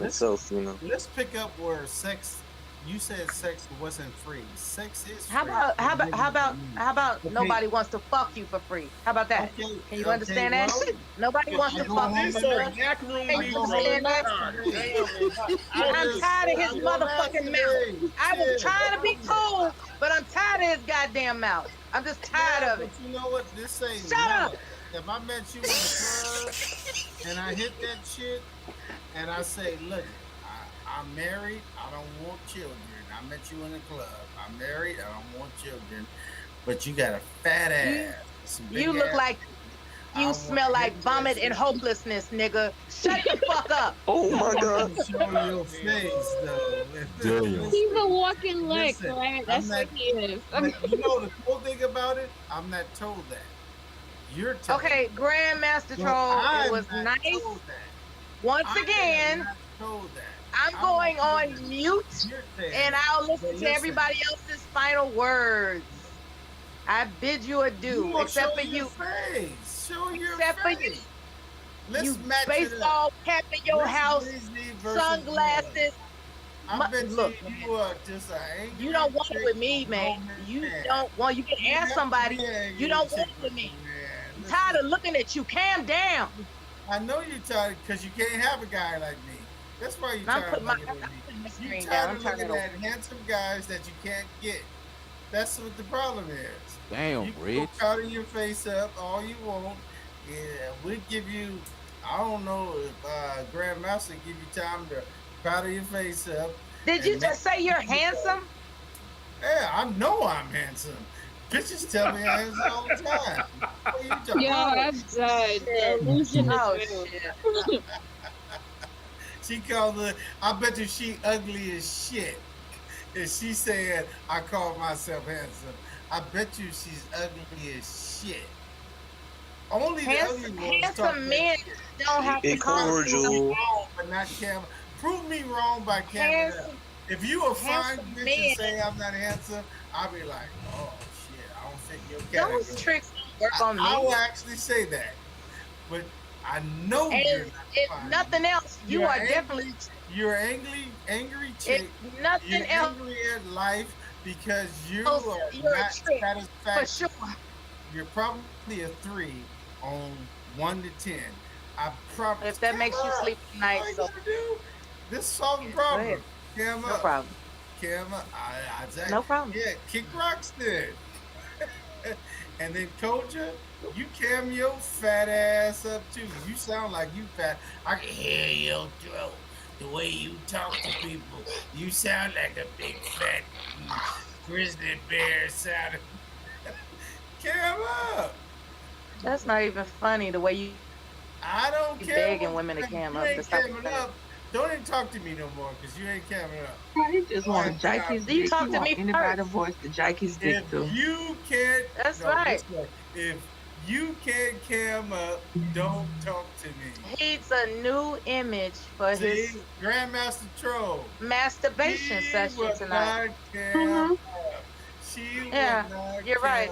itself, Let's pick up where sex. You said sex wasn't free. Sex is free. How about nobody wants to fuck you for free? How about that? Can you understand that? Nobody wants to fuck you for free. Can you understand that? I'm tired of his motherfucking mouth. I was trying to be cool, but I'm tired of his goddamn mouth. I'm just tired of it. But you know what? This ain't Shut up. If I met you in the club and I hit that shit and I say, look, I'm married, I don't want children. I met you in the club. I'm married, I don't want children. But you got a fat ass. You look like you smell like vomit and hopelessness, nigga. Shut the fuck up. Oh my God. Show your face, though. He's a walking lick, Listen, right? That's what he is. You know the cool thing about it? I'm not told that. You're told. Okay, Grandmaster Troll, it was nice. Once again, I'm going on mute, and I'll listen to everybody else's final words. I bid you adieu, except for you. Show your except face. for you. Let's you match baseball cap in your house, sunglasses. I bet look, you are just an angry you don't want it with me, man. You don't want. You can ask somebody. You don't want it with me. I'm tired of looking at you. Calm down. I know you're tired because you can't have a guy like me. That's why you're tired of looking at me. You're tired of looking at handsome guys that you can't get. That's what the problem is. Damn, you Rich. You powder your face up all you want. Yeah, we'll give you, I don't know if Grandmaster give you time to powder your face up. Did you just say you're handsome? Yeah, I know I'm handsome. Bitches tell me I'm handsome all the time. What are you talking Yeah, that's illusion is real. She called her, I bet you she ugly as shit. And she said, I call myself handsome. I bet you she's ugly as shit. Only the ugly ones handsome men don't have to call cordial. Wrong, but not Cam. Prove me wrong by camming up. If you a fine bitch and say I'm not handsome, I'll be like, oh shit, I don't fit your category. Those tricks don't work on me. I will actually say that. But I know and you're not if fine. nothing else, you are definitely You're angry chick. Nothing You're else. angry at life because you Oh, are you're a not trick, satisfactory. for sure. You're probably a 3 on 1 to 10. I probably. If that makes you sleep at night, All you so gotta do. This solve the go problem. ahead. Cam No up. problem. Cam up. No problem. Yeah, kick rocks then. And then Koja, you cam your fat ass up too. You sound like you fat. I can hear your throat. The way you talk to people. You sound like a big fat grizzly bear sounding. Cam up. That's not even funny the way you. I don't care. Begging women to cam up. You ain't camming up. Don't even talk to me no more because you ain't camming up. He just want to jake his dick. You talk to me Anybody first. voice to jake his dick If to. you can't, That's right. If you can't cam up, don't talk to me. He's a new image for his Grandmaster Troll. masturbation session tonight. You're right.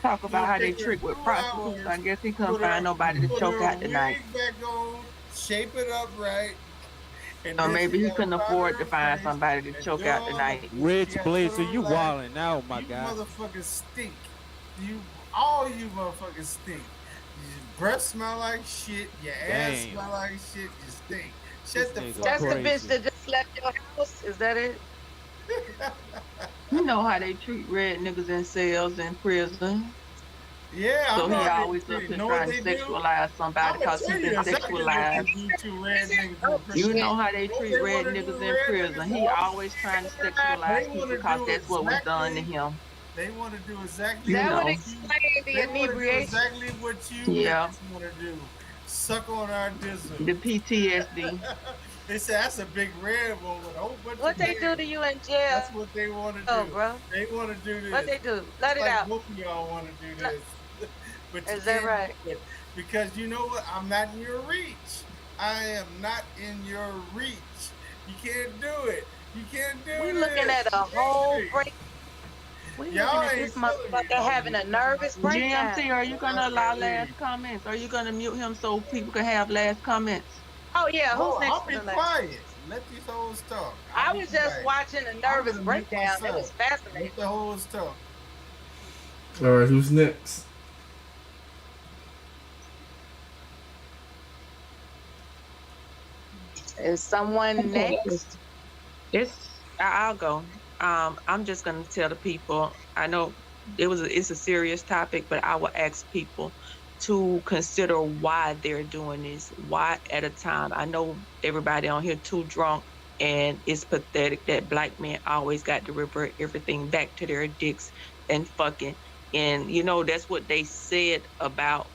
Talk about how they trick with prostitutes. I guess he couldn't find nobody to choke out tonight. Back on, shape it up right. Or maybe he couldn't afford to find somebody to choke out tonight. Rich Blitzer, you wildin' out, my guy. You motherfuckers stink. All you motherfuckers stink. Your breath smell like shit. Your ass smell like shit. You stink. Shut the fuck up. That's the bitch that just left your house. Is that it? You know how they treat red niggas in cells in prison. Yeah, so he always up here trying to sexualize somebody because he's been sexualized. You know how they treat red niggas in prison. He always trying to sexualize people because that's what was done to him. They want to do exactly that would explain the inebriation. Exactly what you want to do. Suck on our dizzle. The PTSD. They say that's a big red one with a whole bunch what of they do to you in jail? That's what they want to do. Oh, bro. They want to do this. What they do? Let it like out. Both of y'all want to do this. But is that right? Because you know what? I'm not in your reach. I am not in your reach. You can't do it. You can't do it. We're looking at a whole break. We're looking at this motherfucker having a nervous breakdown. GMT, are you going to allow last comments? Are you going to mute him so people can have last comments? Oh, yeah. Who's next? I'll be quiet. Let these hoes talk. I was just watching a nervous breakdown. It was fascinating. Let the hoes talk. All right, who's next? Is someone next? I'll go. I'm just gonna tell the people. I know it's a serious topic, but I will ask people to consider why they're doing this. Why at a time? I know everybody on here too drunk, and it's pathetic that black men always got to revert everything back to their dicks and fucking. And you know that's what they said about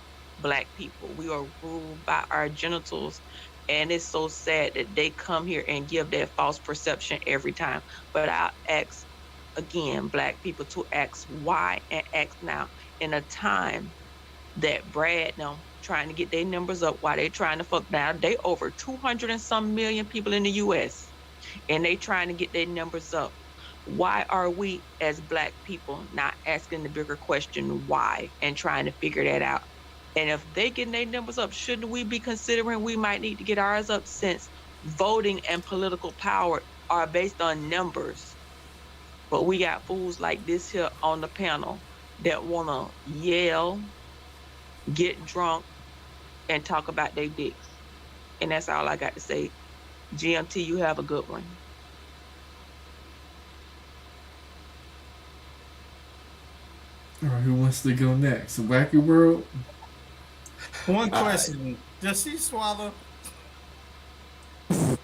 black people. We are ruled by our genitals. And it's so sad that they come here and give that false perception every time. But I'll ask, again, black people to ask why and ask now. In a time that Brad now trying to get their numbers up while they trying to fuck now, they over 200 and some million people in the U.S. and they trying to get their numbers up. Why are we as black people not asking the bigger question why and trying to figure that out? And if they getting their numbers up, shouldn't we be considering we might need to get ours up since voting and political power are based on numbers? But we got fools like this here on the panel that want to yell, get drunk, and talk about their dicks. And that's all I got to say. GMT, you have a good one. All right, who wants to go next? Wacky World? One question. Does she swallow? All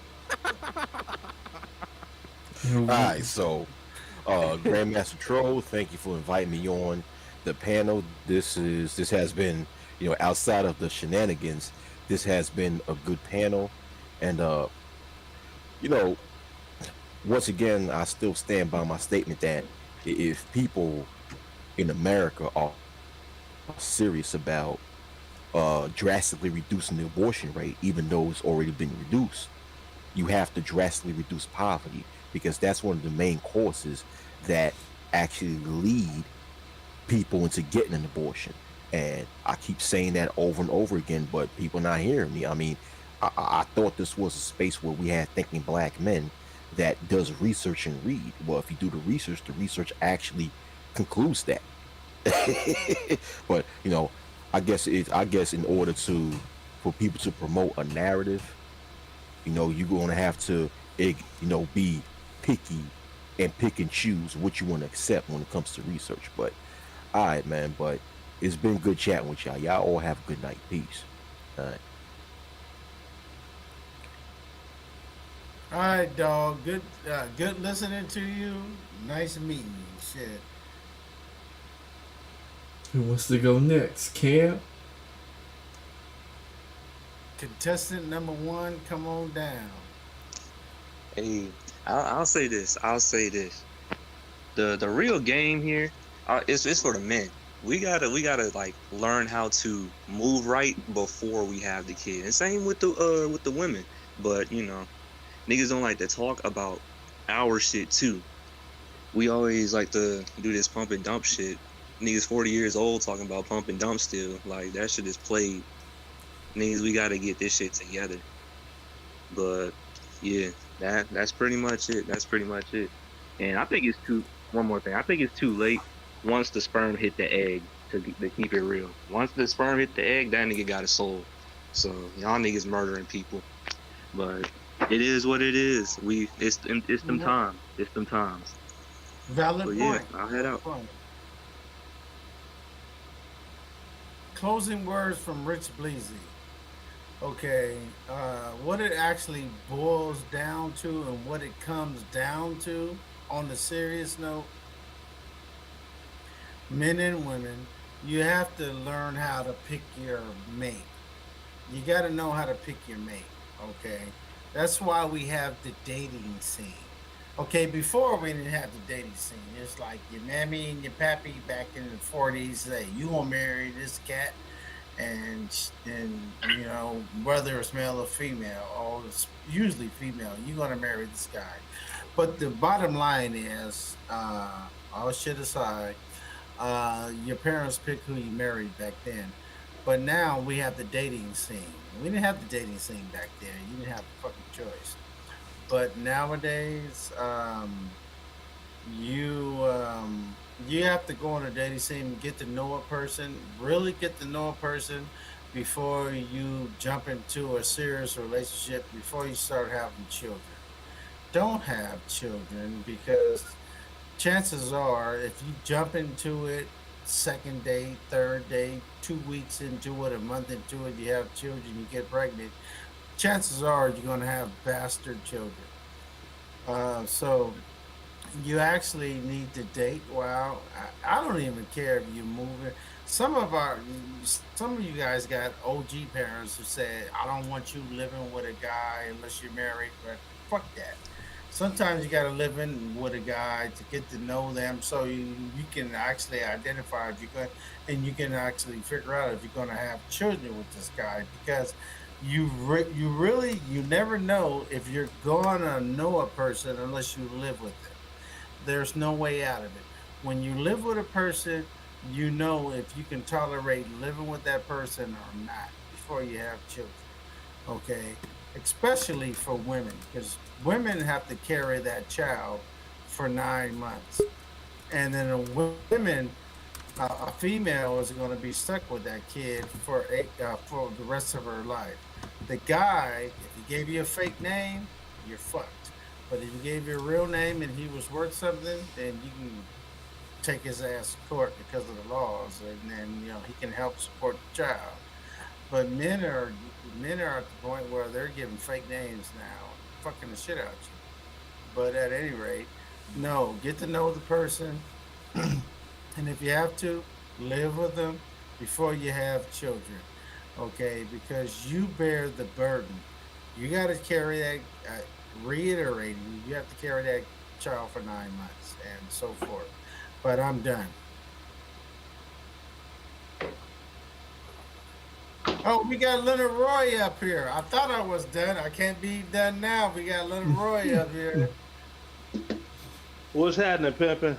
right, so Grandmaster Troll, thank you for inviting me on the panel. This has been, outside of the shenanigans, this has been a good panel. And once again, I still stand by my statement that if people in America are serious about drastically reducing the abortion rate, even though it's already been reduced, you have to drastically reduce poverty, because that's one of the main causes that actually lead people into getting an abortion. And I keep saying that over and over again, but people not hearing me. I mean, I thought this was a space where we had thinking black men that does research and read. Well, if you do the research actually concludes that. But I guess in order for people to promote a narrative, you're gonna have to be picky and pick and choose what you want to accept when it comes to research. But all right, man. But it's been good chatting with y'all. Y'all all have a good night. Peace. All right. All right, dog. Good listening to you. Nice meeting you. Shit. Who wants to go next? Cam? Contestant number 1, come on down. Hey, I'll say this. The real game here, it's for the men. We gotta like learn how to move right before we have the kid. And same with the women. But niggas don't like to talk about our shit too. We always like to do this pump and dump shit. Niggas 40 years old talking about pump and dump still. Like, that shit is played. Niggas, we gotta get this shit together. But yeah, that's pretty much it. And I think one more thing. I think it's too late once the sperm hit the egg to keep it real. Once the sperm hit the egg, that nigga got a soul. So y'all niggas murdering people. But it is what it is. It's them times. It's them times. Valid so, point. Yeah, I'll head out. Point. Closing words from Rich Bleezy. Okay, what it actually boils down to and what it comes down to, on the serious note, men and women, you have to learn how to pick your mate. You got to know how to pick your mate, okay? That's why we have the dating scene. Okay, before we didn't have the dating scene. It's like your mammy and your pappy back in the 40s say, you gonna marry this cat, and whether it's male or female, or it's usually female, you're gonna marry this guy. But the bottom line is, all shit aside, your parents pick who you married back then. But now we have the dating scene. We didn't have the dating scene back then. You didn't have a fucking choice. But nowadays, you have to go on a dating scene and get to know a person, really get to know a person before you jump into a serious relationship, before you start having children. Don't have children, because chances are, if you jump into it, second date, third date, 2 weeks into it, a month into it, you have children, you get pregnant, chances are you're going to have bastard children. So you actually need to date. Well, I don't even care if you move it. Some of you guys got OG parents who said, I don't want you living with a guy unless you're married. But fuck that. Sometimes you got to live in with a guy to get to know them, so you can actually identify if you're going, and you can actually figure out if you're going to have children with this guy, because you never know if you're going to know a person unless you live with them. There's no way out of it. When you live with a person, you know if you can tolerate living with that person or not before you have children. Okay, especially for women, because women have to carry that child for 9 months, and then a female is going to be stuck with that kid for the rest of her life. The guy, if he gave you a fake name, you're fucked. But if he gave you a real name and he was worth something, then you can take his ass to court because of the laws, and then he can help support the child. But men are at the point where they're giving fake names now, fucking the shit out you. But at any rate, no, get to know the person, and if you have to, live with them before you have children, okay? Because you bear the burden. You got to carry that. Reiterating, you have to carry that child for 9 months and so forth. But I'm done. Oh, we got Leonard Roy up here. I thought I was done. I can't be done now. We got Leonard Roy up here. What's happening, Pimpin'?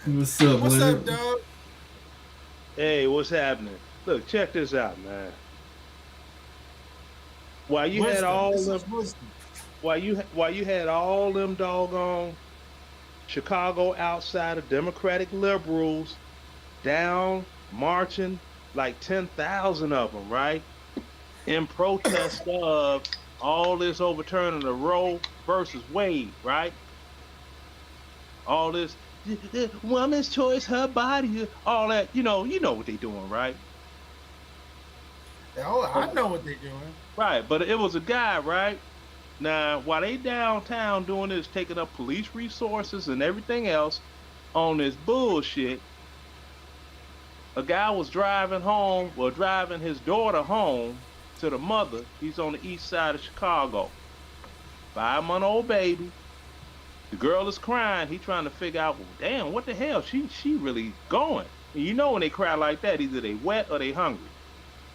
What's up, What's Leonard? up, dog? Hey, what's happening? Look, check this out, man. While you had all This them, is wisdom. while you had all them doggone Chicago outsider Democratic liberals down marching, like 10,000 of them, right, in protest of all this overturning of Roe versus Wade, right? All this woman's choice, her body, all that, you know what they doing, right? Oh, I know what they're doing. Right, but it was a guy, right? Now, while they downtown doing this, taking up police resources and everything else on this bullshit, a guy was driving his daughter home to the mother. He's on the east side of Chicago. 5-month-old baby. The girl is crying. He trying to figure out, well, damn, what the hell? She really going. And you know when they cry like that, either they wet or they hungry.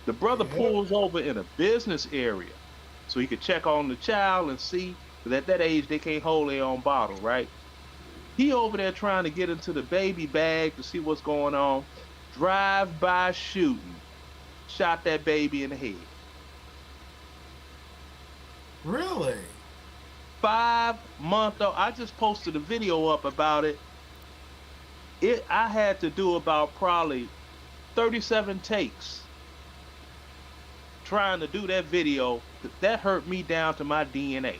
The brother pulls over in a business area so he could check on the child and see, because at that age they can't hold their own bottle, right? He over there trying to get into the baby bag to see what's going on. Drive-by shooting. Shot that baby in the head. Really? 5-month-old. I just posted a video up about it. I had to do about probably 37 takes trying to do that video. That hurt me down to my DNA.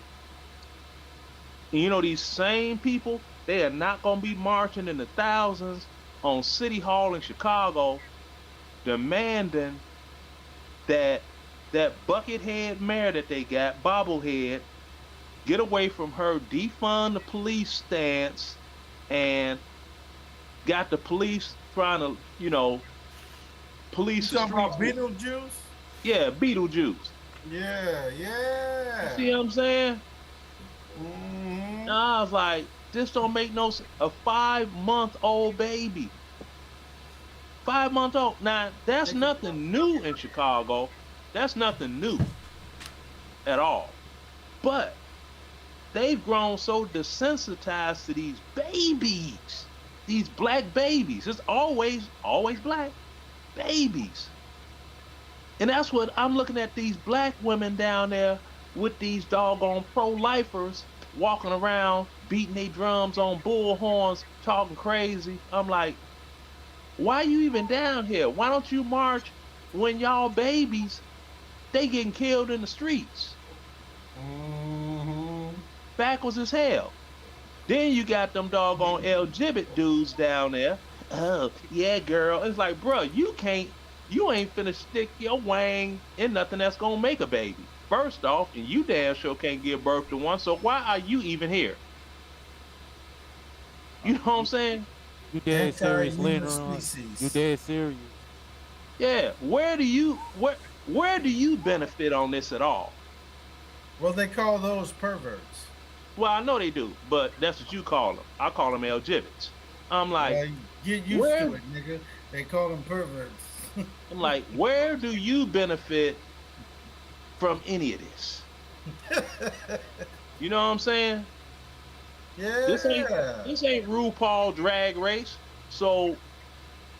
And you know, these same people, they are not going to be marching in the thousands on City Hall in Chicago demanding that buckethead mayor that they got, bobblehead, get away from her, defund the police stance, and got the police trying to, police you the talking about streets. Beetlejuice? Yeah, Beetlejuice. Yeah. You see what I'm saying? Mm-hmm. Now I was like, this don't make no sense. A 5-month-old baby. 5-month-old. Now, that's nothing new in Chicago. That's nothing new at all. But they've grown so desensitized to these babies, these black babies. It's always black babies. And that's what I'm looking at, these black women down there with these doggone pro-lifers walking around, beating their drums on bull horns, talking crazy. I'm like, why you even down here? Why don't you march when y'all babies, they getting killed in the streets? Mm-hmm. Backwards as hell. Then you got them doggone LGBT dudes down there. Oh, yeah, girl. It's like, bro, you ain't finna stick your wang in nothing that's gonna make a baby. First off, and you damn sure can't give birth to one, so why are you even here? You know what I'm saying? You dead serious, Leonard? You dead serious? Yeah. Where do you benefit on this at all? Well, they call those perverts. Well, I know they do, but that's what you call them. I call them LGBTs. I'm like, get used to it, nigga. They call them perverts. I'm like, where do you benefit from any of this? You know what I'm saying? Yeah. This ain't RuPaul Drag Race. So,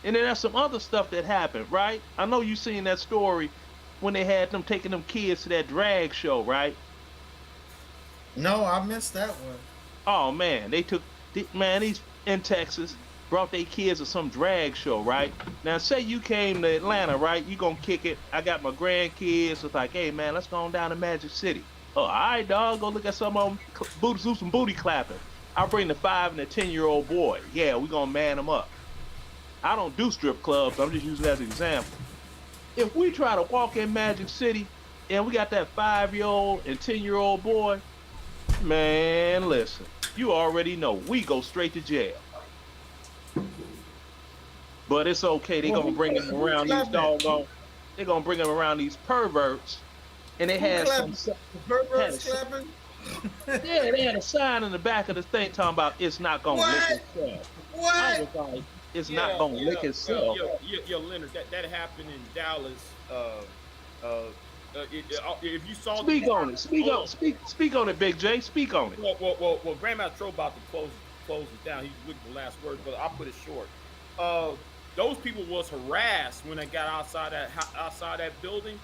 and then there's some other stuff that happened, right? I know you seen that story when they had them taking them kids to that drag show, right? No, I missed that one. Oh man, these in Texas brought their kids to some drag show, right? Now say you came to Atlanta, right? You gonna kick it. I got my grandkids. It's like, hey man, let's go on down to Magic City. Oh, all right, dog. Go look at some of them do some booty clapping. I'll bring the 5 and the 10-year-old boy. Yeah, we gonna man them up. I don't do strip clubs. I'm just using that as an example. If we try to walk in Magic City and we got that 5-year-old and 10-year-old boy, man, listen, you already know we go straight to jail. But it's okay. They're gonna bring them around these doggone. They're gonna bring them around these perverts, and they had some perverts clapping. Yeah, they had a sign in the back of the thing talking about it's not gonna lick itself. What? I was like, it's not gonna lick itself. Yo, Leonard, that happened in Dallas. If you saw speak on it, speak on it, Big J, speak on it. Well, Grandmaster Troll about to close it down. He's looking for the last words, but I'll put it short. Those people was harassed when they got outside that building.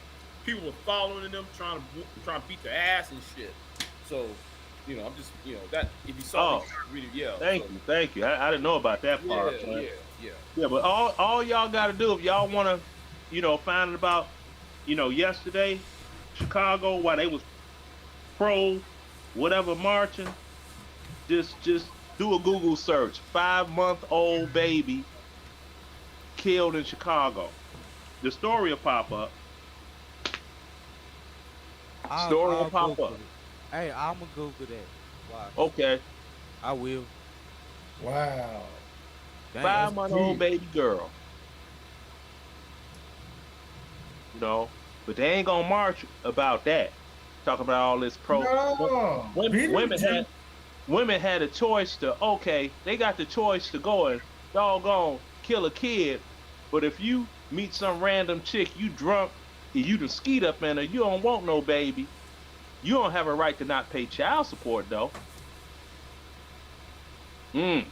people were following them, trying to beat their ass and shit. So, I'm just, that if you saw me really, Thank you. I didn't know about that part. Yeah. But all y'all got to do if y'all want to, find about, yesterday, Chicago, while they was pro whatever marching, just do a Google search. 5-month-old baby killed in Chicago. The story will pop up. Story will pop up. Hey, I'm gonna Google that. Wow. Okay. I will. Wow. 5-month-old baby girl. But they ain't gonna march about that. Talking about all this pro. No. Women had a choice to, they got the choice to go and doggone kill a kid, but if you meet some random chick, you drunk, and you done skeet up in her, you don't want no baby, you don't have a right to not pay child support, though. No,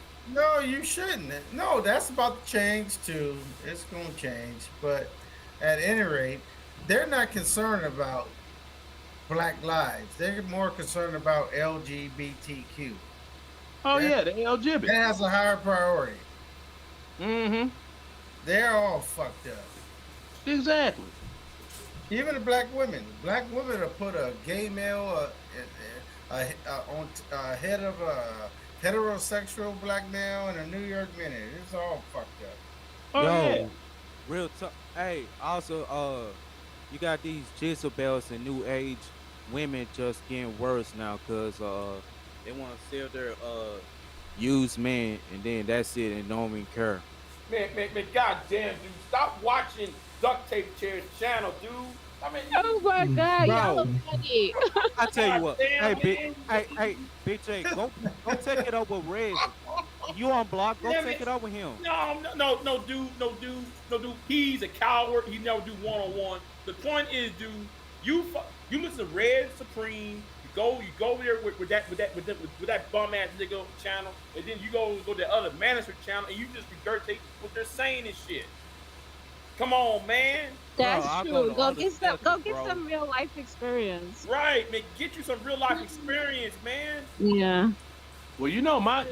you shouldn't. No, that's about to change, too. It's going to change, but at any rate, they're not concerned about Black lives. They're more concerned about LGBTQ. Oh, yeah, the LGBT. That has a higher priority. Mm-hmm. They're all fucked up. Exactly. Even the black women. Black women will put a gay male on head of a heterosexual black male in a New York Minute. It's all fucked up. Oh, yeah. Real talk. Hey, also, you got these Jezebels and new age women just getting worse now because they want to sell their used men and then that's it and don't even care. Man, goddamn, dude, stop watching Duct Tape Chair's channel, dude. I mean, oh my God, y'all are funny. I tell you what, hey, Big J, go take it up with Reg. You on block? Go take it up with him. No, dude. He's a coward. He never do one-on-one. The point is, dude, you listen to Red Supreme. You go there with that bum ass nigga channel, and then you go to the other Manosphere channel, and you just regurgitate what they're saying and shit. Come on, man. That's true. Go get some real life experience. Right, man. Get you some real life experience, man. Yeah. Well, you know my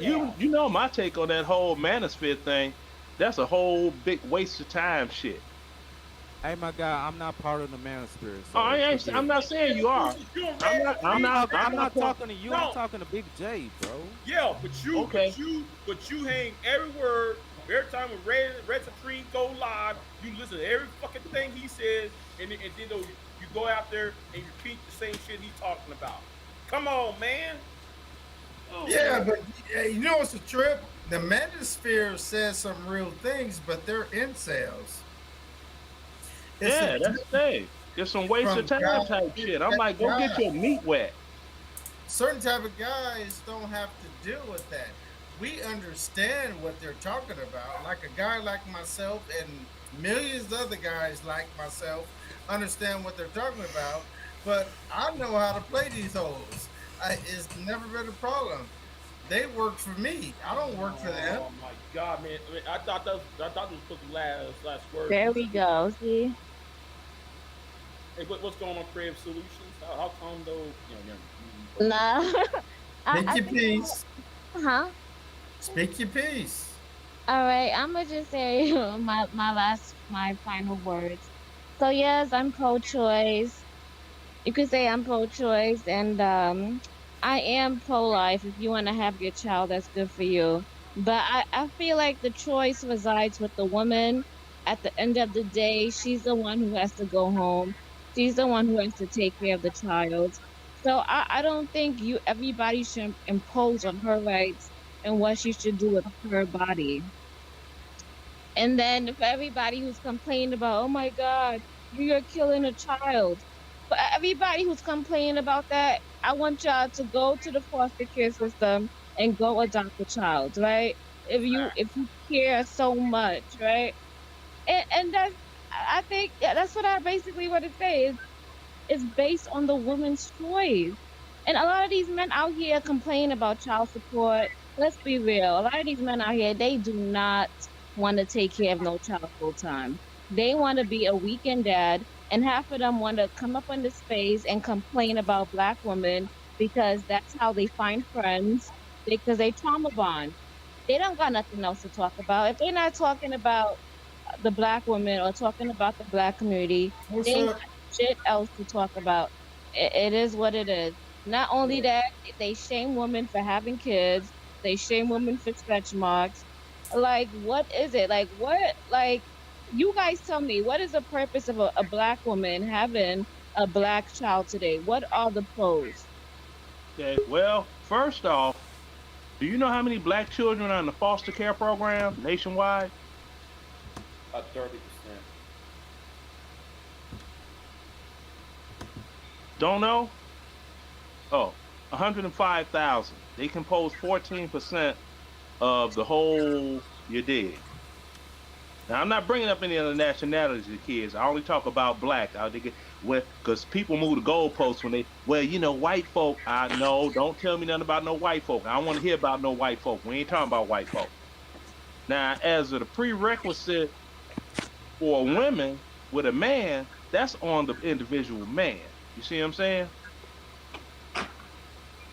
take on that whole Manosphere thing. That's a whole big waste of time shit. Hey, my guy, I'm not part of the Manosphere. So I'm not saying you are. I'm not talking to you. I'm talking to Big J, bro. Yeah, but you hang every word. Every time when Red Supreme go live, you listen to every fucking thing he says, and then you go out there and you repeat the same shit he's talking about. Come on, man. Oh, yeah, man. But you know what's a trip? The Manosphere says some real things, but they're incels. That's the thing. There's some waste of time type shit. I'm like, go get your meat wet. Certain type of guys don't have to deal with that. We understand what they're talking about. Like a guy like myself and millions of other guys like myself understand what they're talking about, but I know how to play these hoes. It's never been a problem. They work for me. I don't work for them. Oh my God, man! I mean, I thought this was supposed to last word. There we go. See. Hey, what's going on, Creative Solutions? How come though? Nah. Speak your piece. Huh? Speak your piece. All right, I'm gonna just say my final words. So yes, I'm pro-choice. You could say I'm pro-choice, and I am pro-life. If you want to have your child, that's good for you. But I feel like the choice resides with the woman. At the end of the day, she's the one who has to go home. She's the one who has to take care of the child. So I don't think everybody should impose on her rights and what she should do with her body. And then for everybody who's complaining about, oh my God, you're killing a child. For everybody who's complaining about that, I want y'all to go to the foster care system and go adopt a child, right? If you care so much, right? And I think that's what I basically want to say is based on the woman's choice. And a lot of these men out here complain about child support. Let's be real. A lot of these men out here, they do not want to take care of no child full time. They want to be a weekend dad, and half of them want to come up on the space and complain about Black women because that's how they find friends, because they trauma bond. They don't got nothing else to talk about. If they're not talking about the Black women or talking about the Black community, they What's ain't up? got shit else to talk about. It is what it is. Not only that, they shame women for having kids. They shame women for stretch marks. Like, what is it? Like, what? Like, you guys tell me, what is the purpose of a Black woman having a Black child today? What are the pros? Okay. Well, first off, do you know how many Black children are in the foster care program nationwide? About 30%. Don't know? Oh, 105,000. They compose 14% of the whole, you dig. Now, I'm not bringing up any other nationalities of kids. I only talk about Black. Because people move the goalposts when they, well, you know, white folk. I know, don't tell me nothing about no white folk. I don't want to hear about no white folk. We ain't talking about white folk. Now, as a prerequisite for women with a man, that's on the individual man. You see what I'm saying?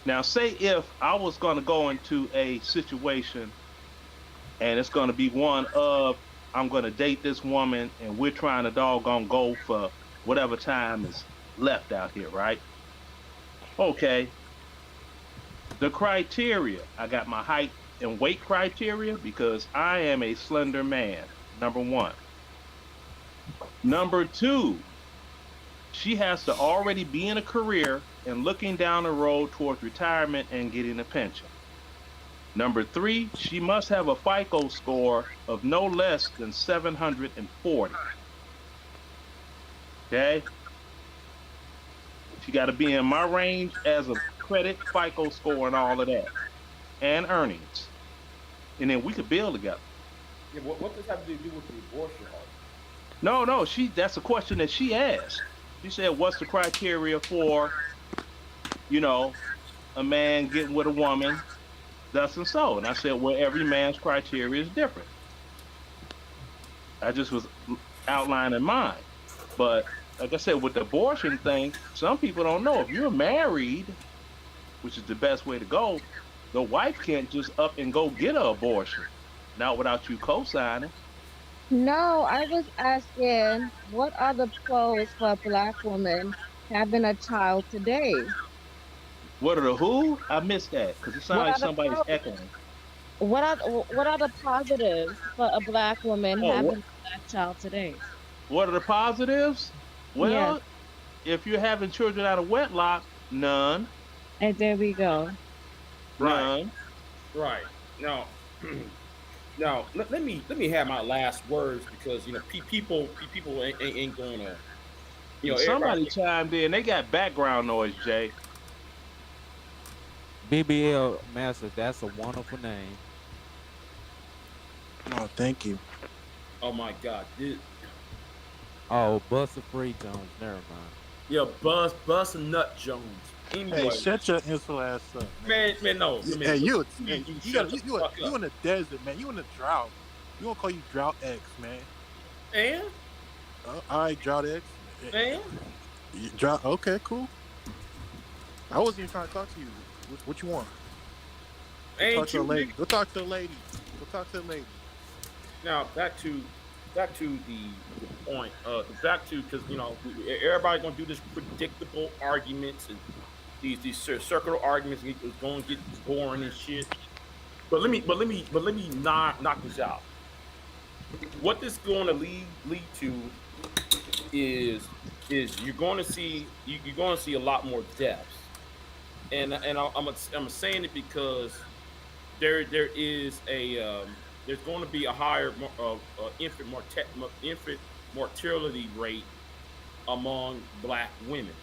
Now, say if I was going to go into a situation and it's going to be one of, I'm going to date this woman and we're trying to doggone go for whatever time is left out here, right? Okay. The criteria, I got my height and weight criteria because I am a slender man, number one. Number two, she has to already be in a career and looking down the road towards retirement and getting a pension. Number three, she must have a FICO score of no less than 740. Okay? She got to be in my range as a credit, FICO score, and all of that, and earnings. And then we could build together. Yeah, what does that have to do with the abortion argument? No, that's a question that she asked. She said, what's the criteria for, you know, a man getting with a woman, thus and so. And I said, well, every man's criteria is different. I just was outlining mine. But like I said, with the abortion thing, some people don't know. If you're married, which is the best way to go, the wife can't just up and go get an abortion. Not without you co-signing. No, I was asking, what are the pros for a Black woman having a child today? What are the who? I missed that because it sounds like somebody's echoing. What are the positives for a Black woman having a Black child today? What are the positives? Well, yes. If you're having children out of wedlock, none. And there we go. None. Right. Now, let me have my last words because you know people ain't gonna. You know, somebody chimed in. They got background noise, Jay. BBL Master, that's a wonderful name. Oh, thank you. Oh my God. Oh, Buster Free Jones. Never mind. Yeah, Buzz Nut Jones. Anyway. Hey, shut your insular ass up, man. No. Hey, you in the desert, man. You in the drought. You gonna call you Drought X, man? And? All right, Drought X. And? Drought. Okay, cool. I wasn't even trying to talk to you. What you want? Go talk to the lady. Go talk to the lady. Go talk to the lady. Now back to the point. Back to because you know everybody gonna do this predictable arguments and these circular arguments. And it's gonna get boring and shit. But let me knock this out. What this going to lead to is you're going to see a lot more deaths. And I'm saying it because there is there's going to be a higher infant mortality rate among Black women.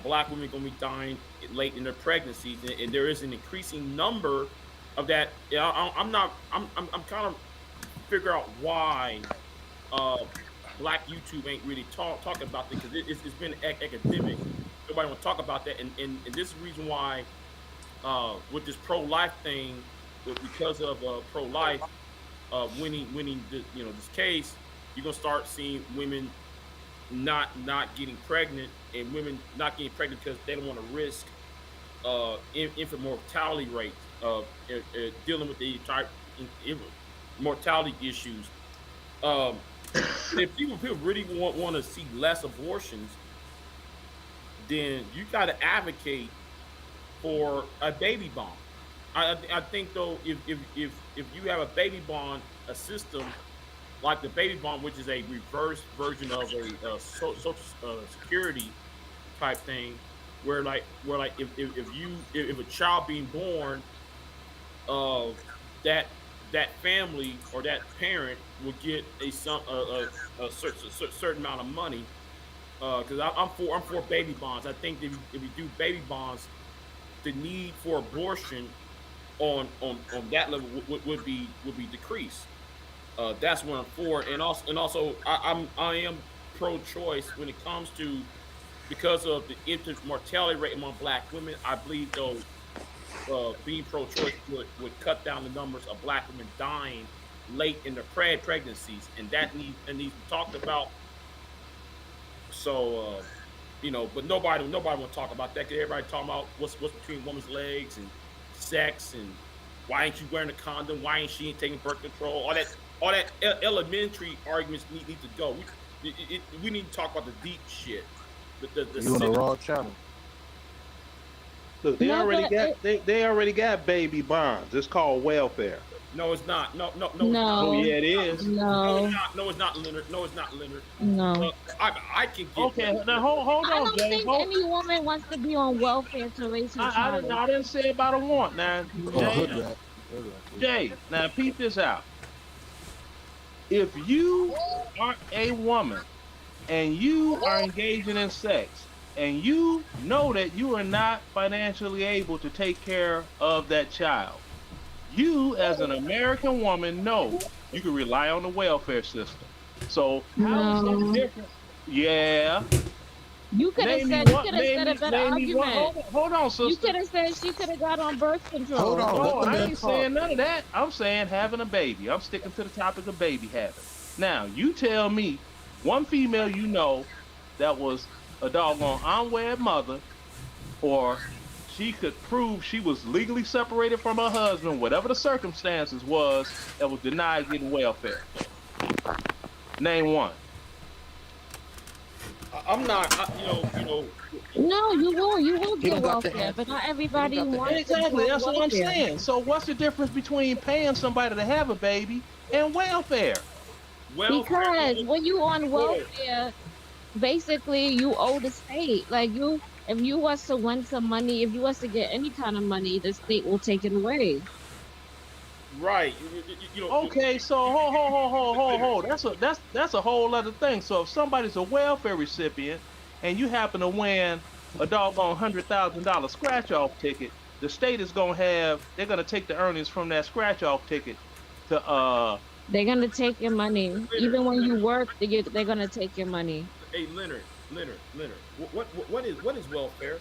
Black women are going to be dying late in their pregnancies, and there is an increasing number of that. I'm kind of figure out why Black YouTube ain't really talking about this because it's been academic. Nobody want to talk about that, and this is the reason why with this pro-life thing, because of pro-life winning this case, you're gonna start seeing women not getting pregnant, and women not getting pregnant because they don't want to risk infant mortality rates, dealing with the mortality issues. If people really want to see less abortions, then you got to advocate for a baby bond. I think though, if you have a baby bond, a system like the baby bond, which is a reverse version of a social security type thing, where if a child being born, that family or that parent will get a certain amount of money. Because I'm for baby bonds. I think if we do baby bonds, the need for abortion on that level would be decreased. That's what I'm for, and also I am pro-choice when it comes to, because of the infant mortality rate among Black women. I believe though, being pro-choice would cut down the numbers of Black women dying late in their pregnancies, and that needs to be talked about. So, but nobody want to talk about that, because everybody talking about what's between women's legs and sex, and why ain't you wearing a condom? Why ain't she taking birth control? All that elementary arguments need to go. We need to talk about the deep shit. You on the wrong channel. Look, they already got baby bonds. It's called welfare. No, it's not. No. Oh, yeah, it is. No, it's not, Leonard. No, it's not, Leonard. No. I can get. Okay, now hold on, I don't Jay. think any woman wants to be on welfare to raise her child. I didn't say about a want. Now, Jay, now peep this out. If you are a woman and you are engaging in sex, and you know that you are not financially able to take care of that child, you as an American woman know you can rely on the welfare system. So how is that different? Yeah. You could have said a better argument. Hold on, sister. You could have said she could have got on birth control. Hold on. No, I ain't saying none of that. I'm saying having a baby. I'm sticking to the topic of baby having. Now, you tell me one female you know that was a doggone unwed mother, or she could prove she was legally separated from her husband, whatever the circumstances was, that was denied getting welfare. Name one. I'm not, No, you will get welfare, but not everybody wants. Exactly, that's what I'm saying. So what's the difference between paying somebody to have a baby and welfare? Because when you on welfare, basically you owe the state. Like if you was to win some money, if you was to get any kind of money, the state will take it away. Right. Okay, so hold. That's a whole other thing. So if somebody's a welfare recipient and you happen to win a doggone $100,000 scratch-off ticket, the state is they're gonna take the earnings from that scratch-off ticket to They're gonna take your money. Even when you work, they're gonna take your money. Hey, Leonard. What is welfare?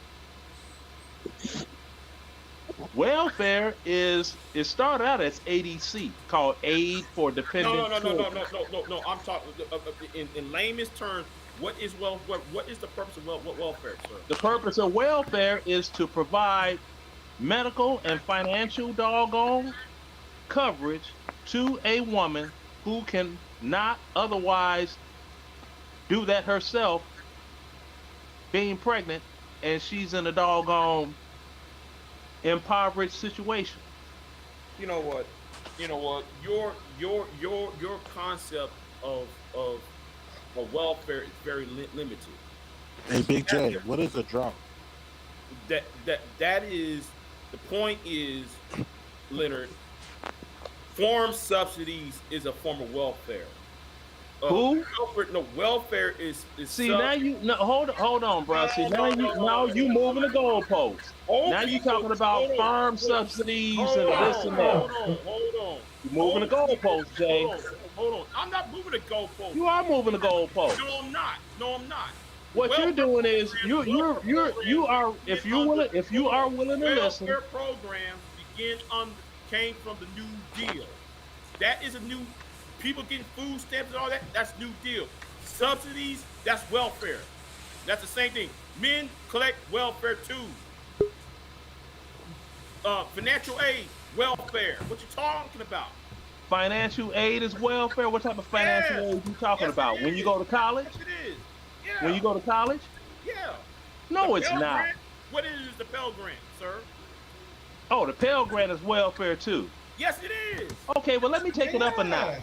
Welfare it started out as ADC, called Aid for Dependent Children. No. I'm talking in layman's terms. What is welfare? What is the purpose of welfare, sir? The purpose of welfare is to provide medical and financial doggone coverage to a woman who can not otherwise do that herself, being pregnant, and she's in a doggone impoverished situation. You know what? Your concept of welfare is very limited. Hey, Big J, what is a drought? That is the point. Is Leonard, farm subsidies is a form of welfare. Who? Welfare is see now hold on, bro. See now you moving the goalposts. Now you talking about farm subsidies and this and that. Hold on. You moving the goalposts, Jay. Hold on. I'm not moving the goalposts. You are moving the goalposts. No, I'm not. What you're doing is you are if you are willing to listen. Welfare programs came from the New Deal. That is a new. People getting food stamps and all that, that's New Deal. Subsidies, that's welfare. That's the same thing. Men collect welfare too. Financial aid, welfare. What you talking about? Financial aid is welfare. What type of financial aid you talking about? When you go to college? Yes, it is. Yeah. When you go to college? Yeah. No, the it's Pell not. Grant, what is the Pell Grant, sir? Oh, the Pell Grant is welfare too. Yes, it is. Okay, well, let me take it up a notch.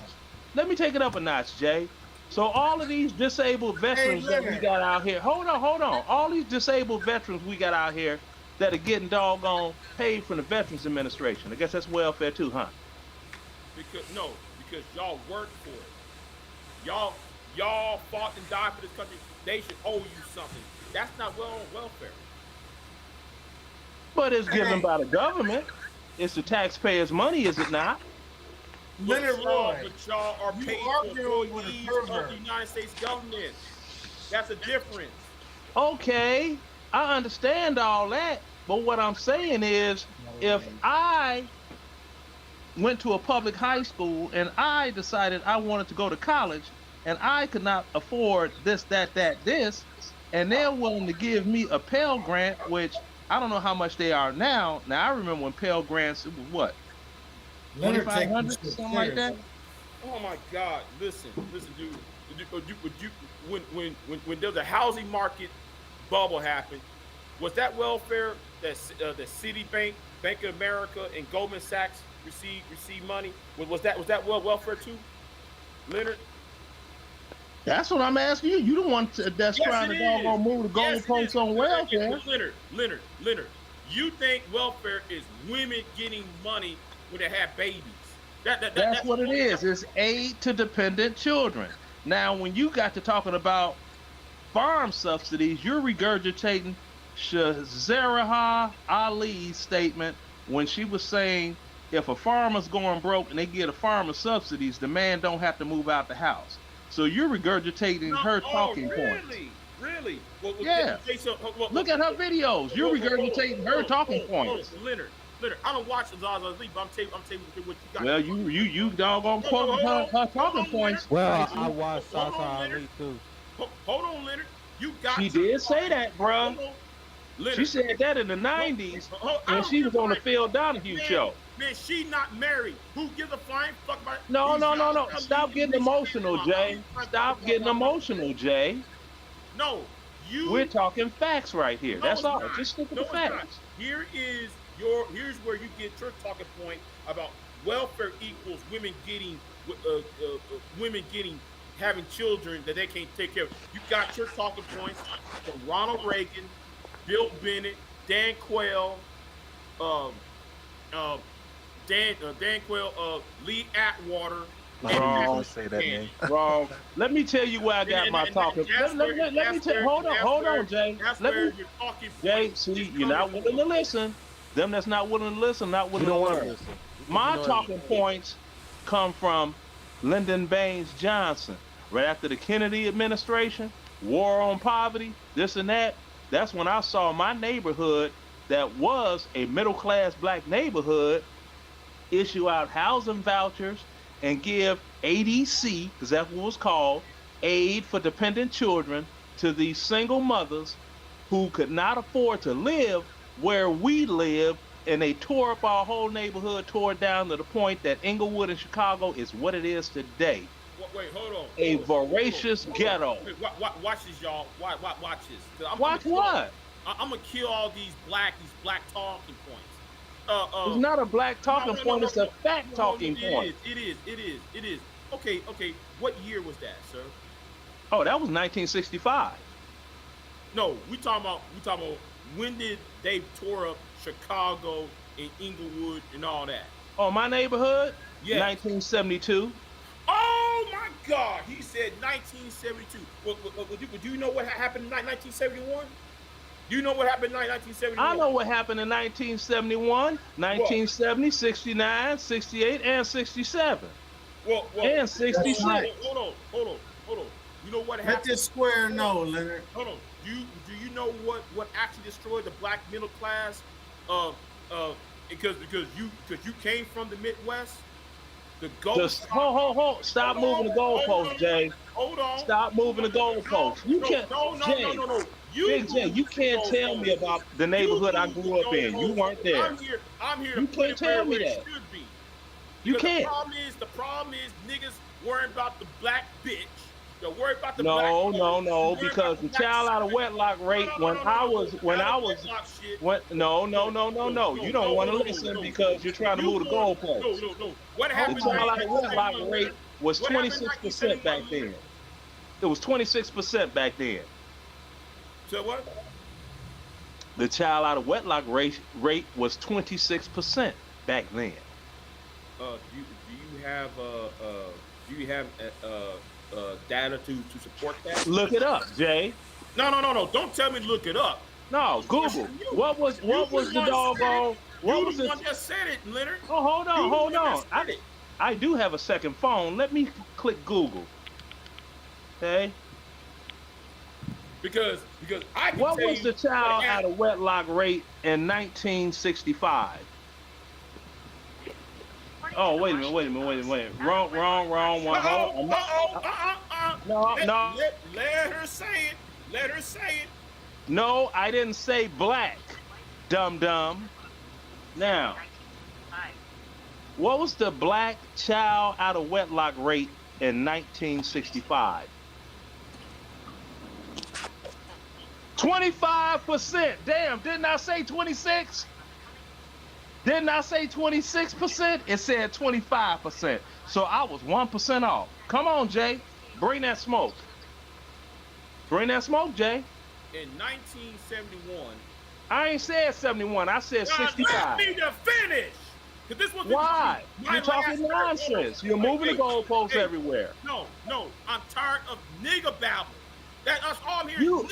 Let me take it up a notch, Jay. So all of these disabled veterans that we got out here, hold on. All these disabled veterans we got out here that are getting doggone paid from the Veterans Administration. I guess that's welfare too, huh? Because y'all worked for it. Y'all fought and died for this country. They should owe you something. That's not welfare. But it's given by the government. It's the taxpayers' money, is it not? Leonard Roy, but y'all are paid for employees of the United States government. That's a difference. Okay, I understand all that, but what I'm saying is, if I went to a public high school and I decided I wanted to go to college and I could not afford this, this, and they're willing to give me a Pell Grant, which I don't know how much they are now. Now, I remember when Pell Grants, it was what? $2,500, something like that? Oh my God! Listen, dude. When there was a housing market bubble happened, was that welfare that the Citibank, Bank of America, and Goldman Sachs received money? Was that welfare too, Leonard? That's what I'm asking you. You the one that's trying to doggone move the goalposts on welfare. Leonard, you think welfare is women getting money when they have babies? That's what it is. It's aid to dependent children. Now, when you got to talking about farm subsidies, you're regurgitating Shazaraha Ali's statement when she was saying if a farmer's going broke and they get a farmer subsidies, the man don't have to move out the house. So you're regurgitating her talking points. Really? Yeah. Look at her videos. You're regurgitating her talking points. Leonard, I don't watch the Zaza Lee, but I'm telling you what you got. Well, you doggone quote her talking points. Well, I watched Zaza Ali too. Hold on, Leonard. You got. She did say that, bro. She said that in the '90s when she was on the Phil Donahue show. Man, she not married. Who gives a flying fuck about? No. Stop getting emotional, Jay. Stop getting emotional, Jay. No, We're talking facts right here. That's all. Just stick with the facts. Here's where you get your talking point about welfare equals women getting having children that they can't take care of. You got your talking points from Ronald Reagan, Bill Bennett, Dan Quayle, Dan Quayle, Lee Atwater. Wrong. Say that name. Wrong. Let me tell you where I got my talking. Let me tell. Hold on, Jay. Jay, see, you're not willing to listen. Them that's not willing to listen, not willing to learn. My talking points come from Lyndon Baines Johnson. Right after the Kennedy administration, war on poverty, this and that. That's when I saw my neighborhood that was a middle-class black neighborhood issue out housing vouchers and give ADC, because that's what it was called, aid for dependent children to these single mothers who could not afford to live where we live, and they tore up our whole neighborhood, tore it down to the point that Inglewood in Chicago is what it is today. Wait, hold on. A voracious ghetto. Wait, watch this, y'all. Watch this. Watch what? I'm gonna kill all these black talking points. It's not a black talking point. It's a fact talking point. It is. Okay. What year was that, sir? Oh, that was 1965. No, we talking about when did they tore up Chicago and Inglewood and all that? Oh, my neighborhood? Yeah. 1972. Oh my God! He said 1972. Do you know what happened in 1971? Do you know what happened in 1971? I know what happened in 1971, 1970, 69, 68, and 67. Well, and 66. Hold on. You know what happened? Let this square know, Leonard. Hold on. Do you know what actually destroyed the black middle class? Because you came from the Midwest. The ghost. Hold. Stop moving the goalposts, Jay. Hold on. Stop moving the goalposts. You can't. Jay, Big Jay, you can't tell me about the neighborhood I grew up in. You weren't there. I'm here You to put can't it tell me where it that. should be. You Because can't. The problem is niggas worrying about the black bitch. They're worried about the No, black no, bitch. no, They're worried because about the black child out of women. wedlock rate no. You don't want to listen because you're trying to move the goalposts. No. What happened? The child out of wedlock rate was 26% back then. It was 26% back then. So what? The child out of wedlock rate was 26% back then. Do you have data to support that? Look it up, Jay. No. Don't tell me to look it up. No, Google. What was the doggone? What was the it? one that said it, Leonard? Oh, hold on. I do have a second phone. Let me click Google. Okay. Because I can what tell was the child out of wedlock rate in 1965? Oh, wait a minute. Wrong one. No. Let her say it. No, I didn't say black, dum. Now, what was the black child out of wedlock rate in 1965? 25%. Damn, didn't I say 26? Didn't I say 26%? It said 25%. So I was 1% off. Come on, Jay. Bring that smoke. Bring that smoke, Jay. In 1971. I ain't said 71. I said 65. Let me to finish. This was why? You're talking nonsense. You're moving the goalposts everywhere. No. I'm tired of nigga babble. That's all I'm hearing.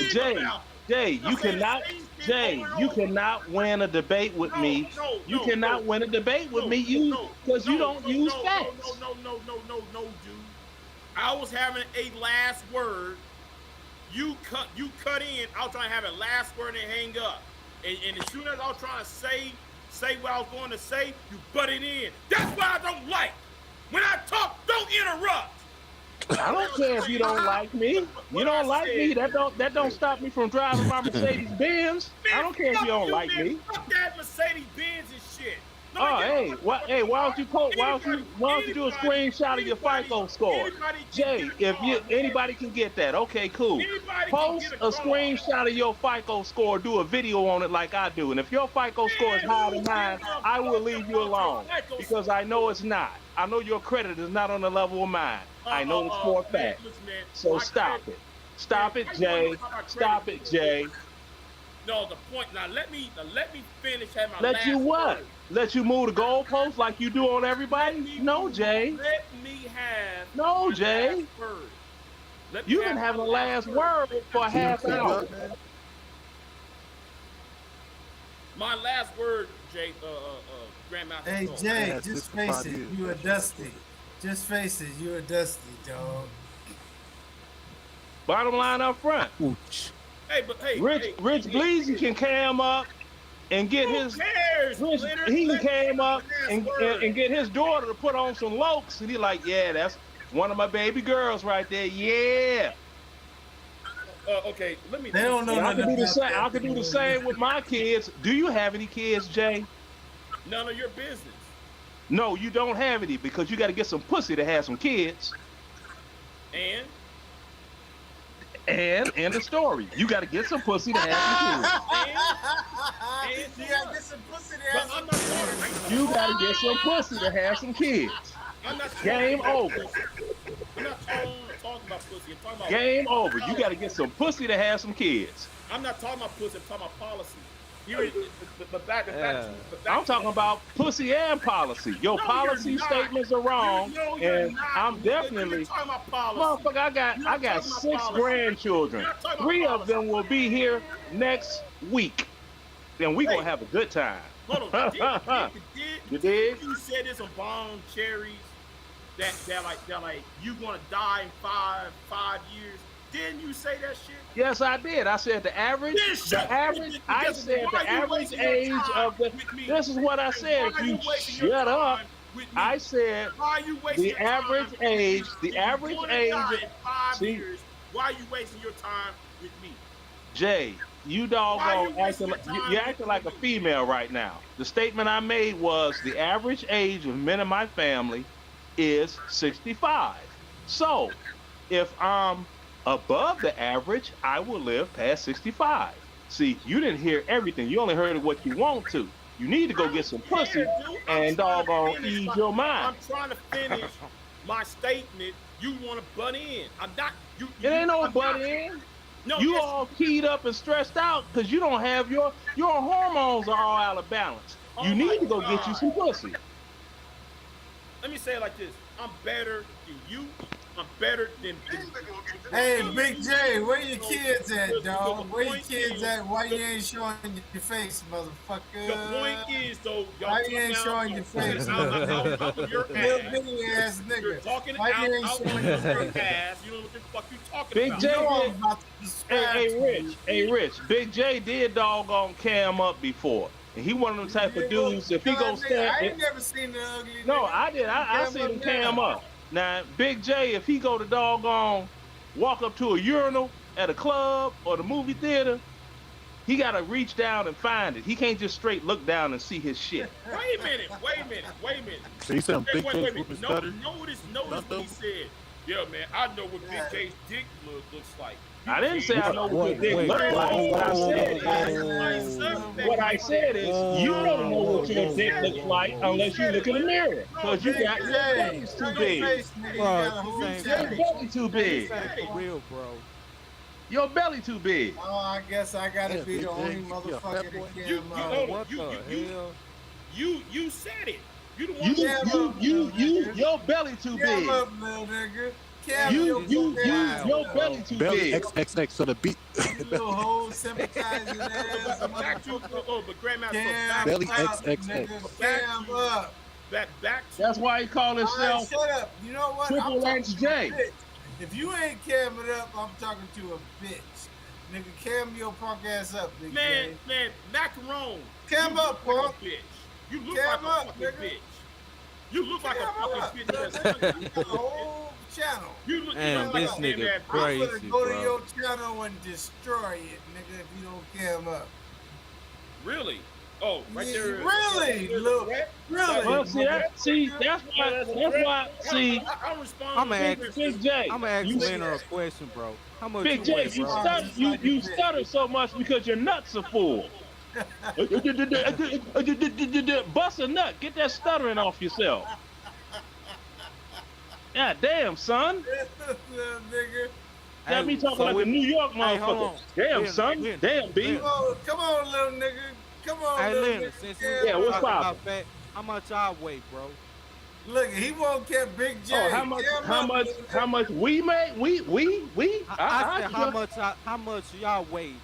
Jay, you cannot win a debate with me. You cannot win a debate with me. Because you don't use facts. No, dude. I was having a last word. You cut in. I was trying to have a last word and hang up. And as soon as I was trying to say what I was going to say, you butted in. That's what I don't like. When I talk, don't interrupt. I don't care if you don't like me. You don't like me. That don't stop me from driving my Mercedes Benz. I don't care if you don't like me. Fuck that Mercedes Benz and shit. Why don't you do a screenshot of your FICO score? Jay, anybody can get that. Okay, cool. Post a screenshot of your FICO score, do a video on it like I do. And if your FICO score is higher than mine, I will leave you alone because I know it's not. I know your credit is not on the level of mine. I know it's for a fact. So stop it. Stop it, Jay. Stop it, Jay. No, the point. Now let me finish. Have my Let last you what? word. Let you move the goalposts like you do on everybody? No, Jay. Let me have. No, Jay. Last word. You've been having the last word for a half hour. My last word, Jay. Grandmaster. Hey, Jay, just face it. You are Dusty. Just face it. You are Dusty, dog. Bottom line up front. Rich Bleezy can cam up and get his. He can cam up and get his daughter to put on some lokes, and he like, yeah, that's one of my baby girls right there. Yeah. Okay, let me. They don't know. I can do the same with my kids. Do you have any kids, Jay? None of your business. No, you don't have any because you got to get some pussy to have some kids. And the story. You got to get some pussy to have some kids. You got to get some pussy to have some kids. You got to get some pussy to have some kids. Game over. I'm not talking about pussy. I'm talking about game over. You got to get some pussy to have some kids. I'm not talking about pussy. I'm talking about policy. I'm talking about pussy and policy. Your policy statements are wrong, and I'm definitely. Motherfucker, I got 6 grandchildren. 3 of them will be here next week, and we gonna have a good time. Hold on. You did? You said this on Bone Cherries that you gonna die in five years. Didn't you say that shit? Yes, I did. I said the average age of the. This is what I said. If you shut up with me. I said why are you wasting the your average time age. with The me? average If you're age. gonna die in 5 See, years, why are you wasting your time with me? Jay, you doggone acting. You're acting like a female right now. The statement I made was the average age of men in my family is 65. So, if I'm above the average, I will live past 65. See, you didn't hear everything. You only heard what you want to. You need to go get some pussy and doggone ease your mind. I'm trying to finish my statement. You want to butt in? I'm not. It ain't no butt in. No, you all keyed up and stressed out because you don't have your hormones are all out of balance. You need to go get you some pussy. Let me say it like this: I'm better than you. I'm better than. Hey, Big J, where your kids at, dog? Where your kids at? Why you ain't showing your face, motherfucker? The point is, though, y'all. Why you ain't showing your face? Out your Little ass. bitty ass nigga. You're talking Why you ain't out showing your your face? ass. You know what the fuck you talking Big about. J, You know I'm about to describe hey, Rich, Big J did doggone Cam up before. And he one of them type of dudes, if he goes stand... I ain't never seen the ugly nigga. No, I did. I seen him Cam up. Now, Big J, if he go to doggone, walk up to a urinal at a club or the movie theater, he got to reach down and find it. He can't just straight look down and see his shit. Wait a minute. So you said Big J's wait. whooping No, stutter? notice what he said. Yeah, man, I know what Big J's dick looks like. I didn't say I know what your dick looks like. What I said is you don't know what your dick looks like unless you look in the mirror. Because you got your belly's too big. Your belly too big. For real, bro. Your belly too big. Oh, I guess I gotta be the only motherfucker that You said it. You the one. Your belly too big. Up, little nigga. Your belly too Belly big. XXX to the beat. Little whole sympathizing ass. Back to but Grandmaster. Belly XXX. Cam up. Back to. That's why he called himself Shut up. You know what? Triple XJ. If you ain't camming up, I'm talking to a bitch. Nigga, cam your punk ass up, big man, macaron. Cam up, punk. Bitch. You look Cam like up, a fucking nigga. bitch. You look like a fucking bitch. You got a whole channel. You look Damn, like this a nigga man. crazy, I'm gonna go to bro. your channel and destroy it, nigga, if you don't cam up. Really? Oh, right there. Really? Look, really? Well, that's why. See, I'm gonna ask Big J. Leonard a question, bro. How much Big you J, weigh, bro? you stutter so much because your nuts are full. Bust a nut. Get that stuttering off yourself. God damn, son. Nigga. Got me talking like a New York motherfucker. Damn, son. Damn, B. Come on, little nigga. Come on, Hey, little Leonard, nigga. since Yeah, what's poppin'? fat, how much I weigh, bro? Look, he won't get Big J. Oh, how much we made? We? I said how much y'all weighed.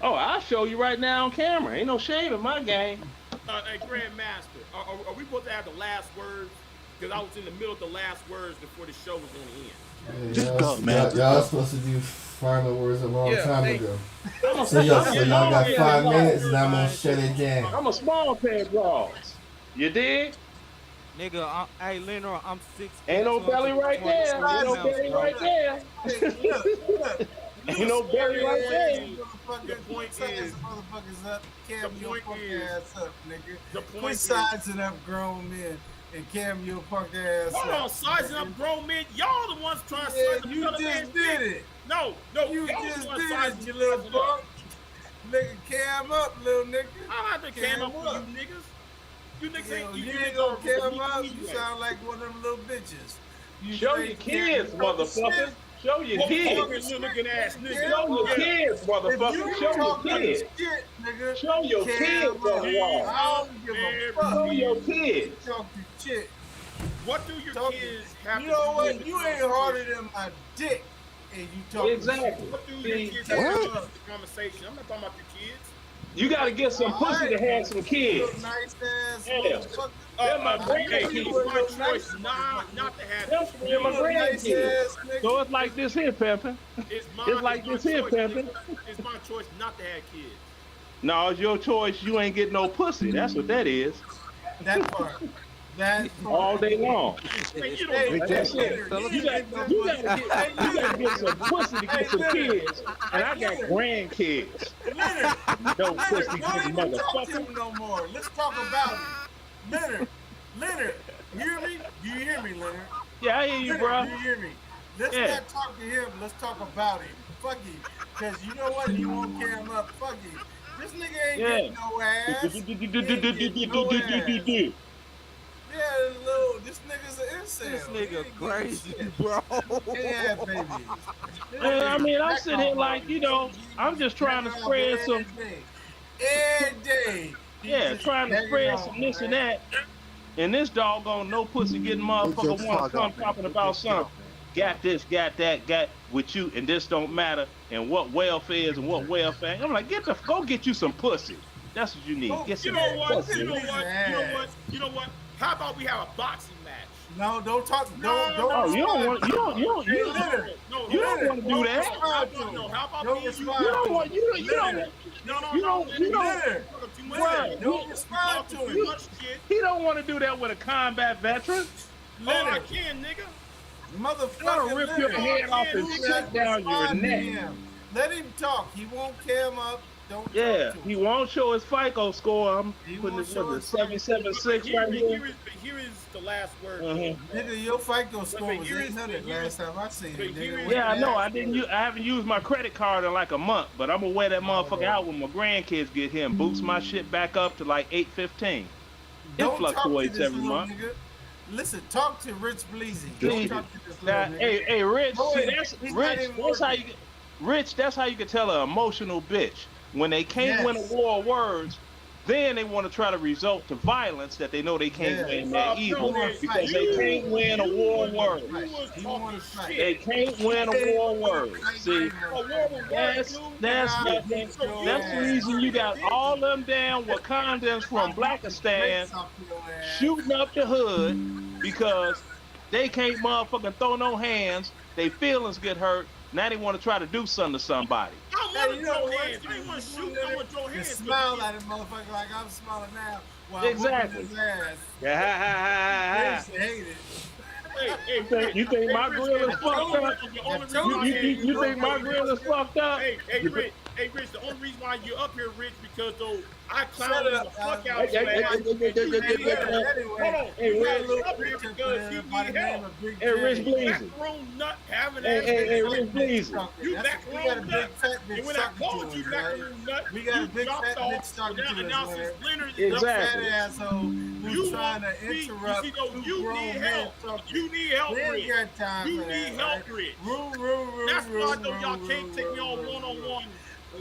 Oh, I'll show you right now on camera. Ain't no shame in my game. Hey, Grandmaster, are we supposed to have the last words? Because I was in the middle of the last words before the show was going to end. Just go, man. Y'all supposed to do final words a long time ago. I'm So y'all got 5 minutes and I'm gonna shut it down. I'm a small pair of draws. You dig? Nigga, hey Leonard, I'm 6. Ain't no belly right there. Ain't no belly right there. Ain't no belly right there. The point is, motherfuckers up, cam your punk ass up, nigga. Quit is- sizing up grown men and cam your punk ass Hold up. on, sizing up grown men. Y'all the ones trying to Yeah, size up you other just men's did dick. it. No, You y'all just the ones did sizing it, you little up. punk. Nigga, cam up, little nigga. I have to cam up for you niggas. You niggas ain't You you ain't niggas gonna are cam weak up. You anyway. sound like one of them little bitches. You Show straight your kids, cam motherfucker. shit. Show your Fucking kids. looking ass nigga. Show your kids, If motherfucker. you Show your talking kids. shit, nigga, Show your cam kids, up. brother. I don't give a fuck. Show your kids. Talk to shit. What do your kids have You to know do what? with You the ain't harder than my dick, and you talking Exactly. shit. What do your See, kids have to do with the conversation? I'm not talking about your kids. You gotta get some pussy to have some kids. Nice ass Yeah. motherfucker. They're my Hey, grandkids. it's my choice not to have They're my Nice grandkids. ass nigga. So it's like this here, pimpin'. It's like this here, pimpin'. It's my choice not to have kids. No, it's your choice. You ain't getting no pussy. That's what that is. That part. all day long. Man, you don't Hey, know that's that. it. You gotta get some pussy to get some kids, and I got grandkids. Leonard, No pussy don't getting even talk to motherfucker. him no more. Let's talk about it. Leonard, you hear me? Do you hear me, Leonard? Yeah, I hear you, bro. Do you hear me? Let's not talk to him. Let's talk about him. Fuck him. Because you know what? He won't carry him up. Fuck him. This nigga ain't getting no ass. He ain't getting no ass. Yeah, this nigga's an incel. This nigga crazy, bro. Yeah, baby. I mean, I'm sitting here like, I'm just trying to spread some. Every day. Yeah, trying to spread some this and that. And this doggone no pussy getting motherfucker want to come talking about something. Got this, got that, got with you, and this don't matter. And what welfare is and what welfare. I'm like, go get you some pussy. That's what you need. Get some pussy. You know what? How about we have a boxing match? No, don't talk. Don't. Oh, you don't want to do that. No, how about me? Don't respond to him. He don't want to do that with a combat veteran. I can, nigga. Motherfucker, rip your head off and shut down your neck. Let him talk. He won't cam up. Don't talk Yeah, to him. he won't show his FICO score. I'm putting it with 776 right here. Here is the last word. Nigga, your FICO score was 800 last time I seen it. Nigga. Yeah, I know. I haven't used my credit card in like a month, but I'm gonna wear that motherfucker out when my grandkids get here and boost my shit back up to like 815. It fluctuates every month. Nigga. Listen, talk to Rich Bleezy. Don't talk to this little nigga. Hey, Rich. See, Rich. That's how you can tell an emotional bitch. When they can't win a war of words, then they want to try to resort to violence that they know they can't win that either. Because they can't win a war of words. They can't win a war of words. See, that's the reason you got all them damn Wakandans from Blackistan shooting up the hood because they can't motherfucking throw no hands. They feelings get hurt. Now they want to try to do something to somebody. I want to throw hands. I want to shoot. I want to throw hands. Smile at him, motherfucker, like I'm smiling now. While Exactly. his ass. Yeah. They hate it. You think my grill is fucked up? You think my grill is fucked up? Hey, Rich, the only reason why you're up here, Rich, because though I clowned the fuck out your ass. Hey, Rich Bleezy. Hey, Rich Bleezy. You macaroon nut. And when I called you macaroon nut, we got a big fat bitch talking to us, Leonard. Exactly. Fat asshole who's trying to interrupt. You need help. You need help, Rich. You need help, Rich. That's why I know y'all can't take me on one-on-one.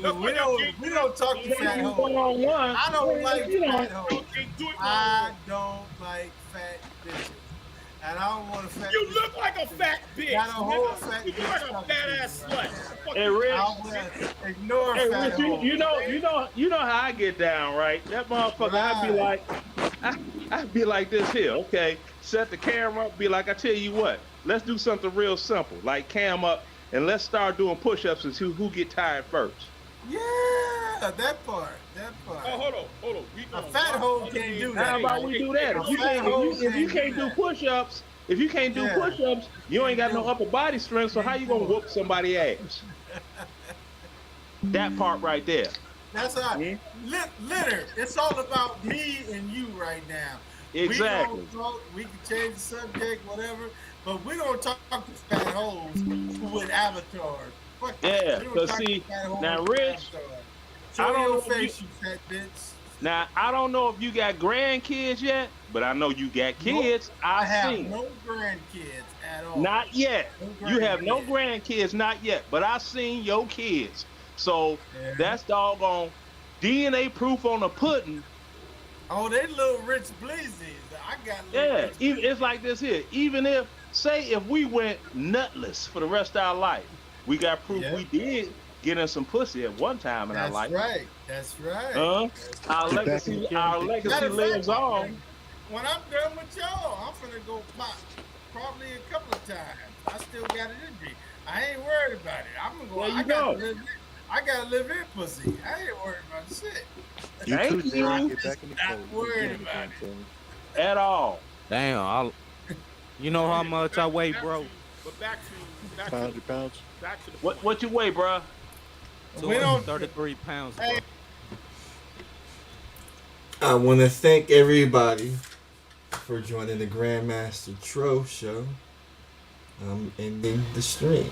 We don't talk to fat hoes. I don't like fat hoes. I don't like fat bitches. And I don't want a fat You look like a fat bitch. Got a whole fat you look like a fat ass slut. Hey, Rich. Ignore fat hoes. You know how I get down, right? That motherfucker, I'd be like this here, okay? Set the camera up, be like, I tell you what, let's do something real simple, like cam up, and let's start doing push-ups and see who get tired first. Yeah, that part. Oh, hold on. A fat hoe can't do that. How about we do that? If you can't do push-ups, you ain't got no upper body strength, so how you gonna whoop somebody's ass? That part right there. That's all right. Leonard, it's all about me and you right now. Exactly. We can change the subject, whatever, but we don't talk to fat hoes with avatars. Yeah, because see, now Rich, I don't know if you fat bitch. Now I don't know if you got grandkids yet, but I know you got kids. I have no grandkids at all. Not yet. You have no grandkids, not yet. But I seen your kids, so that's doggone DNA proof on the pudding. Oh, they little Rich Bleezy. I got. It's like this here. Even if we went nutless for the rest of our life. We got proof we did get in some pussy at one time in our life. That's right. Our legacy lives on. When I'm done with y'all, I'm finna go pop probably a couple of times. I still got it in me. I ain't worried about it. I'm gonna go. I gotta live in pussy. I ain't worried about shit. Thank you. Not worried about it at all. Damn, you know how much I weigh, bro? Back to 500 pounds. Back to the what you weigh, bro? 233 pounds, bro. I want to thank everybody for joining the Grandmaster Troll show. I'm ending the stream.